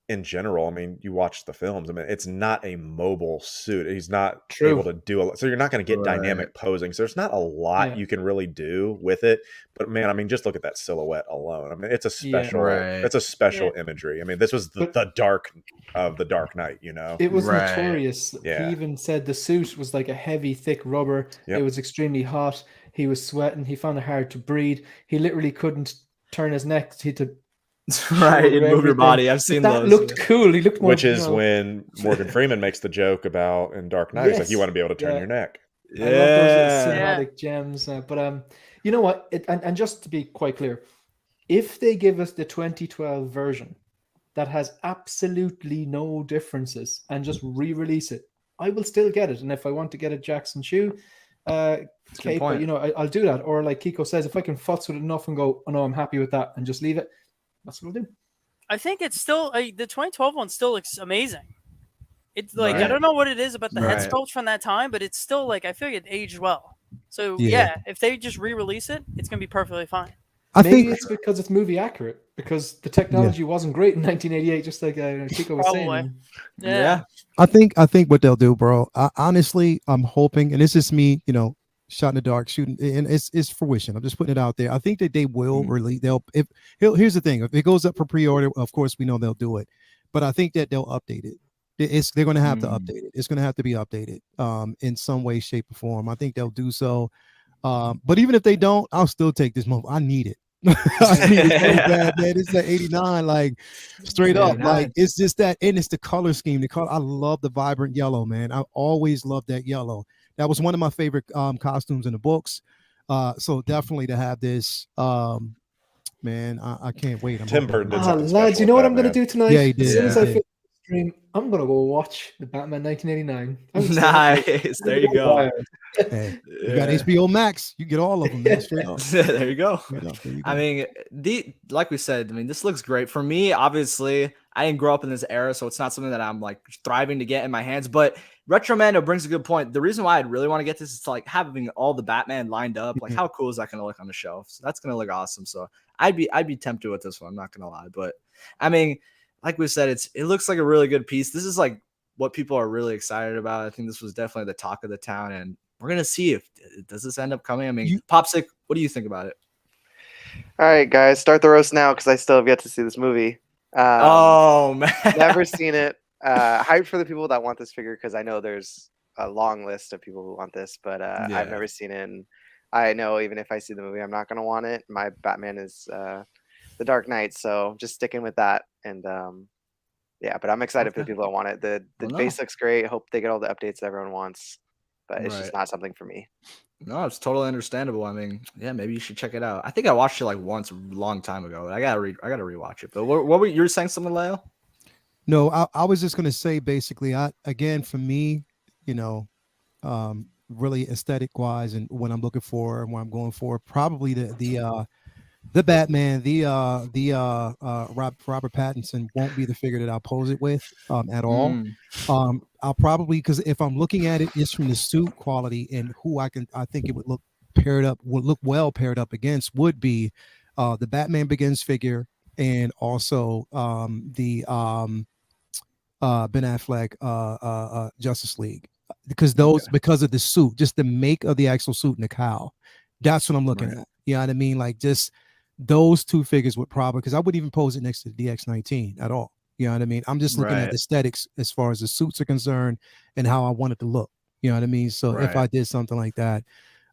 in general, I mean, you watch the films. I mean, it's not a mobile suit. He's not able to do a lot. So you're not going to get dynamic posing. So there's not a lot you can really do with it. But man, I mean, just look at that silhouette alone. I mean, it's a special, it's a special imagery. I mean, this was the dark of the Dark Knight, It was notorious. Yeah. He even said the suit was like a heavy, thick rubber. It was extremely hot. He was sweating. He found it hard to breathe. He literally couldn't turn his neck. He had to right, you move your body. I've seen that those. Looked cool. He looked more, which is when Morgan Freeman makes the joke about in Dark Knight. He's like, you want to be able to turn your neck. I love those cinematic gems. But you know what? And just to be quite clear, if they give us the 2012 version that has absolutely no differences and just re-release it, I will still get it. And if I want to get a Jackson shoe cape, I'll do that. Or like Kiko says, if I can futz with it enough and go, oh no, I'm happy with that, and just leave it, that's what I'll do. I think it's still the 2012 one still looks amazing. It's like I don't know what it is about the head sculpt from that time, but it's still like I feel like it aged well. So Yeah. yeah, if they just re-release it, it's gonna be perfectly fine. I Maybe think it's because it's movie accurate, because the technology wasn't great in 1988, just like Chico was Probably. saying. Yeah. I think what they'll do, bro. Honestly, I'm hoping, and this is me, shot in the dark, shooting, and it's fruition. I'm just putting it out there. I think that they will release. Here's the thing: if it goes up for pre-order, of course we know they'll do it, but I think that they'll update it. They're going to have to update it. It's going to have to be updated, in some way, shape, or form. I think they'll do so. But even if they don't, I'll still take this movie. I need it. I need it so bad, man. It's that 89, like straight up. 89. Like it's just that, and it's the color scheme. The color, I love the vibrant yellow, man. I always loved that yellow. That was one of my favorite costumes in the books. So definitely to have this, man, I can't wait. Tim Burton did something Lads, special you know with what I'm that, going to man. do tonight? Yeah, he did. As soon as Yeah. I finish the stream, I'm going to go watch the Batman 1989. Nice. There you go. Hey, you got Yeah. HBO Max. You get all of them, man. Straight up. There you go. Straight up. There you go. I mean, like we said, I mean, this looks great for me. Obviously, I didn't grow up in this era, so it's not something that I'm like thriving to get in my hands. But Retromando brings a good point. The reason why I'd really want to get this is to, like, having all the Batman lined up. Like, how cool is that going to look on the shelf? So that's going to look awesome. So I'd be tempted with this one. I'm not going to lie, but I mean, like we said, it looks like a really good piece. This is like what people are really excited about. I think this was definitely the talk of the town, and we're gonna see if does this end up coming. I mean, Popsick, what do you think about it? All right, guys, start the roast now because I still have yet to see this movie. Oh man, Never seen it. Hyped for the people that want this figure because I know there's a long list of people who want this, but I've never seen it. And I know even if I see the movie, I'm not gonna want it. My Batman is the Dark Knight, so just sticking with that. And yeah, but I'm excited for the people that want it. The base looks great. Hope they get all the updates that everyone wants, but it's just not something for me. No, it's totally understandable. I mean, yeah, maybe you should check it out. I think I watched it like once a long time ago. I gotta rewatch it. But what were you were saying something, Leo? No, I was just gonna say basically, for me, really aesthetic wise, and what I'm looking for and what I'm going for, probably the Batman, Robert Pattinson won't be the figure that I'll pose it with at all. I'll probably, because if I'm looking at it, it's from the suit quality and who I think it would look well paired up against would be the Batman Begins figure, and also the Ben Affleck Justice League, because because of the suit, just the make of the actual suit and the cowl. That's what I'm looking at. You know what I mean? Like just those two figures would probably, because I wouldn't even pose it next to the DX19 at all. You know what I mean? I'm just looking at aesthetics as far as the suits are concerned and how I want it to look. You know what I mean? So if I did something like that,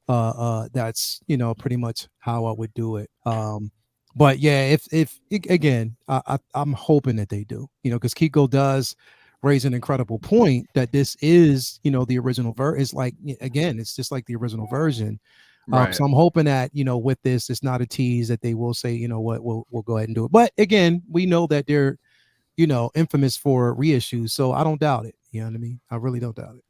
that's pretty much how I would do it. But yeah, if again, I'm hoping that they do, because Kiko does raise an incredible point that this is, the original version. It's like, again, it's just like the original version. So I'm hoping that, with this, it's not a tease that they will say, you know what, we'll go ahead and do it. But again, we know that they're, infamous for reissues. So I don't doubt it. You know what I mean? I really don't doubt it.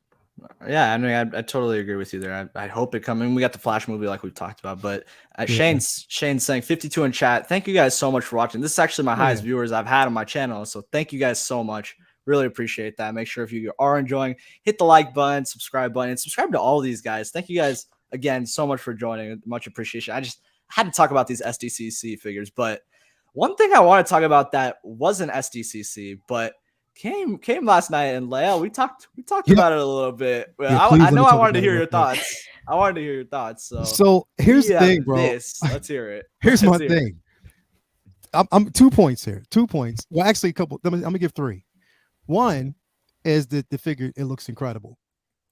Yeah, I mean, I totally agree with you there. I hope it comes. I mean, we got the Flash movie like we talked about, but Shane's saying 52 in chat. Thank you guys so much for watching. This is actually my highest viewers I've had on my channel. So thank you guys so much. Really appreciate that. Make sure if you are enjoying, hit the like button, subscribe button, and subscribe to all of these guys. Thank you guys again so much for joining. Much appreciation. I had to talk about these SDCC figures, but one thing I want to talk about that wasn't SDCC, but came last night, and Leo, we talked about it a little bit. I know I wanted to hear your thoughts. I wanted to hear your thoughts. So here's the thing, bro. Let's hear it. Here's my thing. I'm 2 points here. 2 points. Well, actually, a couple. I'm gonna give 3. One is that the figure, it looks incredible,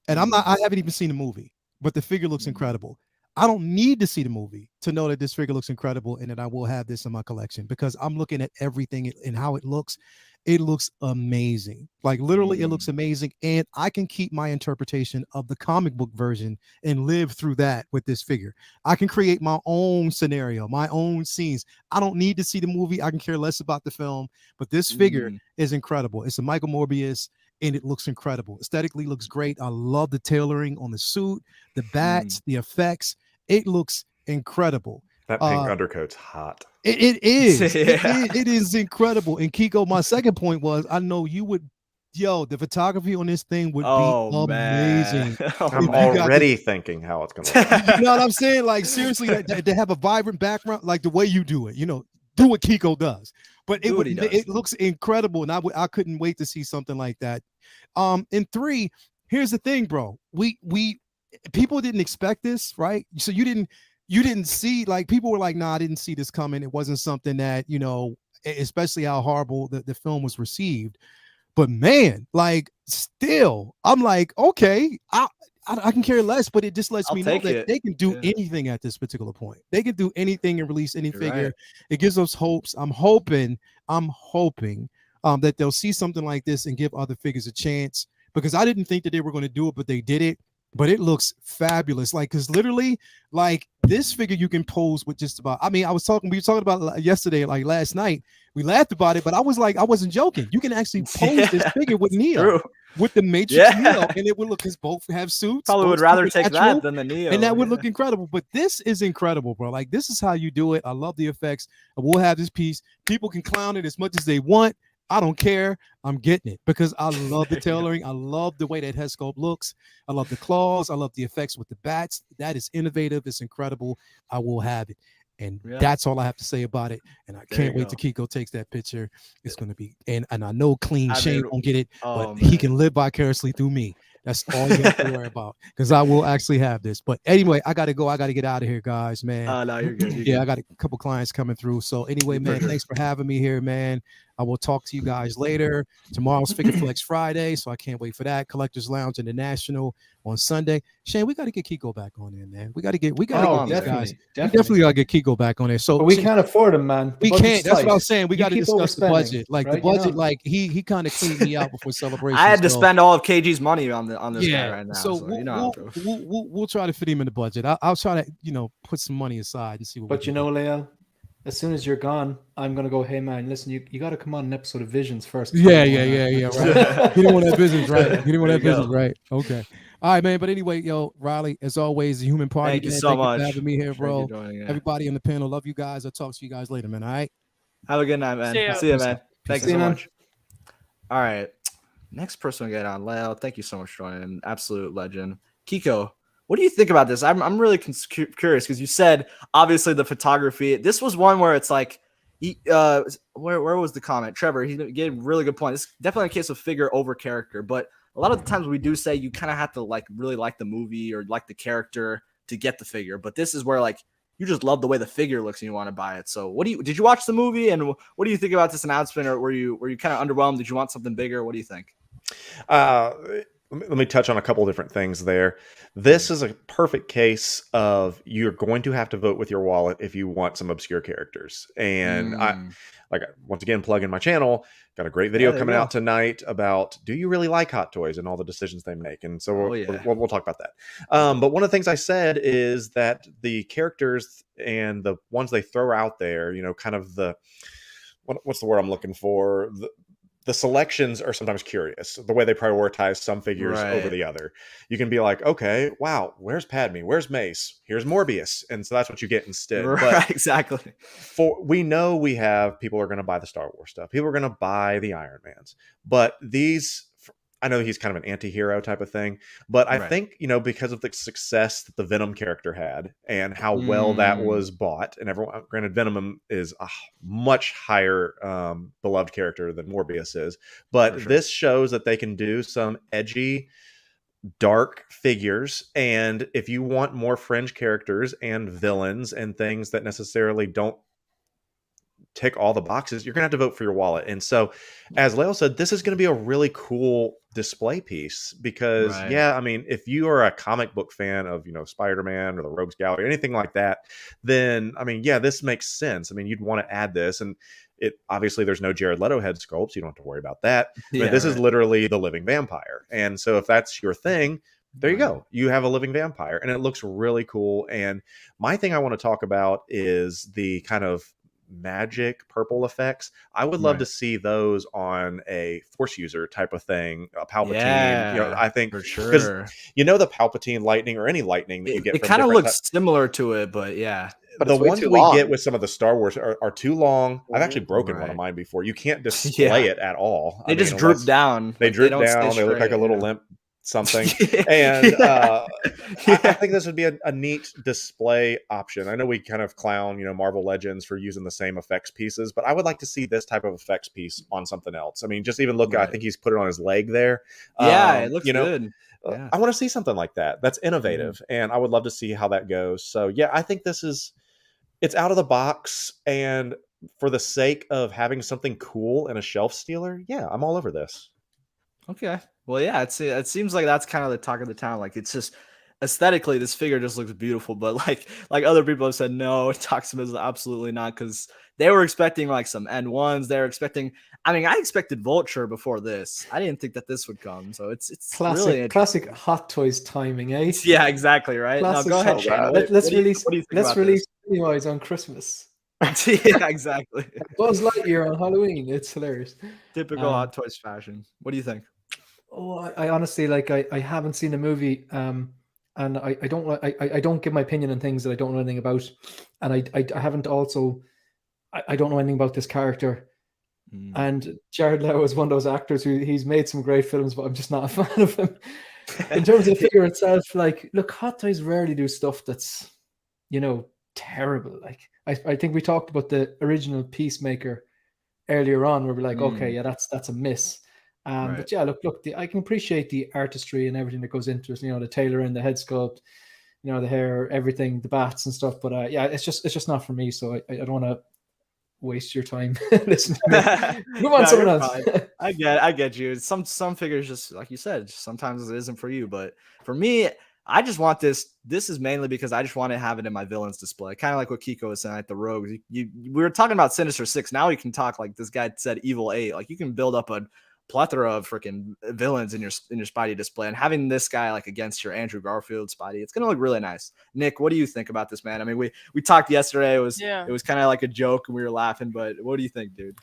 and I haven't even seen the movie, but the figure looks incredible. I don't need to see the movie to know that this figure looks incredible and that I will have this in my collection, because I'm looking at everything and how it looks. It looks amazing. Like literally, it looks amazing. And I can keep my interpretation of the comic book version and live through that with this figure. I can create my own scenario, my own scenes. I don't need to see the movie. I can care less about the film, but this figure is incredible. It's a Michael Morbius, and it looks incredible. Aesthetically looks great. I love the tailoring on the suit, the bats, the effects. It looks incredible. That pink undercoat's hot. It is. It is incredible. And Kiko, my second point was, I know you would yo, the photography on this thing would Oh be amazing. man. Oh, I'm man. already thinking how it's going to look. You know what I'm saying? Like seriously, they have a vibrant background, like the way you do it. You know, do what Kiko does. But Do what he does. it looks incredible, and I couldn't wait to see something like that. And 3, here's the thing, bro. We people didn't expect this, right? So you didn't see, like, people were like, nah, I didn't see this coming. It wasn't something that, you know, especially how horrible the film was received. But man, like, still, I'm like, okay, I can care less, but it just lets I'll me know take that it. they can do Yeah. anything at this particular point. They can do anything and release any You're figure. right. It gives us hopes. I'm hoping that they'll see something like this and give other figures a chance, because I didn't think that they were going to do it, but they did it. But it looks fabulous. Like, because literally, like, this figure you can pose with just about. I mean, we were talking about yesterday, like last night. We laughed about it, but I was like, I wasn't joking. You can actually pose this figure with Neo, True. with the Matrix Yeah. Neo, and it would look, because both have suits. Probably both would rather take supernatural, that than the Neo. and that would yeah. look incredible. But this is incredible, bro. Like, this is how you do it. I love the effects. I will have this piece. People can clown it as much as they want. I don't care. I'm getting it because I love the tailoring. I love the way that head sculpt looks. I love the claws. I love the effects with the bats. That is innovative. It's incredible. I will have it. And Yeah. that's all I have to say about it. And I There can't you wait go. till Kiko takes that picture. It's going to be, and I know Clean I Shane mean, won't get it, oh, but he man. can live vicariously through me. That's all you have to worry about, because I will actually have this. But anyway, I got to go. I got to get out of here, guys, man. No, you're good. You're Yeah, good. I got a couple clients coming through. So anyway, man, sure. thanks for having me here, man. I will talk to you guys later. Tomorrow's Figure Flex Friday, so I can't wait for that. Collectors Lounge International on Sunday. Shane, we got to get Kiko back on there, man. We got to get these guys. Definitely. We definitely got to get Kiko back on there. So But we Shane, can't afford him, man. The we budget's can't. That's what I tight. was saying. We You got to keep discuss the overspending, budget. Like right? the You budget, know? like he kind of cleaned me out before celebration. I had to so- spend all of KG's money on this guy right now. So, So, you know how it goes. we'll try to fit him in the budget. I'll try to put some money aside and see what. But you know, Leo, as soon as you're gone, I'm gonna go, hey man, listen, you got to come on an episode of Visions first. Yeah, right. You don't want that business, right? You don't want There that you business, go. right? Okay. All right, man. But anyway, yo, Riley, as always, the Human Party. Thank you man. so Thank much for having me here, Thank bro. you for joining, yeah. Everybody on the panel, love you guys. I'll talk to you guys later, man. All right. Have a good night, man. See ya. See you, Peace man. out. Thank Peace you so out. much. All right. Next person we get on, Leo. Thank you so much for joining. Absolute legend. Kiko, what do you think about this? I'm really curious because you said obviously the photography. This was one where it's like, where was the comment? Trevor, he gave a really good point. It's definitely a case of figure over character, but a lot of the times we do say you kind of have to like really like the movie or like the character to get the figure. But this is where like you just love the way the figure looks and you want to buy it. So did you watch the movie and what do you think about this announcement, or were you kind of underwhelmed? Did you want something bigger? What do you think? Let me touch on a couple of different things there. This is a perfect case of you're going to have to vote with your wallet if you want some obscure characters. And once again, plug in my channel. Got a great video there you coming go. out tonight about do you really like Hot Toys and all the decisions they make. And so we'll talk about that. But one of the things I said is that the characters and the ones they throw out there, kind of what's the word I'm looking for? The selections are sometimes curious, the way they prioritize some figures over the other. You can be like, okay, wow, where's Padme? Where's Mace? Here's Morbius. And so that's what you get instead. Right, but exactly. We know we have people are going to buy the Star Wars stuff. People are going to buy the Iron Mans. But these, I know he's kind of an anti-hero type of thing, but I think, because of the success that the Venom character had and how well that was bought, and everyone, granted, Venom is a much higher beloved character than Morbius is, but this shows that they can do some edgy, dark figures. And if you want more fringe characters and villains and things that necessarily don't tick all the boxes, you're gonna have to vote for your wallet. And so, as Leo said, this is going to be a really cool display piece because if you are a comic book fan of Spider-Man or the Rogues Gallery or anything like that, then this makes sense. You'd want to add this, and it obviously there's no Jared Leto head sculpts, you don't have to worry about that. But this is literally the living vampire, and so if that's your thing, there you go. You have a living vampire, and it looks really cool. And my thing I want to talk about is the kind of magic purple effects. I would love to see those on a Force user type of thing, a Palpatine. I think for sure, because the Palpatine lightning or any lightning that you get, it kind of looks similar to it, but the way ones too we long. get with some of the Star Wars are too long. I've actually broken one of Right. mine before. You can't display it at all. They just droop unless down. They Like, droop don't stay down. They look like a straight, little yeah. limp something. Yeah. And Yeah. I think this would be a neat display option. I know we kind of clown, Marvel Legends for using the same effects pieces, but I would like to see this type of effects piece on something else. I mean, just even look at, I Right. think he's put it on his leg there. Yeah, it looks good. Yeah. I want to see something like that. That's innovative, and I would love to see how that goes. So yeah, I think it's out of the box, and for the sake of having something cool and a shelf stealer, yeah, I'm all over this. Okay. Well, yeah, it seems like that's kind of the talk of the town. Like, it's just aesthetically, this figure just looks beautiful, but like other people have said, no, Toxim is absolutely not, because they were expecting like some N1s. They're expecting. I mean, I expected Vulture before this. I didn't think that this would come. So it's really classic Hot Toys timing, eh? Yeah, exactly. Right. Classic Now go ahead, Hot- Shane. Let's What do you think let's about release Pennywise on Christmas. this? Yeah, exactly. Buzz Lightyear on Halloween. It's hilarious. Typical Hot Toys fashion. What do you think? Oh, I honestly I haven't seen the movie, and I don't give my opinion on things that I don't know anything about, and I haven't also I don't know anything about this character. And Jared Leto is one of those actors who he's made some great films, but I'm just not a fan of him. In terms of the figure itself, like, look, Hot Toys rarely do stuff that's, terrible. Like, I think we talked about the original Peacemaker earlier on, where we're like, okay, yeah, that's a miss. Right. But yeah, look, I can appreciate the artistry and everything that goes into it. The tailoring, the head sculpt, the hair, everything, the bats and stuff. But yeah, it's just not for me. So I don't want to waste your time listening to me. Move on, No, someone you're else. fine. I get you. Some figures, just like you said, sometimes it isn't for you. But for me, I just want this. This is mainly because I just want to have it in my villains display, kind of like what Kiko was saying, like the rogues. We were talking about Sinister Six. Now we can talk like this guy said, Evil 8. Like, you can build up a plethora of freaking villains in your Spidey display, and having this guy like against your Andrew Garfield Spidey, it's gonna look really nice. Nick, what do you think about this, man? I mean, we talked yesterday. It was kind of like a joke and we were laughing, but what do you think, dude?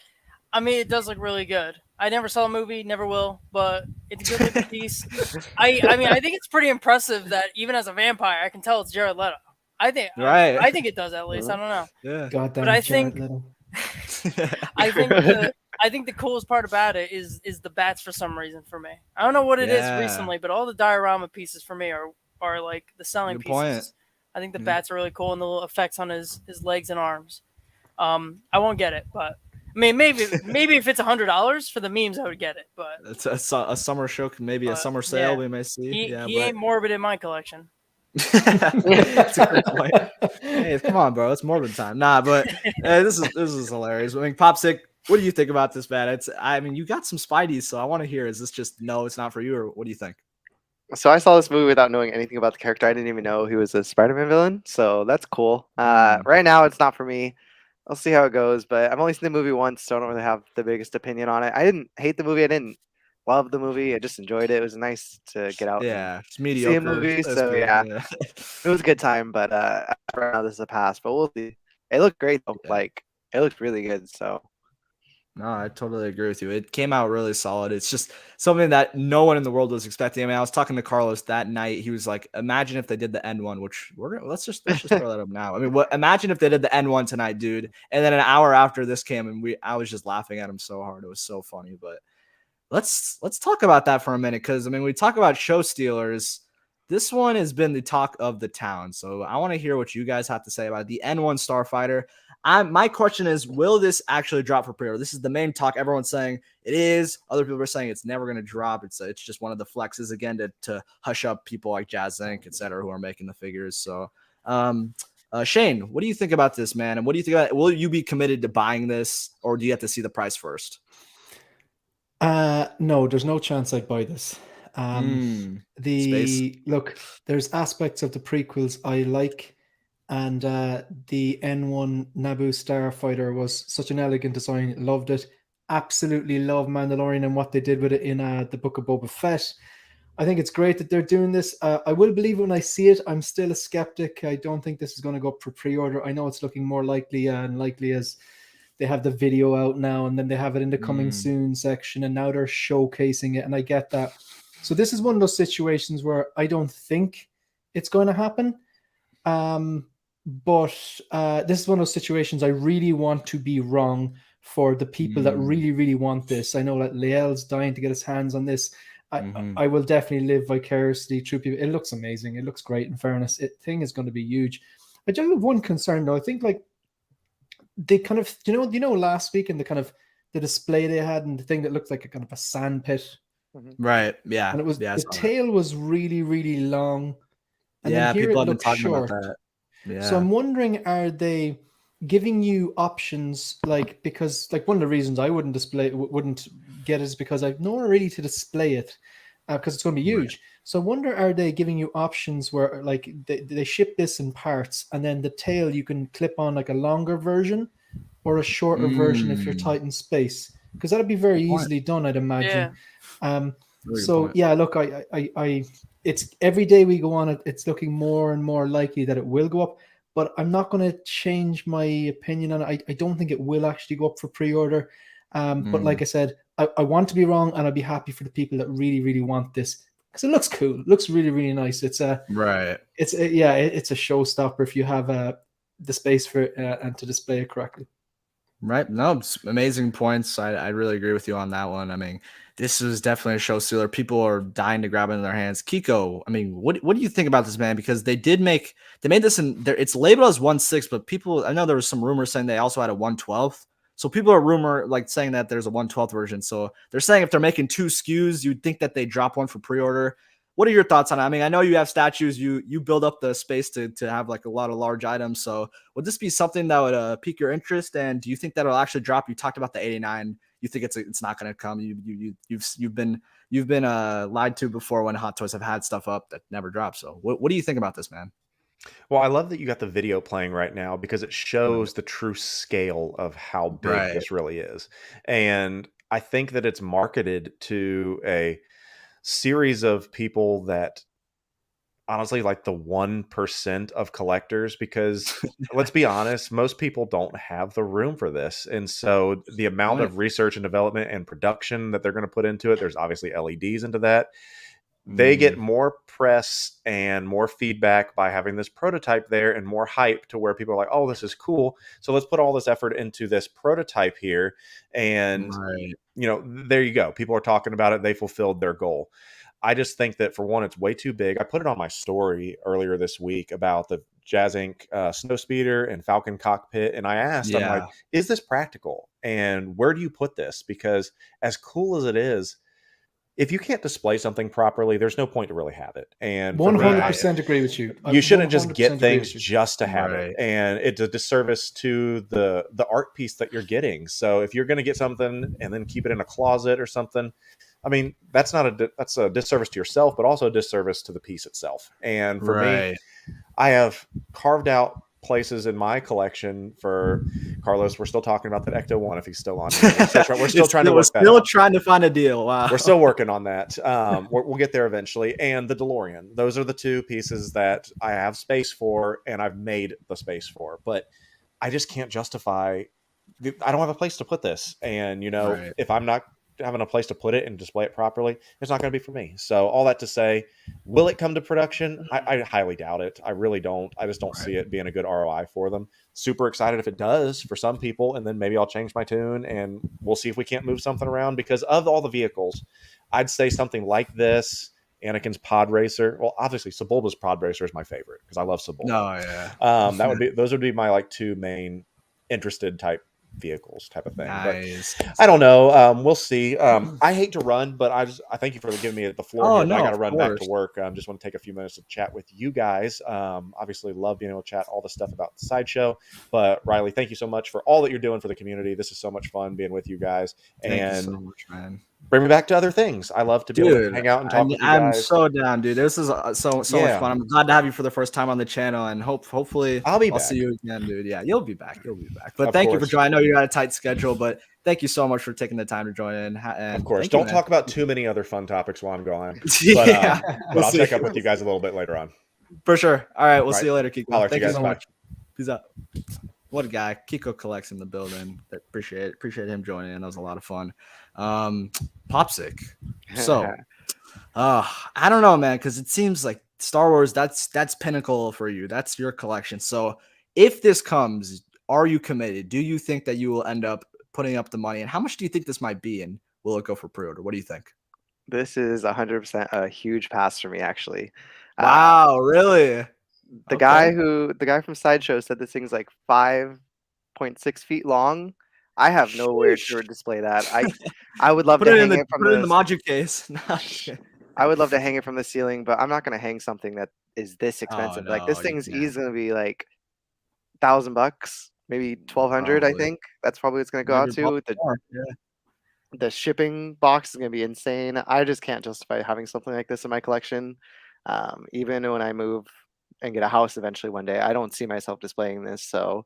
I mean, it does look really good. I never saw the movie, never will, but it's a good looking piece. I mean, I think it's pretty impressive that even as a vampire, I can tell it's Jared Leto. I think it does, at least. I don't know. Yeah. Goddamn, but I Jared think Leto. I think the coolest part about it is the bats for some reason for me. I don't know what it is recently, but all the diorama pieces for me are like the selling Good pieces. point. I think the bats are really cool, and the little effects on his legs and arms. I won't get it, but I mean, maybe if it's $100 for the memes, I would get it. But it's a summer show, maybe a summer sale we may see. He ain't morbid in my collection. That's a good point. Hey, come on, bro. It's morbid time. Nah, but this is hilarious. I mean, Popsick, what do you think about this, man? I mean, you got some Spideys, so I want to hear. Is this just no? It's not for you, or what do you think? So I saw this movie without knowing anything about the character. I didn't even know he was a Spider-Man villain, so that's cool. Right now, it's not for me. I'll see how it goes, but I've only seen the movie once, so I don't really have the biggest opinion on it. I didn't hate the movie. I didn't love the movie. I just enjoyed it. It was nice to get out. Yeah, and it's mediocre. see a movie. So yeah, it was a good time. But right now this is a pass. But we'll see. It looked great though. Yeah. Like, it looked really good. So. No, I totally agree with you. It came out really solid. It's just something that no one in the world was expecting. I mean, I was talking to Carlos that night. He was like, "Imagine if they did the N1," which let's just throw that up now. I mean, imagine if they did the N1 tonight, dude. And then an hour after this came, and I was just laughing at him so hard. It was so funny. But let's talk about that for a minute, because I mean, we talk about show stealers. This one has been the talk of the town. So I want to hear what you guys have to say about the N1 Starfighter. My question is, will this actually drop for pre-order? This is the main talk. Everyone's saying it is. Other people are saying it's never going to drop. It's just one of the flexes again to hush up people like Jazz Inc., et cetera, who are making the figures. So, Shane, what do you think about this, man? And what do you think about it? Will you be committed to buying this, or do you have to see the price first? No, there's no chance I'd buy this. Look, there's aspects of the prequels I like. And the N1 Naboo Starfighter was such an elegant design. Loved it. Absolutely love Mandalorian and what they did with it in the Book of Boba Fett. I think it's great that they're doing this. I will believe it when I see it. I'm still a skeptic. I don't think this is going to go up for pre-order. I know it's looking more likely as they have the video out now, and then they have it in the coming soon section, and now they're showcasing it, and I get that. So this is one of those situations where I don't think it's going to happen. but this is one of those situations I really want to be wrong for the people that really, really want this. I know that Leel's dying to get his hands on this. I will definitely live vicariously through people. It looks amazing. It looks great. In fairness, thing is going to be huge. I just have one concern though. I think like they kind of, last week and the display they had and the thing that looked like a kind of a sand pit. Right. Yeah. And it was the tail was really, really long. And yeah, then here people it have been looks talking short. about that. Yeah. So I'm wondering, are they giving you options because one of the reasons I wouldn't get it is because I've nowhere really to display it because it's going to be huge. Right. So I wonder, are they giving you options where like they ship this in parts and then the tail you can clip on like a longer version or a shorter version if you're tight in space? Because that'd be very easily done, I'd imagine. Yeah. So yeah, look, I it's every day we go on, it's looking more and more likely that it will go up. But I'm not going to change my opinion on it. I don't think it will actually go up for pre-order. But like I said, I want to be wrong, and I'll be happy for the people that really, really want this because it looks cool. It looks really, really nice. It's a It's a showstopper if you have the space for it and to display it correctly. Right. No, amazing points. I really agree with you on that one. I mean, this is definitely a show stealer. People are dying to grab it in their hands. Kiko, I mean, what do you think about this, man? Because they made this in there. It's labeled as 1/6, but people, I know there was some rumors saying they also had a 1/12. So people are saying that there's a 1/12 version. So they're saying if they're making 2 SKUs, you'd think that they drop one for pre-order. What are your thoughts on it? I mean, I know you have statues. You build up the space to have like a lot of large items. So would this be something that would pique your interest? And do you think that it'll actually drop? You talked about the 89. You think it's not going to come? You've been lied to before when Hot Toys have had stuff up that never drops. So what do you think about this, man? Well, I love that you got the video playing right now because it shows the true scale of how big this really is. And I think that it's marketed to a series of people that honestly like the 1% of collectors, because let's be honest, most people don't have the room for this. And so the amount of research and development and production that they're going to put into it, there's obviously LEDs into that. They get more press and more feedback by having this prototype there and more hype to where people are like, oh, this is cool. So let's put all this effort into this prototype here. And, there you go. People are talking about it. They fulfilled their goal. I just think that for one, it's way too big. I put it on my story earlier this week about the Jazz Inc. Snowspeeder and Falcon cockpit. And I asked, I'm like, is this practical? And where do you put this? Because as cool as it is, if you can't display something properly, there's no point to really have it. And 100% agree with you. You shouldn't just get things just to have it. And it's a disservice to the art piece that you're getting. So if you're going to get something and then keep it in a closet or something, I mean, that's a disservice to yourself, but also a disservice to the piece itself. And for me, I have carved out places in my collection for Carlos. We're still talking about that Ecto 1 if he's still on. We're still trying to find a deal. Wow. We're still working on that. We'll get there eventually. And the DeLorean. Those are the 2 pieces that I have space for and I've made the space for. But I just can't justify. I don't have a place to put this. And, if I'm not having a place to put it and display it properly, it's not going to be for me. So all that to say, will it come to production? I highly doubt it. I really don't. I just don't see it being a good ROI for them. Super excited if it does for some people, and then maybe I'll change my tune and we'll see if we can't move something around. Because of all the vehicles, I'd say something like this, Anakin's Pod Racer. Well, obviously Sebulba's Pod Racer is my favorite because I love Sebulba. Oh yeah. Those would be my 2 main interested type vehicles type of thing. Nice. But I don't know. We'll see. I hate to run, but I thank you for giving me the floor here. No, I got to run back to work. Just want to take a few minutes to chat with you guys. Obviously love being able to chat all the stuff about the sideshow, but Riley, thank you so much for all that you're doing for the community. This is so much fun being with you guys. Thank you so much, man. Bring me back to other things. I love to be able to hang out and talk with you guys. I'm so down, dude. This is so much fun. I'm glad to have you for the first time on the channel, and hopefully I'll see you again, dude. Yeah, you'll be back. But thank you for joining. I know you got a tight schedule, but thank you so much for taking the time to join in. And of course, don't talk about too many other fun topics while I'm gone. But I'll check up with you guys a little bit later on. For sure. All right, we'll see you later, Kiko. Thank you so much. Peace out. What a guy. Kiko collects in the building. Appreciate him joining in. That was a lot of fun. Popsic. So I don't know, man, because it seems like Star Wars, that's pinnacle for you. That's your collection. So if this comes, are you committed? Do you think that you will end up putting up the money? And how much do you think this might be? And will it go for pre-order? What do you think? This is 100% a huge pass for me, actually. Wow, really? The guy from Sideshow said this thing's like 5.6 feet long. I have nowhere to display that. I would love Put to it hang in it from the Magic case. I would love to hang it from the ceiling, but I'm not going to hang something that is this expensive. Like this no, you thing's can't. easily going to be like $1,000, maybe 1,200. I think that's probably what it's going to go out to. The shipping box is going to be insane. I just can't justify having something like this in my collection. Even when I move and get a house eventually one day, I don't see myself displaying this. So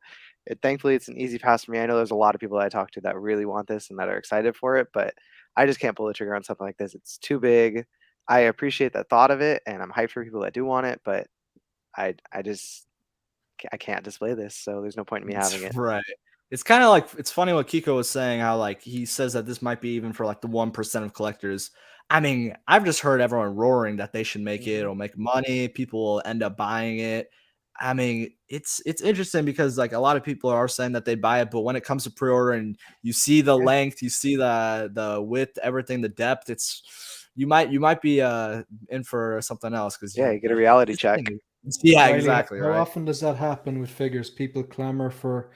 thankfully, it's an easy pass for me. I know there's a lot of people I talk to that really want this and that are excited for it, but I just can't pull the trigger on something like this. It's too big. I appreciate the thought of it, and I'm hyped for people that do want it, but I can't display this, so there's no point in me having it. Right. It's kind of like, it's funny what Kiko was saying, how like he says that this might be even for like the 1% of collectors. I mean, I've just heard everyone roaring that they should make it. It'll make money. People will end up buying it. I mean, it's interesting because like a lot of people are saying that they buy it, but when it comes to pre-order and you see the length, you see the width, everything, the depth, you might be in for something else because you get a reality check. Yeah, exactly. How right. often does that happen with figures? People clamor for,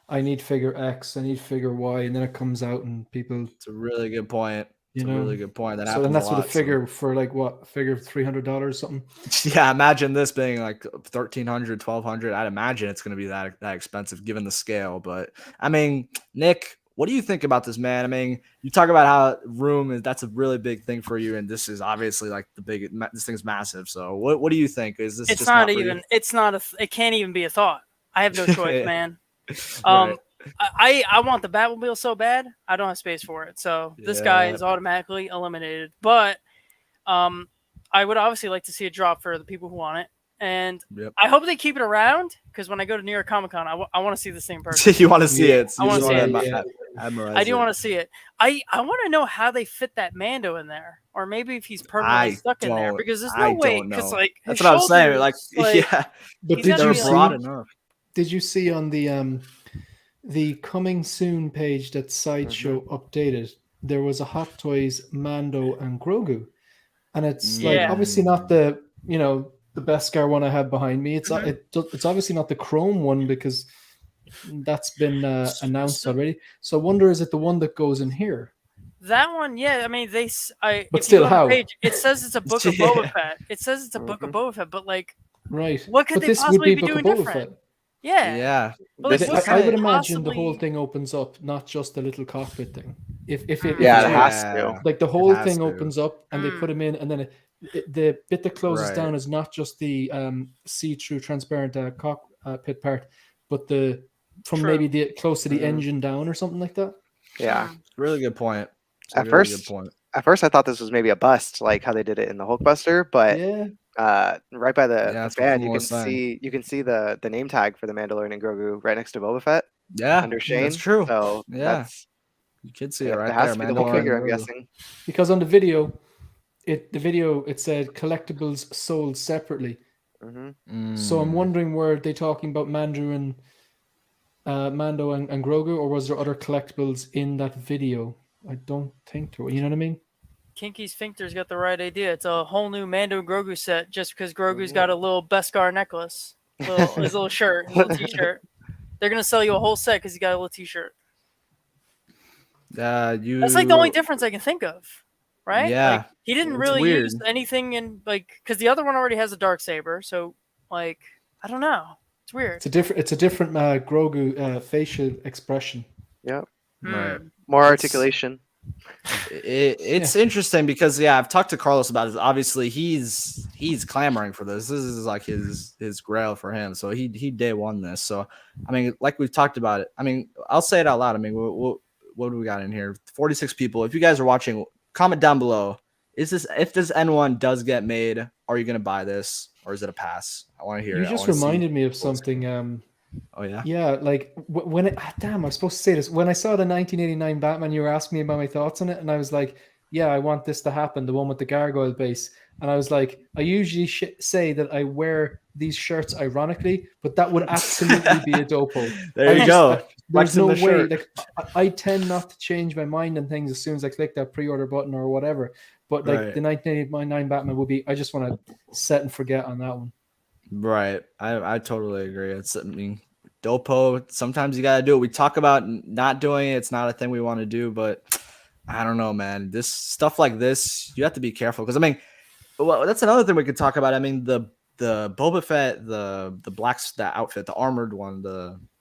I need figure X, I need figure Y, and then it comes out and people. It's a really good point. It's a really good point. That so, and that's with a figure for like what? Figure $300 something. Yeah, imagine this being like 1,300, 1,200. I'd imagine it's going to be that expensive given the scale. But I mean, Nick, what do you think about this, man? I mean, you talk about how that's a really big thing for you, and this is obviously like this thing's massive. So what do you think? Is this? It's just not even. It's not it can't even be a thought. I have no choice, man. Right. I want the Batmobile so bad. I don't have space for it. So this guy is automatically eliminated. But I would obviously like to see it drop for the people who want it. And I hope they keep it around because when I go to New York Comic Con, I want to see this thing in person. You want to see it. I want to see it. I do want to see it. I want to know how they fit that Mando in there. Or maybe if he's permanently stuck in there. Because there's no way. Because like that's what I'm saying. Like yeah. But did you see on the coming soon page that Sideshow updated, there was a Hot Toys Mando and Grogu, and it's like obviously not the the Beskar one I have behind me. It's obviously not the Chrome one because that's been announced already. So I wonder, is it the one that goes in here? That one, yeah. I mean, but still, how? Page, it says it's a book of Boba Fett. It says it's a book of Boba Fett, but like, right? What could they possibly be doing different? Yeah. But like, I would imagine the whole thing opens up, not just the little cockpit thing. If it has to. Like the whole thing opens up and they put them in, and then the bit that closes down is not just the see-through transparent cockpit part, but maybe the close to the engine down or something like that. Yeah, really good point. At first I thought this was maybe a bust, like how they did it in the Hulkbuster, but right by the fan, you can see the name tag for the Mandalorian and Grogu right next to Boba Fett. Yeah, under Shane. That's true. So you could see it right there. It has there, to be the whole figure, I'm guessing. Because on the video, it said collectibles sold separately. So I'm wondering, were they talking about Mando and Grogu, or was there other collectibles in that video? I don't think so. You know what I mean? Kinky Sphincter's got the right idea. It's a whole new Mando Grogu set just because Grogu's got a little Beskar necklace, his little shirt, his little t-shirt. They're going to sell you a whole set because he got a little t-shirt. That's like the only difference I can think of, right? Yeah. Like, he didn't really use anything in, like, because the other one already has a Darksaber. So, like, I don't know. It's weird. It's a different Grogu facial expression. Yep. Right. More articulation. It's interesting because I've talked to Carlos about this. Obviously, he's clamoring for this. This is like his grail for him. So he day one this. So I mean, like we've talked about it. I mean, I'll say it out loud. I mean, what do we got in here? 46 people. If you guys are watching, comment down below. If this N1 does get made, are you gonna buy this or is it a pass? I want to hear. You just reminded me of something. Oh yeah. Yeah, like when I was supposed to say this. When I saw the 1989 Batman, you were asking me about my thoughts on it, and I was like, yeah, I want this to happen, the one with the gargoyle base. And I was like, I usually say that I wear these shirts ironically, but that would absolutely be a dopo. There you go. There's no Flexing the way. shirt. Like I tend not to change my mind on things as soon as I click that pre-order button or whatever. But like Right. the 1989 Batman would be, I just want to set and forget on that one. Right. I totally agree. It's, I mean, dopo, sometimes you got to do it. We talk about not doing it. It's not a thing we want to do, but I don't know, man. This stuff like this, you have to be careful. Because, I mean, well, that's another thing we could talk about. I mean, the Boba Fett, the that outfit, the armored one,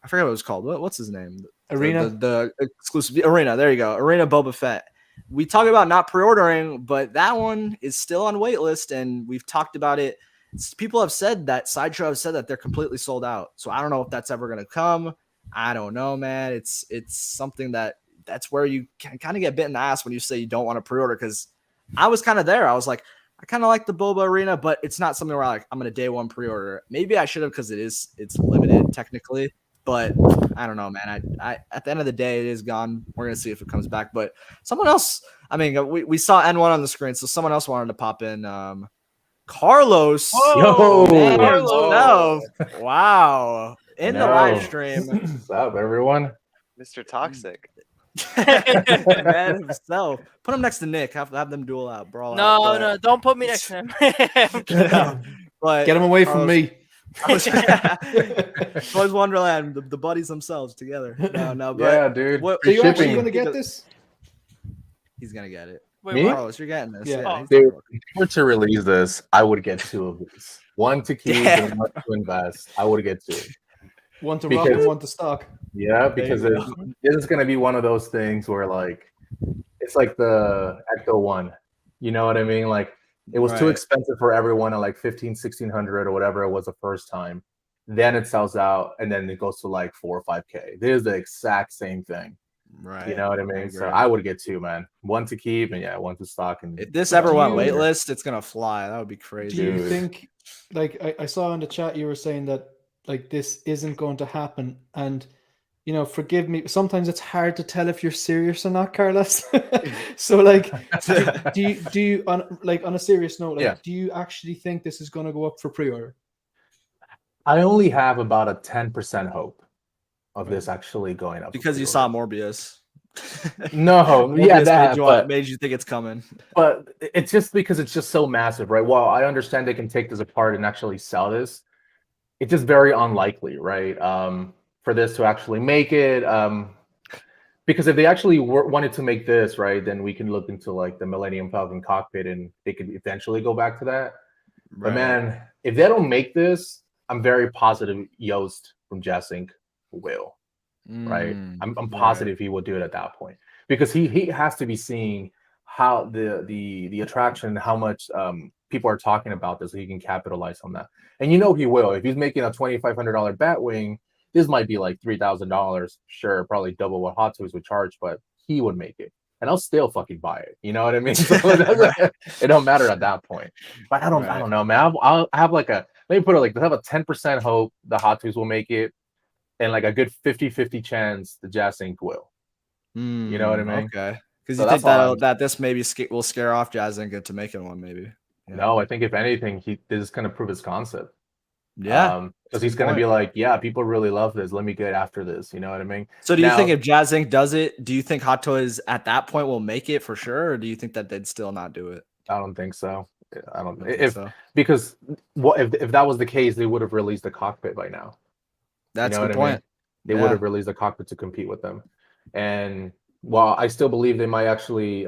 I forget what it was called. What's his name? Arena? The exclusive Arena. There you go. Arena Boba Fett. We talk about not pre-ordering, but that one is still on waitlist, and we've talked about it. People have said that, Sideshow have said that they're completely sold out. So I don't know if that's ever going to come. I don't know, man. It's something that's where you can kind of get bit in the ass when you say you don't want to pre-order, because I was kind of there. I was like, I kind of like the Boba Arena, but it's not something where I'm going to day one pre-order. Maybe I should have, because it's limited technically, but I don't know, man. I at the end of the day, it is gone. We're going to see if it comes back. But someone else, I mean, we saw N1 on the screen, so someone else wanted to pop in. Carlos. Yo, man Carlos. himself. Wow. In the Yo. live stream. What's up, everyone? Mr. Toxic. Man himself. Put him next to Nick. Have them duel out, brawl out. No, don't put me next to him. But Get him away from me. Toys Wonderland, the buddies themselves together. No, but Yeah, dude. what- So you're actually Shipping. going to get this? he's gonna get it. Wait, Me? what? Carlos, you're getting this. Yeah. Yeah, he's Dude, not- if you were to release this, I would get 2 of these. 1 to keep and 1 to invest. I would get 2. One to rock Because- and one to stock. Yeah, because you this is gonna be one of those things where like it's like the Ecto 1. You know what I mean? Like it was too Right. expensive for everyone at like 1600 or whatever it was the first time. Then it sells out and then it goes to like 4 or 5K. This is the exact same thing. Right. You know what I mean? So agree. I would get 2, man. 1 to keep and 1 to stock. And If this ever went Do you- waitlist, it's gonna fly. That would be crazy. Do you Dude. think, like I saw in the chat, you were saying that like this isn't going to happen, and you know, forgive me, sometimes it's hard to tell if you're serious or not, Carlos. So like, do you on a serious note, like, Yeah. do you actually think this is going to go up for pre-order? I only have about a 10% hope of this actually going up. for Because you pre-order. saw Morbius. No, yeah, Morbius that, but, made you think it's coming. but it's just because it's just so massive, right? While I understand they can take this apart and actually sell this, it's just very unlikely, right? For this to actually make it. Because if they actually wanted to make this, right, then we can look into like the Millennium Falcon cockpit and they could eventually go back to that. But man, if they don't make this, I'm very positive Yost from Jazz Inc. will. Right? I'm positive he will do it at that point because he has to be seeing how the attraction, how much people are talking about this, so he can capitalize on that. And you know he will. If he's making a $2,500 Batwing, this might be like $3,000. Sure, probably double what Hot Toys would charge, but he would make it, and I'll still fucking buy it. You know what I mean? So it don't matter at that point. But I don't know, man. I'll have like let me put it like this: I have a 10% hope the Hot Toys will make it. And like a good 50-50 chance the Jazz Inc. will. You know what I mean? Okay. Because So you think that's all that this maybe will scare off Jazz Inc. into making one, maybe. Yeah. No, I think if anything, this is going to prove his concept. Yeah. Because he's going to be like, yeah, people really love this. Let me get after this. You know what I mean? So do you Now- think if Jazz Inc. does it, do you think Hot Toys at that point will make it for sure? Or do you think that they'd still not do it? I don't think so. I don't think if so. Because what if that was the case, they would have released the cockpit by now. That's You know the what I mean? point. They would have released a cockpit to compete with them. And while I still believe they might actually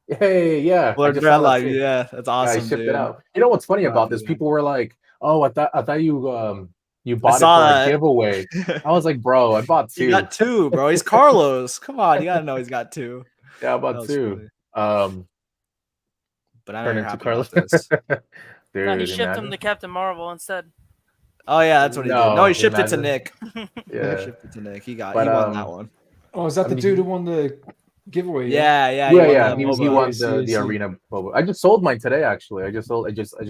hey, yeah. Blur I just saw that Dreadlight, too. yeah, that's awesome. I shipped dude. it out. You know what's funny Wow, about this? dude. People were like, "Oh, I thought you bought it for saw a that. giveaway." I was like, "Bro, I bought 2." He got 2, bro. He's Carlos. Come on, you gotta know he's got 2. Yeah, I That bought was 2. funny. But I know Turn you're into happy Carlos. about this. Dude, No, he shipped imagine. him to Captain Marvel instead. Oh yeah, that's what he did. No, No, he shipped it to imagine. Nick. He Yeah, shipped it to Nick. He But, won that one. Oh, is that I the mean, dude who won the giveaway? Yeah. yeah. He He won the won MOBA. the I see. arena boba. I just sold mine today. Actually, I just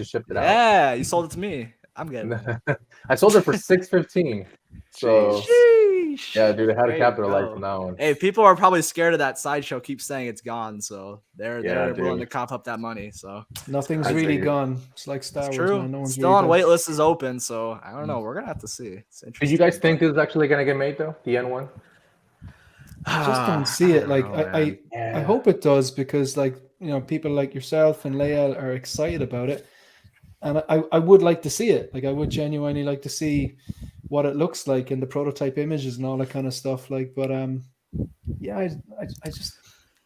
shipped it out. Yeah, you sold it to me. I'm getting it. I sold it for $615. So Sheesh. yeah, dude, I had There to you capitalize go. on that one. Hey, people are probably scared of that sideshow. Keep saying it's gone, so they're Yeah, willing to dude. cough up that money. So Nothing's I really figured. gone. It's like Star it's Wars, true. man. No one's Still really on dead. wait list is open, so I don't know. We're gonna have to see. It's interesting. Did you guys think but- this is actually gonna get made though? The N1? I just don't see it. Like I hope it does, because like, you know, people like yourself and Leia are excited about it, and I would like to see it. Like I would genuinely like to see what it looks like in the prototype images and all that kind of stuff. Like, but yeah, I just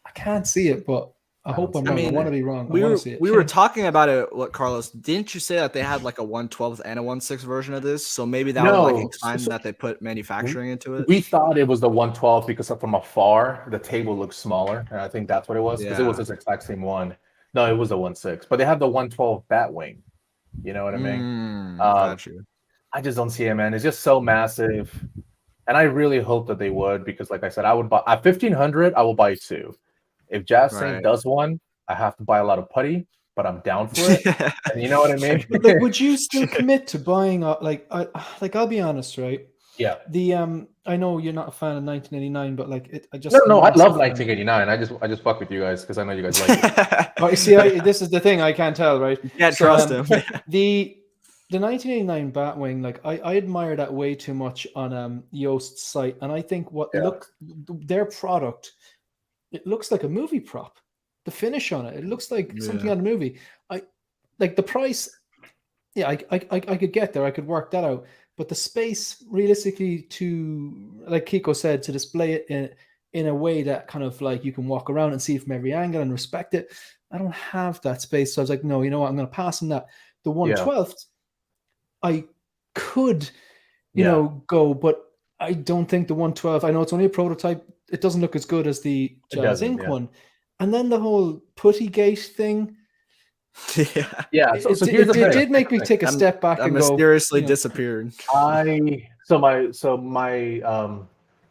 I can't see it, but I hope I'm wrong. I want to be wrong. I want to see it. We were talking about it. What, Carlos? Didn't you say that they had like a 1/12 and a 1/6 version of this? So maybe that would like explain that they put manufacturing into it. We thought it was the 112 because from afar the table looks smaller, and I think that's what it was, because it was this exact same one. No, it was the 1/6, but they have the 112 Batwing. You know what I mean? Got you. I just don't see it, man. It's just so massive, and I really hope that they would, because, like I said, I would buy at 1,500. I will buy two. If Jazz Sync does one, I have to buy a lot of putty, but I'm down for it. And you know what I mean? But, like, would you still commit to buying I'll be honest, right? Yeah. The I know you're not a fan of 1989, but like I just no, I love 1989. I just fuck with you guys because I know you guys like it. Oh, see, this is the thing, I can't tell, right? You can't trust him. The 1989 Batwing, like I admire that way too much on Yost's site, and I think their product, it looks like a movie prop. The finish on it looks like something out of a movie. I like the price. Yeah, I could get there. I could work that out. But the space, realistically, to, like Kiko said, to display it in a way that kind of like you can walk around and see it from every angle and respect it, I don't have that space. So I was like, no, you know what? I'm going to pass on that. The 1/12, I could, you know, go, but I don't think the 1/12. I know it's only a prototype. It doesn't look as good as the Jazz Inc. one. And then the whole putty gate thing. Yeah. So here's the thing. It did make me take a step back and mysteriously disappeared. I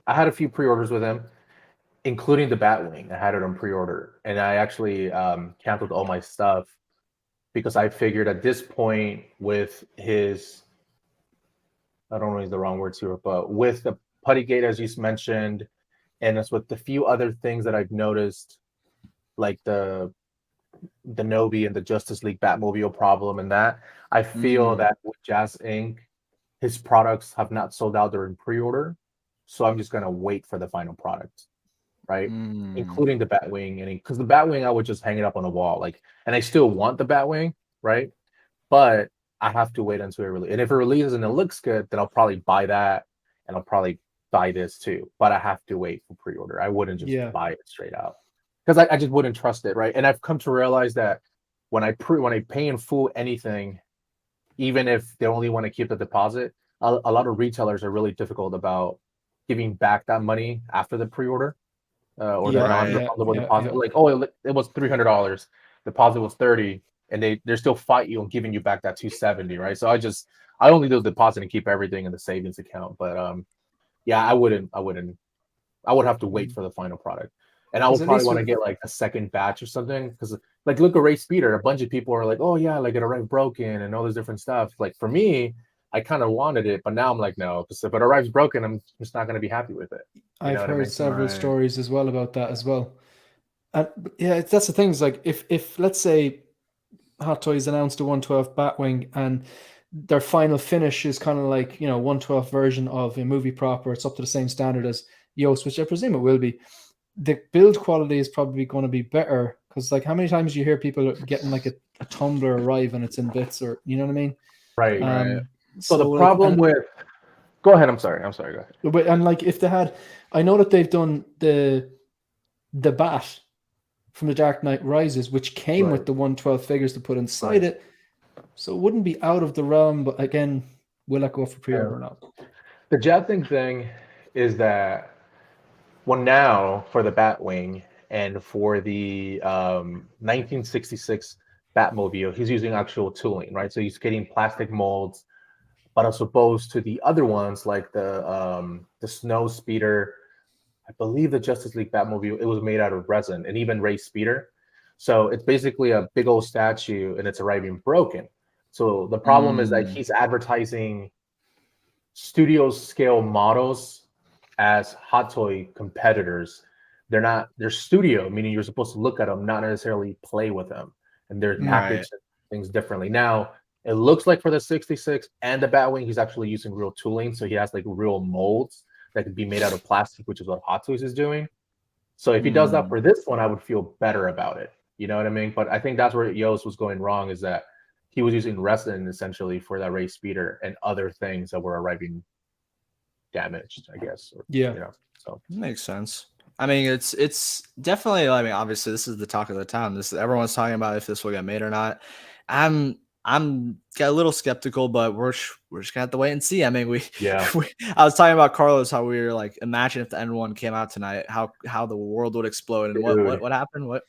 had a few pre-orders with him, including the Batwing. I had it on pre-order, and I actually canceled all my stuff because I figured at this point with his, I don't know if it's the wrong words here, but with the putty gate, as you mentioned, and it's with the few other things that I've noticed, like the Nobi and the Justice League Batmobile problem, and that I feel that with Jazz Inc., his products have not sold out during pre-order, so I'm just gonna wait for the final product, right? Including the Batwing, and because the Batwing I would just hang it up on the wall, like, and I still want the Batwing, right? But I have to wait until it releases. And if it releases and it looks good, then I'll probably buy that, and I'll probably buy this too. But I have to wait for pre-order. I wouldn't just buy it straight out, because I just wouldn't trust it, right? And I've come to realize that when I pay in full anything, even if they only want to keep the deposit, a lot of retailers are really difficult about giving back that money after the pre-order or the non-refundable deposit. Like, oh, it was $300, deposit was $30, and they're still fight you on giving you back that $270, right? So I only do the deposit and keep everything in the savings account. But I would have to wait for the final product. And I would probably want to get like a second batch or something, because like look at Race Speeder, a bunch of people are like, oh yeah, like it arrived broken and all this different stuff. Like for me, I kind of wanted it, but now I'm like, no, because if it arrives broken, I'm just not going to be happy with it. I've heard several stories as well about that as well. And yeah, that's the thing, is like if let's say Hot Toys announced a 1/12 Batwing and their final finish is kind of like, you know, 1/12 version of a movie prop, or it's up to the same standard as Yoast, which I presume it will be, the build quality is probably going to be better, because like how many times you hear people getting like a tumbler arrive and it's in bits, or you know what I mean? Right. So the problem with, go ahead. I'm sorry. Go ahead. But and like if they had, I know that they've done the bat from the Dark Knight Rises, which came with the 1/12 figures to put inside it, so it wouldn't be out of the realm. But again, will that go for pre-order or not? The Jazz thing is that, well, now for the Batwing and for the 1966 Batmobile, he's using actual tooling, right? So he's getting plastic molds, but as opposed to the other ones like the Snow Speeder, I believe the Justice League Batmobile, it was made out of resin, and even Race Speeder. So it's basically a big old statue, and it's arriving broken. So the problem is that he's advertising studio scale models as hot toy competitors. They're studio, meaning you're supposed to look at them, not necessarily play with them, and they're packaged things differently. Now it looks like for the 66 and the Batwing, he's actually using real tooling, so he has like real molds that could be made out of plastic, which is what Hot Toys is doing. So if he does that for this one, I would feel better about it. You know what I mean? But I think that's where Yost was going wrong, is that he was using resin essentially for that race speeder and other things that were arriving damaged, I guess. Or, yeah. You know, so makes sense. I mean, it's definitely. I mean, obviously, this is the talk of the town. Everyone's talking about if this will get made or not. I'm got a little skeptical, but we're just gonna have to wait and see. I mean, I was talking about Carlos, how we were like, imagine if the N1 came out tonight, how the world would explode, and what happened? What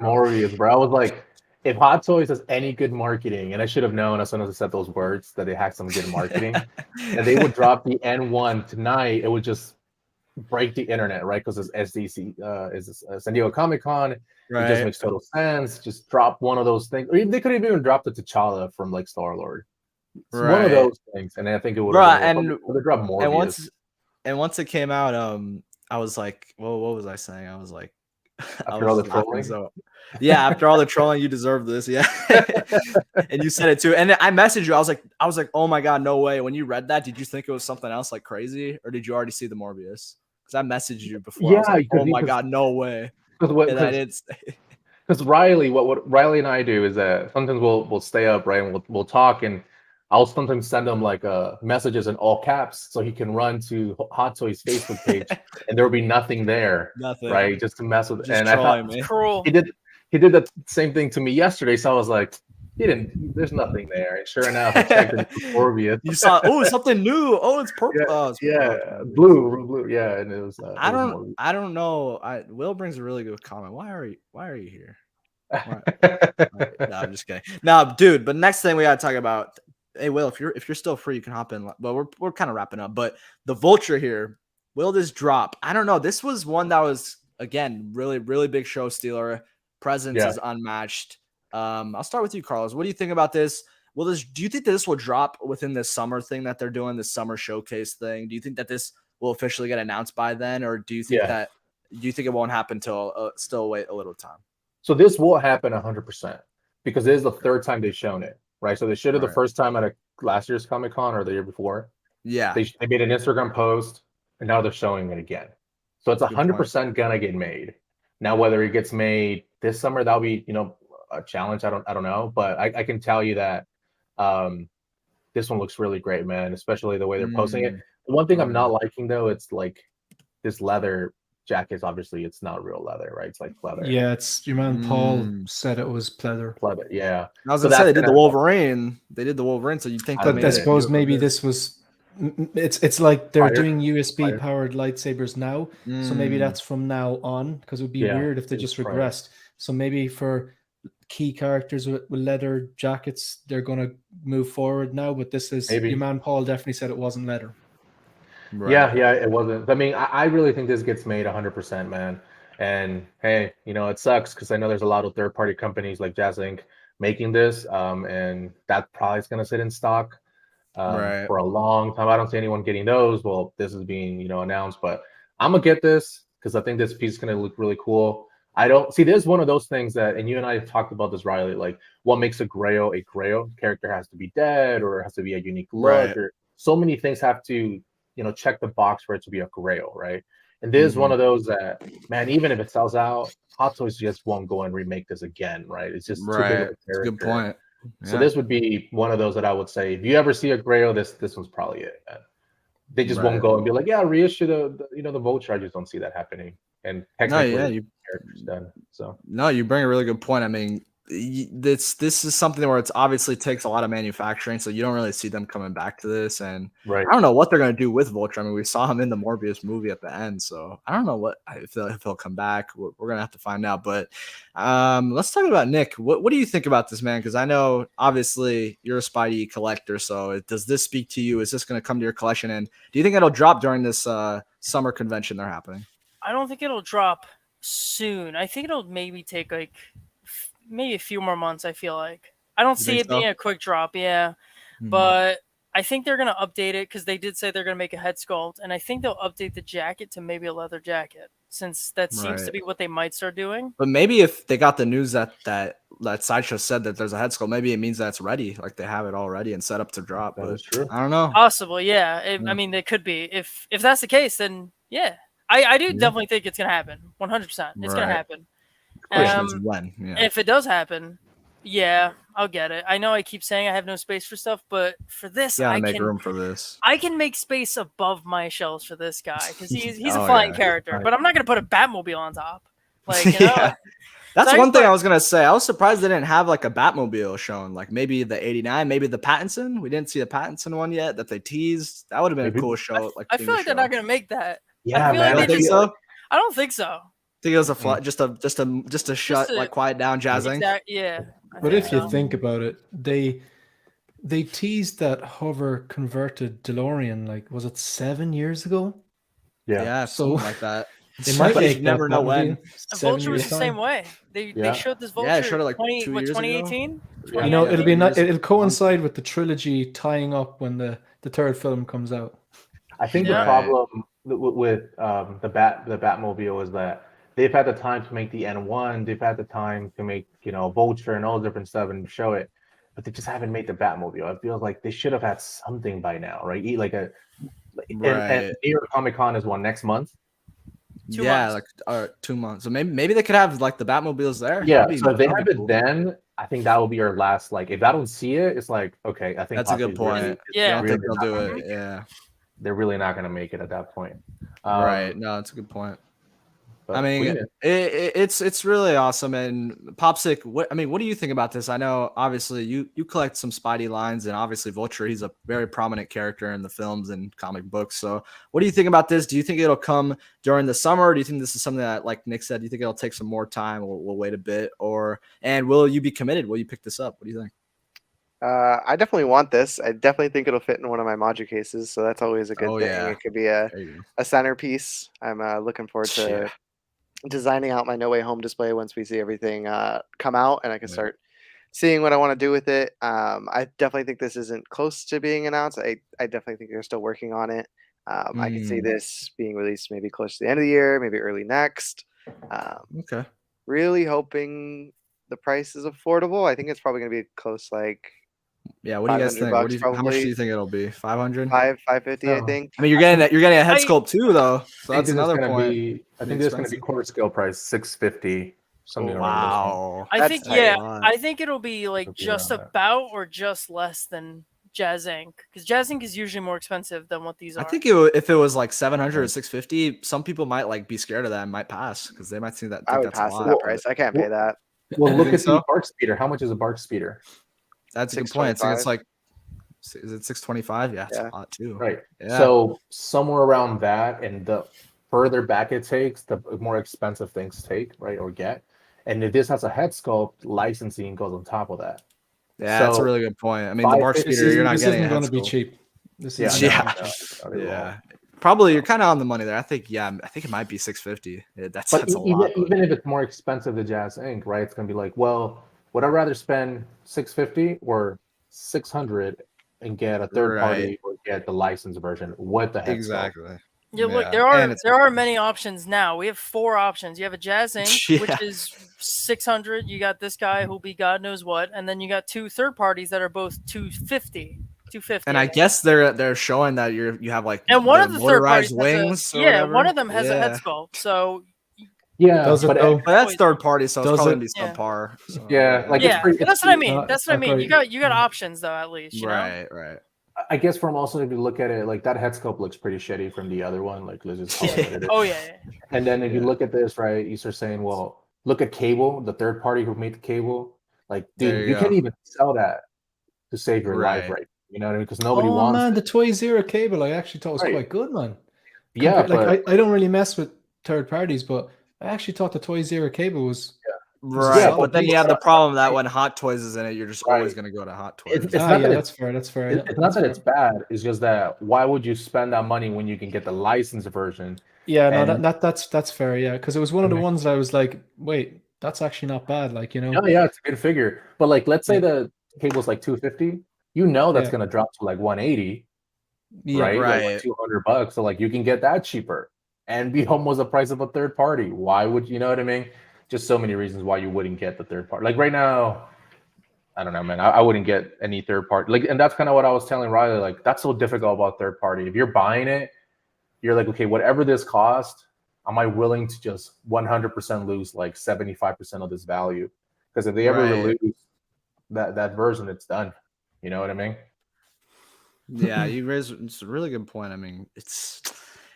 Morbius, bro. I was like, if Hot Toys has any good marketing, and I should have known as soon as I said those words that they had some good marketing, and they would drop the N1 tonight, it would just break the internet, right? Because it's SDC, is San Diego Comic Con. Right. It just makes total sense. Just drop one of those things, or they could have even dropped the T'Challa from like Star-Lord. Right. One of those things, and I think it would have. And they dropped more. And once it came out, I was like, well, what was I saying? I was like, after all the trolling. So, yeah, after all the trolling, you deserve this. Yeah, and you said it too. And I messaged you. I was like, oh my god, no way. When you read that, did you think it was something else like crazy, or did you already see the Morbius? Because I messaged you before. Yeah, I was like, oh my god, no way. Because Riley, what Riley and I do is that sometimes we'll stay up, right, and we'll talk, and I'll sometimes send him like messages in all caps so he can run to Hot Toys Facebook page and there will be nothing there, right, just to mess with. And I thought it's cruel. He did the same thing to me yesterday, so I was like, there's nothing there. And sure enough, I checked in Morbius. You saw, something new. Oh, it's purple. Blue. Yeah, and it was. I don't know. Will brings a really good comment. Why are you here? No, I'm just kidding. No, dude. But next thing we gotta talk about. Hey, Will, if you're still free, you can hop in. But we're kind of wrapping up. But the Vulture here, will this drop? I don't know. This was one that was again really, really big show stealer. Presence is unmatched. I'll start with you, Carlos. What do you think about this? Do you think that this will drop within this summer thing that they're doing, this summer showcase thing? Do you think that this will officially get announced by then, or do you think it won't happen till still wait a little time? So this will happen 100% because it is the third time they've shown it, right? So they showed it the first time at last year's Comic-Con or the year before. Yeah, they made an Instagram post, and now they're showing it again. So it's 100% gonna get made. Now, whether it gets made this summer, that'll be a challenge. I don't know, but I can tell you that this one looks really great, man. Especially the way they're posting it. The one thing I'm not liking though, it's like this leather jacket. Obviously, it's not real leather, right? It's like leather. Yeah, it's your man Paul said it was pleather. Pleather, yeah. I was gonna say they did the Wolverine. They did the Wolverine, so you think? But I suppose maybe this was. It's like they're doing USB powered lightsabers now, so maybe that's from now on, because it would be weird if they just regressed. So maybe for key characters with leather jackets, they're going to move forward now. But this is your man Paul definitely said it wasn't leather. Right. Yeah, it wasn't. I mean, I really think this gets made 100%, man. And hey, it sucks because I know there's a lot of third-party companies like Jazz Inc. making this, and that probably is going to sit in stock for a long time. I don't see anyone getting those. Well, this is being announced, but I'm gonna get this because I think this piece is going to look really cool. I don't see. There's one of those things that, and you and I have talked about this, Riley. Like, what makes a Grail a Grail? Character has to be dead, or it has to be a unique look, or so many things have to, check the box for it to be a Grail, right? And this is one of those that, man, even if it sells out, Hot Toys just won't go and remake this again, right? It's just too big of a character. That's a good point. Yeah. So this would be one of those that I would say, if you ever see a Grail, this one's probably it. Man. They just won't go and be like, yeah, reissue the Vulture. I just don't see that happening. And technically, character's done. So no, you bring a really good point. I mean, this is something where it's obviously takes a lot of manufacturing, so you don't really see them coming back to this. And I don't know what they're going to do with Vulture. I mean, we saw him in the Morbius movie at the end, so I don't know if he'll come back. We're going to have to find out. But let's talk about Nick. What do you think about this, man? Because I know obviously you're a Spidey collector, so does this speak to you? Is this going to come to your collection? And do you think it'll drop during this summer convention they're happening? I don't think it'll drop soon. I think it'll maybe take maybe a few more months. I feel like I don't You see think it being so? a quick drop. Yeah, Mhm. but I think they're gonna update it because they did say they're gonna make a head sculpt, and I think they'll update the jacket to maybe a leather jacket, since that seems to Right. be what they might start doing. But maybe if they got the news that Sideshow said that there's a head sculpt, maybe it means that it's ready, like they have it all ready and set up to drop. That But is true. I don't know. Possible, yeah. Yeah. I mean, they could be. If that's the case, then yeah, I do Yeah. definitely think it's gonna happen. 100%, it's gonna Right. happen. Question is when. Yeah. If it does happen, yeah, I'll get it. I know I keep saying I have no space for stuff, but for this, You gotta I make can. room for this. I can make space above my shelves for this guy because he's a Oh, flying yeah. character, Right. but I'm not gonna put a Batmobile on top. Like, you know, Yeah. That's So I one thing put- I was gonna say. I was surprised they didn't have like a Batmobile shown, like maybe the '89, maybe the Pattinson. We didn't see the Pattinson one yet that they teased. That would have been Maybe. a cool show. Like I feel like they're not gonna make that. Yeah, feel man. like I they think just- so. I don't think so. Think it was a fly, just a shut, a- like quiet down jazzing. Yeah. I But think if you so. think about it, they teased that hover converted DeLorean, like, was it 7 years ago? Yeah, So- something like that. They might But you make never that know Batmobile when. And 7 Vulture was years the same time. way. They Yeah. showed this Vulture. Yeah, it showed it like 20, 2 what, years ago. 2018. Yeah. You know, it'll be Yeah. it'll coincide with the trilogy tying up when the third film comes out. I think Yeah. the problem with the Batmobile is that they've had the time to make the N1, they've had the time to make Vulture and all different stuff and show it, but they just haven't made the Batmobile. I feel like they should have had something by now, right? And Right. New York Comic Con is next month. 2 Yeah, months. like 2 months. So maybe they could have like the Batmobiles there. Yeah, That'd be- so if they that'd have be it cool. then, I think that will be our last. Like, if I don't see it, it's like, okay, I think That's a good Poppy's really- point. Yeah. I don't think really they'll not do gonna it. make Yeah. They're really not going to make it at that point. Right. No, that's a good point. But I mean, yeah. it's really awesome. And Popsick, what do you think about this? I know obviously you collect some Spidey lines, and obviously Vulture, he's a very prominent character in the films and comic books. So what do you think about this? Do you think it'll come during the summer? Or do you think this is something that, like Nick said, do you think it'll take some more time? We'll wait a bit, and will you be committed? Will you pick this up? What do you think? I definitely want this. I definitely think it'll fit in one of my module cases, so that's always a good Oh, thing. yeah. It could be a There you go. centerpiece. I'm looking forward to Yeah. designing out my No Way Home display once we see everything come out, and I can Right. start seeing what I want to do with it. I definitely think this isn't close to being announced. I definitely think they're still working on it. I can see this being released maybe close to the end of the year, maybe early next. Okay. Really hoping the price is affordable. I think it's probably going to be close, like Yeah. What do you guys think? $500 How much do probably. you think it'll be? 500? $550, I Oh. think. I mean, you're getting a head I- sculpt too, though. So I that's think another this is gonna point. be. I think this is going to be expensive. quarter scale price, 650, something around Wow. I That's think, a yeah, lot. I think it'll be like It'll be just around that. about or just less than Jazz Inc. Because Jazz Inc. is usually more expensive than what these I are. think if it was like 700 or 650, some people might like be scared of that and might pass because they might see that. I Think would that's pass a at lot. that but price. I can't pay that. Well, You look think at the so? bark speeder. How much is a bark speeder? That's a good point. I think it's 625. like, is it 625? Yeah, it's Yeah. a lot too. Right. Yeah. So somewhere around that, and the further back it takes, the more expensive things take, right, or get. And if this has a head sculpt, licensing goes on top of that. Yeah, that's a So, really good point. I mean, the bark 550 speeder, you're not this getting a isn't head going to be sculpt. cheap. This Yeah, is Yeah. not at all. Yeah, probably you're kind of on the money there. I think it might be 650. That's But a lot. even if it's more expensive than Jazz Inc., right? It's gonna be like, well, would I rather spend 650 or 600 and get a third party or get the licensed version with the head sculpt? Exactly. Yeah, look, Yeah. there And are it's- there are many options now. We have 4 options. You have a Jazz Inc., which Yeah. is 600. You got this guy who'll be God knows what, and then you got 2 third parties that are both 250. 250. And I guess they're showing that you have like and one of the third parties motorized has wings. a, or yeah, whatever. one of them has a Yeah. head sculpt. So Yeah, Does it but though? But that's third party, so it's Does probably it? gonna be Yeah. subpar. So, Yeah, like, it's yeah, pretty- that's what I mean. That's what I mean. great. You got options though, at least. You know? right. I guess from also if you look at it, like that head sculpt looks pretty shitty from the other one. Like, let's just call it what it is. Oh yeah. And then if you Yeah. look at this, right, you start saying, well, look at Cable, the third party who made the Cable. Like, There dude, you you go. can't even sell that to save your life, Right. right? You know what I mean? Because nobody Oh wants man, it. the Toy Zero cable I actually thought was Right. quite good, man. Yeah, but Like I don't really mess with third parties, but I actually thought the Toy Zero cable was. Right, Yeah, but but then you people- have the problem that when Hot Toys is in it, you're just always Right. gonna go to Hot Toys. It's Ah, not yeah, that that's fair. That's fair. it's yeah, not that's that fair. it's bad. It's just that why would you spend that money when you can get the licensed version? Yeah, no, and- that's fair. Yeah, because it was one of the Okay. ones that I was like, wait, that's actually not bad. Like, you know. Yeah, it's a good figure. But like, let's say Yeah. the cable's like 250, you know that's Yeah. going to drop to like 180, Yeah, right? Like right. $200. So like you can get that cheaper and be almost the price of a third party. Why would you know what I mean? Just so many reasons why you wouldn't get the third party. Like right now, I don't know, man. I wouldn't get any third party. Like, and that's kind of what I was telling Riley. Like, that's so difficult about third party. If you're buying it, you're like, okay, whatever this cost, am I willing to just 100% lose like 75% of this value? Because if they ever Right. release that version, it's done. You know what I mean? Yeah, you raised it's a really good point. I mean, it's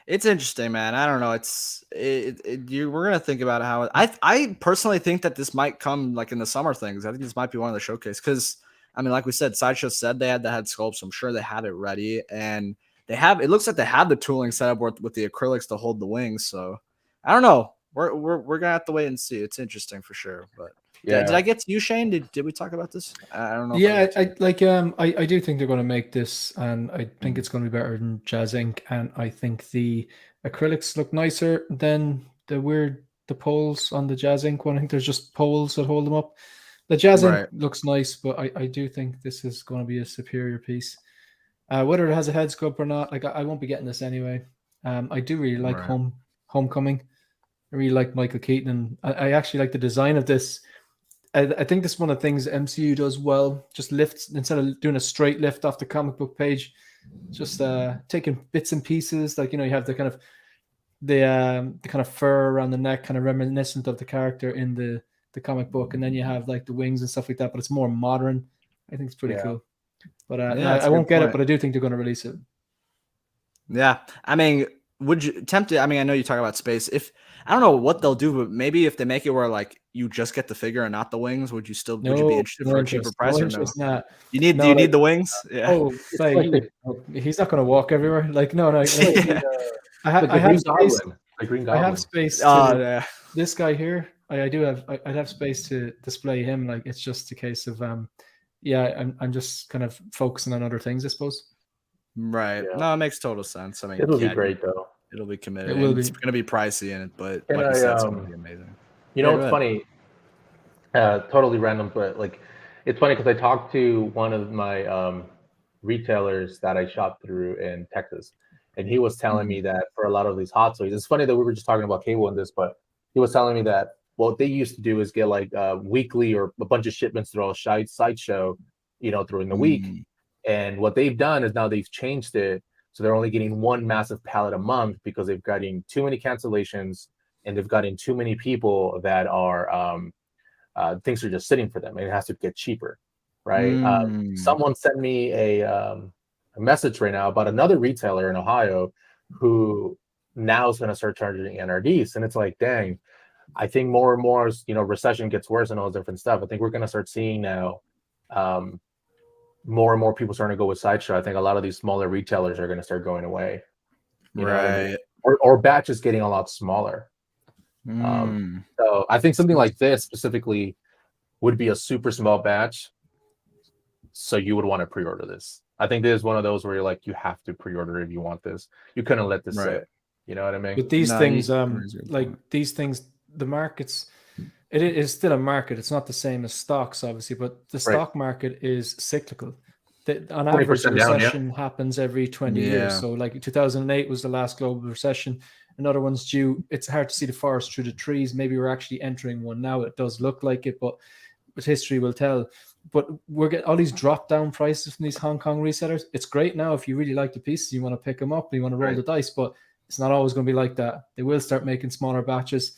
interesting, man. I don't know. We're gonna think about how I personally think that this might come like in the summer things. I think this might be one of the showcase because I mean, like we said, Sideshow said they had the head sculpt, so I'm sure they have it ready, and it looks like they have the tooling set up with the acrylics to hold the wings. So I don't know. We're gonna have to wait and see. It's interesting for sure, but. Yeah. Did I get to you, Shane? Did we talk about this? I don't know. Yeah, I do think they're going to make this, and I think it's going to be better than Jazz Ink, and I think the acrylics look nicer than the poles on the Jazz Ink one. I think there's just poles that hold them up. The Jazz Ink looks nice, but I do think this is going to be a superior piece. Whether it has a head sculpt or not, like I won't be getting this anyway. I do really like Homecoming. I really like Michael Keaton, and I actually like the design of this. I think this is one of the things MCU does well. Just lifts instead of doing a straight lift off the comic book page, just taking bits and pieces. Like, you know, you have the kind of fur around the neck, kind of reminiscent of the character in the comic book, and then you have like the wings and stuff like that. But it's more modern. I think it's pretty cool. But I won't get it, but I do think they're going to release it. Yeah, I mean, would you tempt it? I mean, I know you talk about space. If I don't know what they'll do, but maybe if they make it where like you just get the figure and not the wings, would you be interested for a cheaper price or no? Nah. Do you need the wings? Yeah. Oh, he's not going to walk everywhere. Like no. I have space. The Green Goblin. I have space. Yeah. This guy here, I'd have space to display him. Like it's just a case of I'm just kind of focusing on other things, I suppose. Right. Yeah. No, it makes total sense. I mean, it'll be great though. It'll be committed. It's going to be pricey in it, but like you said, it's going to be amazing. You know, it's funny. Totally random, but like, it's funny because I talked to one of my retailers that I shop through in Texas, and he was telling me that for a lot of these hot toys, it's funny that we were just talking about cable in this, but he was telling me that what they used to do is get like weekly or a bunch of shipments through a sideshow, you know, during the week. And what they've done is now they've changed it. So they're only getting one massive pallet a month because they've gotten too many cancellations and they've gotten too many people that are things are just sitting for them, and it has to get cheaper, right? Someone sent me a message right now about another retailer in Ohio who now is going to start charging NRDs, and it's like, dang, I think more and more as recession gets worse and all this different stuff, I think we're going to start seeing now more and more people starting to go with Sideshow. I think a lot of these smaller retailers are going to start going away. You know what I mean? Or batches getting a lot smaller. So I think something like this specifically would be a super small batch. So you would want to pre-order this. I think this is one of those where you're like, you have to pre-order if you want this. You couldn't let this sit. You know what I mean? With these things, these things, the markets, it is still a market. It's not the same as stocks, obviously, but the stock market is cyclical. On average, a recession happens every 20 years. So like 2008 was the last global recession. Another one's due. It's hard to see the forest through the trees. Maybe we're actually entering one now. It does look like it, but history will tell. But we're getting all these drop down prices from these Hong Kong resellers. It's great now if you really like the pieces, you want to pick them up, and you want to roll the dice, but it's not always going to be like that. They will start making smaller batches,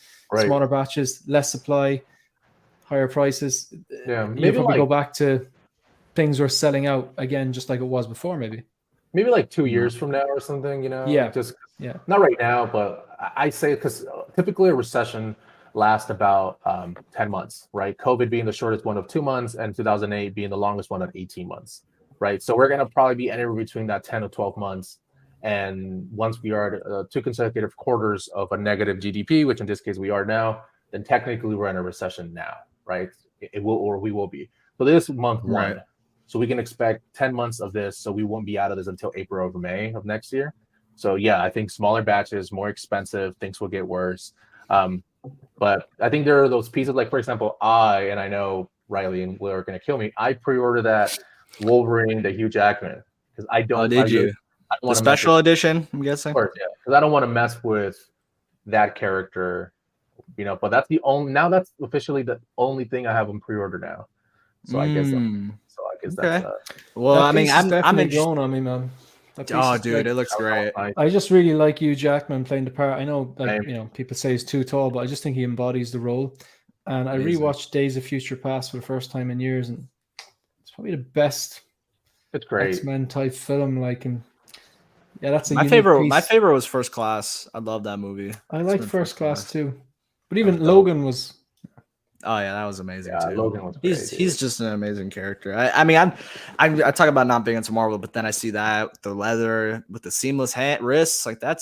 less supply, higher prices. Yeah, maybe we go back to things are selling out again, just like it was before. Maybe like 2 years from now or something. Not right now, but I say because typically a recession lasts about 10 months, right? COVID being the shortest one of 2 months, and 2008 being the longest one at 18 months, right? So we're gonna probably be anywhere between that 10 to 12 months. And once we are at 2 consecutive quarters of a negative GDP, which in this case we are now, then technically we're in a recession now, right? We will be. So this month one, so we can expect 10 months of this. So we won't be out of this until April or May of next year. So yeah, I think smaller batches, more expensive, things will get worse. But I think there are those pieces, like for example, I know Riley and Will are going to kill me. I pre-ordered that Wolverine, the Hugh Jackman, because I don't. Oh, did you? The special edition, I'm guessing. Of course, yeah, because I don't want to mess with that character, But that's the only. Now that's officially the only thing I have on pre-order now. So I guess. Okay. That's. Well, That I mean, piece is I'm definitely growing on me, man. Oh, dude, it looks great. I just really like Hugh Jackman playing the part. I know, Same. people say he's too tall, but I just think he embodies the role. And I Amazing. rewatched Days of Future Past for the first time in years, and it's probably the best It's great. X-Men type film. And yeah, that's my favorite. My favorite was First Class. I love that movie. I like First Class too, but even Logan was. Oh yeah, that was amazing too. Logan was great, he's just an amazing character. I mean, I talk about not being into Marvel, but then I see that with the leather, with the seamless wrists, like that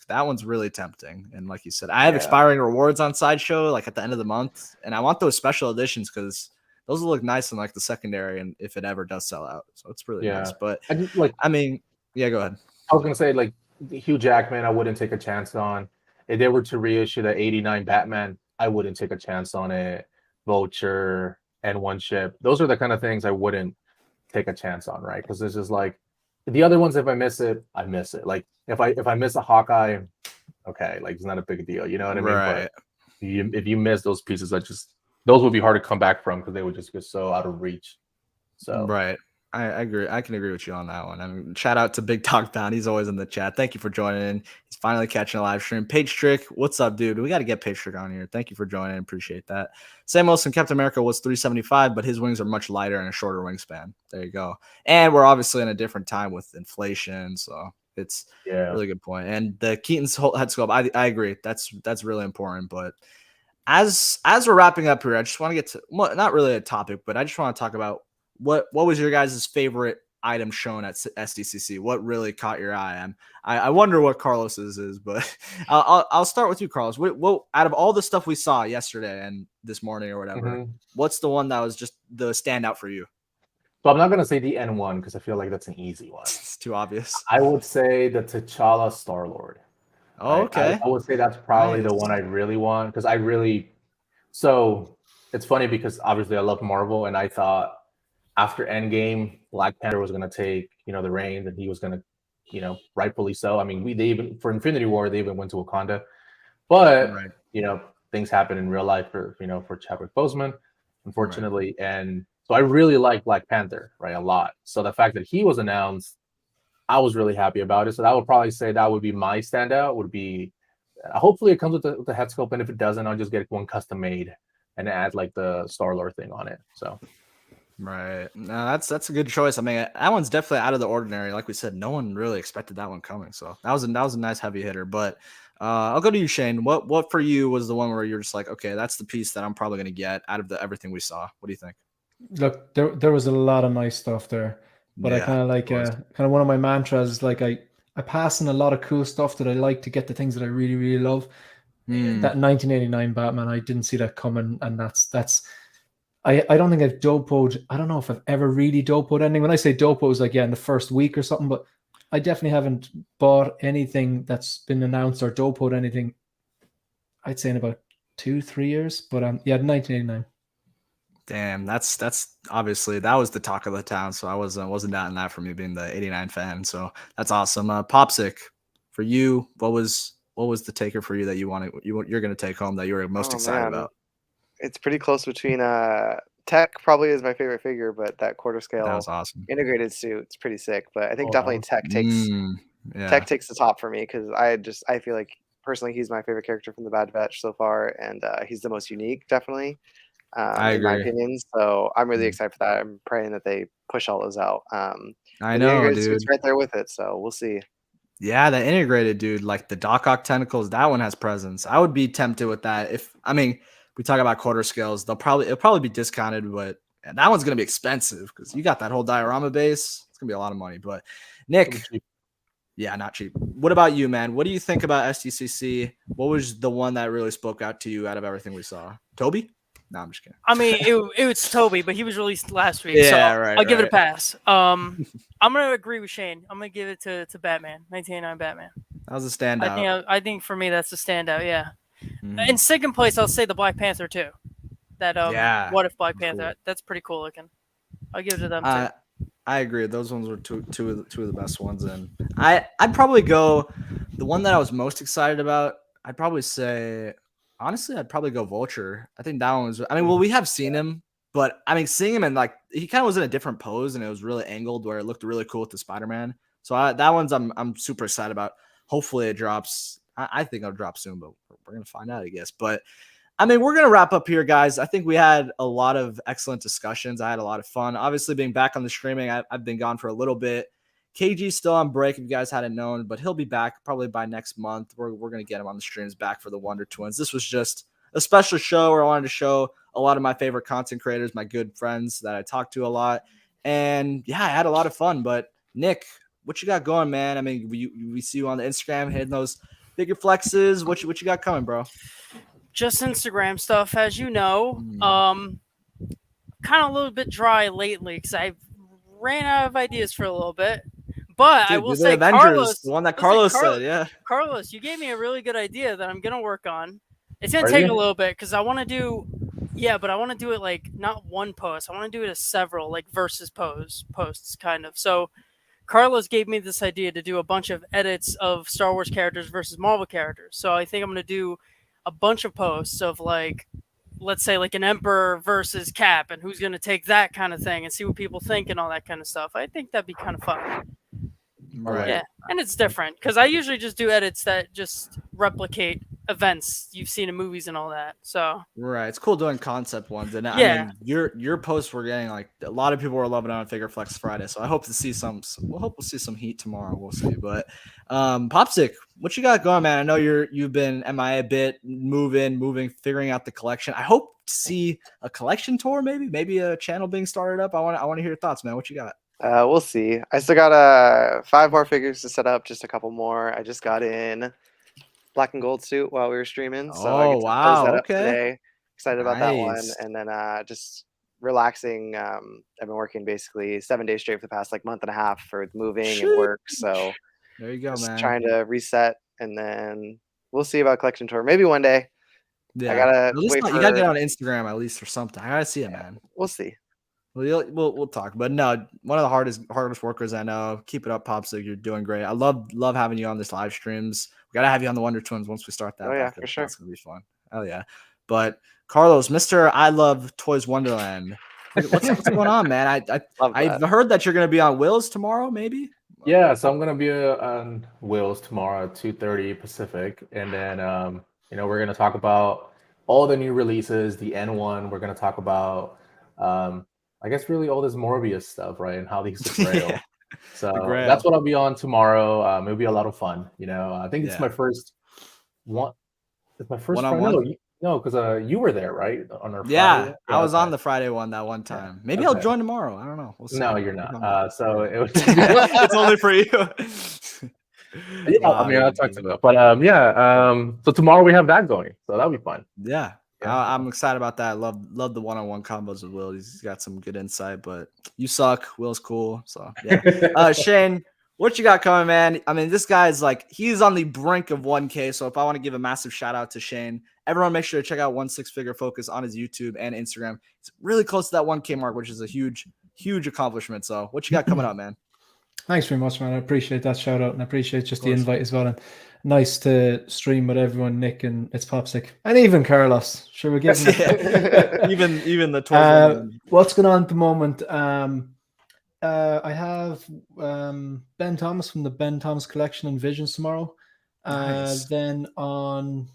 one's really tempting. And like you said, I have expiring rewards on Sideshow like at the end of the month, and I want those special editions because those will look nice in like the secondary, and if it ever does sell out, so it's really nice. But I mean, yeah, go ahead. I was gonna say like Hugh Jackman, I wouldn't take a chance on. If they were to reissue the '89 Batman, I wouldn't take a chance on it. Vulture and One Ship. Those are the kind of things I wouldn't take a chance on, right? Because it's just like the other ones, if I miss it, I miss it. Like if I miss a Hawkeye, okay, like it's not a big deal. You know what I mean? Right. But if you miss those pieces, those would be hard to come back from because they would just get so out of reach. So right. I agree. I can agree with you on that one. I mean, shout out to Big Dog Down. He's always in the chat. Thank you for joining in. He's finally catching a live stream. Page Trick, what's up, dude? We got to get Page Trick on here. Thank you for joining. Appreciate that. Sam Wilson, Captain America was 375, but his wings are much lighter and a shorter wingspan. There you go. And we're obviously in a different time with inflation, so it's a really good point. And the Keaton's head sculpt, I agree. That's really important. But as we're wrapping up here, I just want to get to not really a topic, but I just want to talk about what was your guys' favorite item shown at SDCC? What really caught your eye? I wonder what Carlos's is, but I'll start with you, Carlos. What out of all the stuff we saw yesterday and this morning or whatever, what's the one that was just the standout for you? So I'm not gonna say the N1 because I feel like that's an easy one. It's too obvious. I would say the T'Challa Star-Lord. Oh, okay. I would say that's probably the one I really want because So it's funny because obviously I love Marvel and I thought after Endgame, Black Panther was going to take, the reins and he was going to, rightfully so. I mean, they even for Infinity War, they even went to Wakanda, but things happen in real life for Chadwick Boseman, unfortunately. Right. And so I really like Black Panther, right? A lot. So the fact that he was announced, I was really happy about it. So I would probably say that would be my standout would be, hopefully it comes with the head sculpt. And if it doesn't, I'll just get one custom made and add like the Star-Lord thing on it. So. Right. No, that's a good choice. I mean, that one's definitely out of the ordinary. Like we said, no one really expected that one coming. So that was a nice heavy hitter. But I'll go to you, Shane. What for you was the one where you're just like, okay, that's the piece that I'm probably going to get out of everything we saw. What do you think? Look, there was a lot of nice stuff there, but I kind of like kind of one of my mantras is like I pass in a lot of cool stuff that I like to get the things that I really really love. That 1989 Batman, I didn't see that coming, and that's. I don't think I've dopoed. I don't know if I've ever really dopoed anything. When I say dopo, it was like, in the first week or something, but I definitely haven't bought anything that's been announced or dopoed anything, I'd say in about 2-3 years. But 1989. Damn, that's obviously that was the talk of the town. So I wasn't doubting that for me being the 89 fan. So that's awesome. Popsic, for you, what was the taker for you that you're going to take home that you were most excited about? It's pretty close between Tech probably is my favorite figure, but that quarter scale that was awesome. Integrated suit, it's pretty sick. But I think definitely Tech takes the top for me because I feel like personally he's my favorite character from the Bad Batch so far, and he's the most unique, definitely. I agree. In my opinion. So I'm really excited for that. I'm praying that they push all those out. I know, dude. It's right there with it, so we'll see. Yeah, the integrated dude, like the Doc Ock tentacles, that one has presence. I would be tempted with that. We talk about quarter scales, it'll probably be discounted, but that one's gonna be expensive because you got that whole diorama base. It's gonna be a lot of money. But Nick, not cheap. What about you, man? What do you think about SDCC? What was the one that really spoke out to you out of everything we saw? Toby? No, I'm just kidding. I mean, it was Toby, but he was released last week, I'll give it a pass. I'm gonna agree with Shane. I'm gonna give it to Batman, 1989 Batman. That was a standout. I think for me that's the standout. Yeah. In second place, I'll say the Black Panther too. That Yeah, What If Black cool. Panther. That's pretty cool looking. I'll give it to them I too. I agree. Those ones were two of the best ones, and I'd probably go the one that I was most excited about. I'd probably say honestly, I'd probably go Vulture. I think that one was. I mean, well, we have seen him, but I mean, seeing him and like he kind of was in a different pose, and it was really angled where it looked really cool with the Spider-Man. So that one's I'm super excited about. Hopefully, it drops. I think it'll drop soon, but we're gonna find out, I guess. But I mean, we're going to wrap up here, guys. I think we had a lot of excellent discussions. I had a lot of fun. Obviously, being back on the streaming, I've been gone for a little bit. KG's still on break, if you guys hadn't known, but he'll be back probably by next month. We're going to get him on the streams back for the Wonder Twins. This was just a special show where I wanted to show a lot of my favorite content creators, my good friends that I talk to a lot. And yeah, I had a lot of fun. But Nick, what you got going, man? I mean, we see you on the Instagram hitting those bigger flexes. What you got coming, bro? Just Instagram stuff, as you know. Kind of a little bit dry lately because I ran out of ideas for a little bit. But Dude, I will the say, Avengers, Carlos, the one that Carlos said, yeah. Carlos, you gave me a really good idea that I'm gonna work on. It's gonna Are take you? a little bit because I want to do, but I want to do it like not one post. I want to do it as several, like versus posts, kind of. So Carlos gave me this idea to do a bunch of edits of Star Wars characters versus Marvel characters. So I think I'm gonna do a bunch of posts of like, let's say like an Emperor versus Cap and who's going to take that kind of thing and see what people think and all that kind of stuff. I think that'd be kind of fun. Right. Yeah. And it's different because I usually just do edits that just replicate events you've seen in movies and all that. So Right. It's cool doing concept ones. And I Yeah. mean, your posts were getting like a lot of people were loving it on Figure Flex Friday. So I hope to see we'll see some heat tomorrow. We'll see. But Popsic, what you got going, man? I know you've been MIA a bit, moving, figuring out the collection. I hope to see a collection tour, maybe a channel being started up. I want to hear your thoughts, man. What you got? We'll see. I still got 5 more figures to set up, just a couple more. I just got in black and gold suit while we were streaming. So I get to close that up today. Excited about that one. And then just relaxing. I've been working basically 7 days straight for the past like month and a half for moving and work. So there you go, just man. Trying to reset, and then we'll see about collection tour. Maybe one day. Yeah. I gotta wait for... you gotta get on Instagram at least or something. I gotta see it, man. We'll see. We'll talk, but no, one of the hardest workers I know. Keep it up, Popsic. You're doing great. I love having you on this live streams. We gotta have you on the Wonder Twins once we start that. Oh yeah, for sure. That's gonna be fun. Oh yeah. But Carlos, Mr. I Love Toys Wonderland. What's going on, man? I've heard that you're gonna be on Will's tomorrow, maybe. Yeah, so I'm gonna be on Will's tomorrow at 2:30 Pacific, and then we're gonna talk about all the new releases, the N1. We're gonna talk about I guess really all this Morbius stuff, right? And how these the Grail. So that's what I'll be on tomorrow. It'll be a lot of fun. I think it's my first one. It's my first one. No, because you were there, right? On our Friday? I was on the Friday one that one time. Maybe I'll join tomorrow. I don't know. We'll see. No, you're not. So it was it's only for you. I mean, I'll talk to them. But so tomorrow we have that going. So that'll be fun. Yeah. I'm excited about that. I love the one-on-one combos with Will. He's got some good insight, but you suck. Will's cool. So yeah. Shane, what you got coming, man? I mean, this guy's he's on the brink of 1K. So if I want to give a massive shout out to Shane, everyone make sure to check out 16Figure Focus on his YouTube and Instagram. It's really close to that 1K mark, which is a huge accomplishment. So what you got coming up, man? Thanks very much, man. I appreciate that shout out, and I appreciate just the invite as well. And nice to stream with everyone, Nick and it's Popsic, and even Carlos. Sure, we're getting even the tour. What's going on at the moment? I have Ben Thomas from the Ben Thomas Collection and Visions tomorrow. Nice. Then on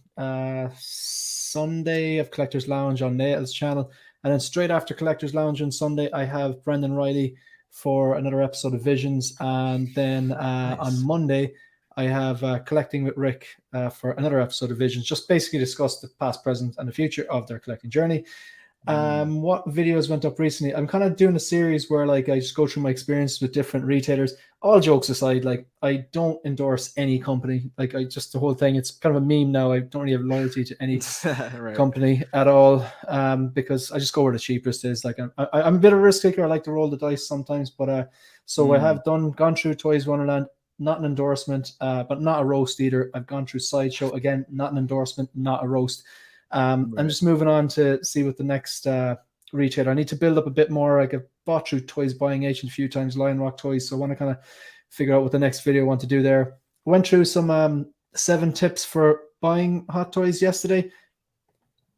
Sunday, I have Collector's Lounge on Nail's channel, and then straight after Collector's Lounge on Sunday, I have Brendan Riley for another episode of Visions, and then on Monday I have Collecting with Rick for another episode of Visions, just basically discuss the past, present, and the future of their collecting journey. What videos went up recently? I'm kind of doing a series where I just go through my experiences with different retailers. All jokes aside, I don't endorse any company. The whole thing, it's kind of a meme now. I don't really have loyalty to any company at all, because I just go where the cheapest is. I'm a bit of a risk taker. I like to roll the dice sometimes, but I have gone through Toys Wonderland, not an endorsement, but not a roast either. I've gone through Sideshow, again, not an endorsement, not a roast. I'm just moving on to see what the next retailer. I need to build up a bit more. Like I've bought through Toys Buying Agent a few times, Lion Rock Toys. So I want to kind of figure out what the next video I want to do there. Went through some 7 tips for buying hot toys yesterday.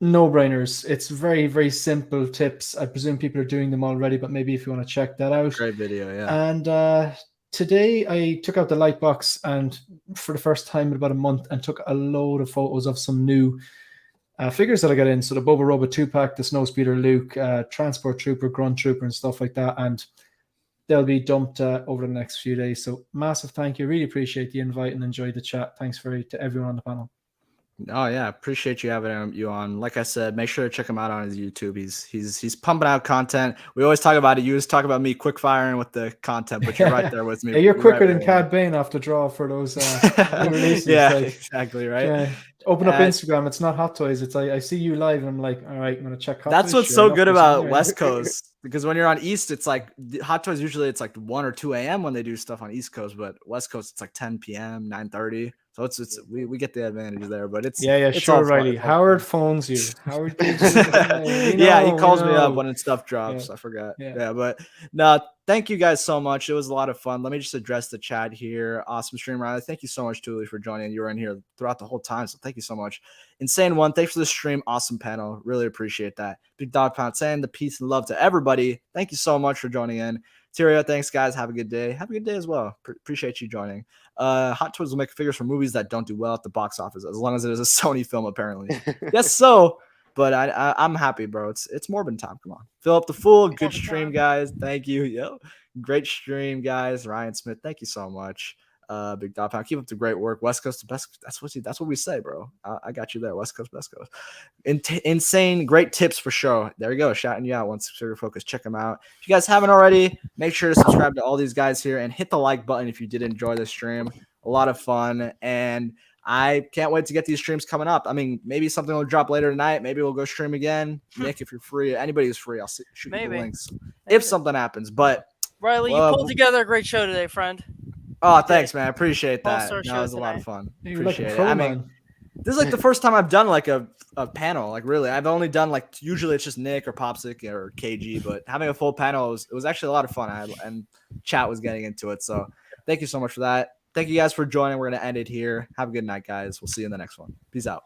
No brainers. It's very, very simple tips. I presume people are doing them already, but maybe if you want to check that out. Great video, yeah. And today I took out the light box and for the first time in about a month and took a load of photos of some new figures that I got in. So the Boba Roba 2-pack, the Snowspeeder Luke, Transport Trooper, Grunt Trooper, and stuff like that. And they'll be dumped over the next few days. So massive thank you. Really appreciate the invite and enjoyed the chat. Thanks to everyone on the panel. Oh yeah, appreciate you having you on. Like I said, make sure to check him out on his YouTube. He's pumping out content. We always talk about it. You always talk about me quick firing with the content, but you're right there with me. Yeah, you're quicker than Cad Bane off the draw for those releases. Yeah, like, exactly right. Open up Instagram. It's not Hot Toys. It's I see you live and I'm like, all right, I'm gonna check Hot That's Toys. what's so good about West Coast, because when you're on East, it's like Hot Toys usually it's like 1 or 2 a.m. when they do stuff on East Coast, but West Coast it's like 10 p.m., 9:30. So it's we get the advantage there, but it's it's sure, Riley. Howard phones you. Howard gives you, he calls me up when stuff drops. Yeah. I forgot. Yeah, but no, thank you guys so much. It was a lot of fun. Let me just address the chat here. Awesome stream, Riley. Thank you so much, Tuli, for joining. You were in here throughout the whole time, so thank you so much. Insane One, thanks for the stream. Awesome panel. Really appreciate that. Big Dog Pound saying the peace and love to everybody. Thank you so much for joining in. Tyrio, thanks guys. Have a good day. Have a good day as well. Appreciate you joining. Hot Toys will make figures for movies that don't do well at the box office, as long as it is a Sony film, apparently. Yes, so. But I'm happy, bro. It's Morbin time. Come on, fill up the full. Good stream, guys. Thank you. Yo, great stream, guys. Ryan Smith, thank you so much. Big Dog Pound, keep up the great work. West Coast to best. That's what we say, bro. I got you there. West Coast, best coast. Insane, great tips for sure. There you go, shouting you out. Once Serial Focus, check them out. If you guys haven't already, make sure to subscribe to all these guys here and hit the like button if you did enjoy this stream. A lot of fun, and I can't wait to get these streams coming up. I mean, maybe something will drop later tonight. Maybe we'll go stream again. Nick, if you're free, anybody who's free, I'll shoot you the links if something happens. But Riley, you pulled together a great show today, friend. Oh, thanks, man. I appreciate that. That was a lot of fun. Appreciate it. I mean, this is like the first time I've done like a panel. Like really, I've only done like usually it's just Nick or Popsic or KG, but having a full panel it was actually a lot of fun. And chat was getting into it. So thank you so much for that. Thank you guys for joining. We're gonna end it here. Have a good night, guys. We'll see you in the next one. Peace out.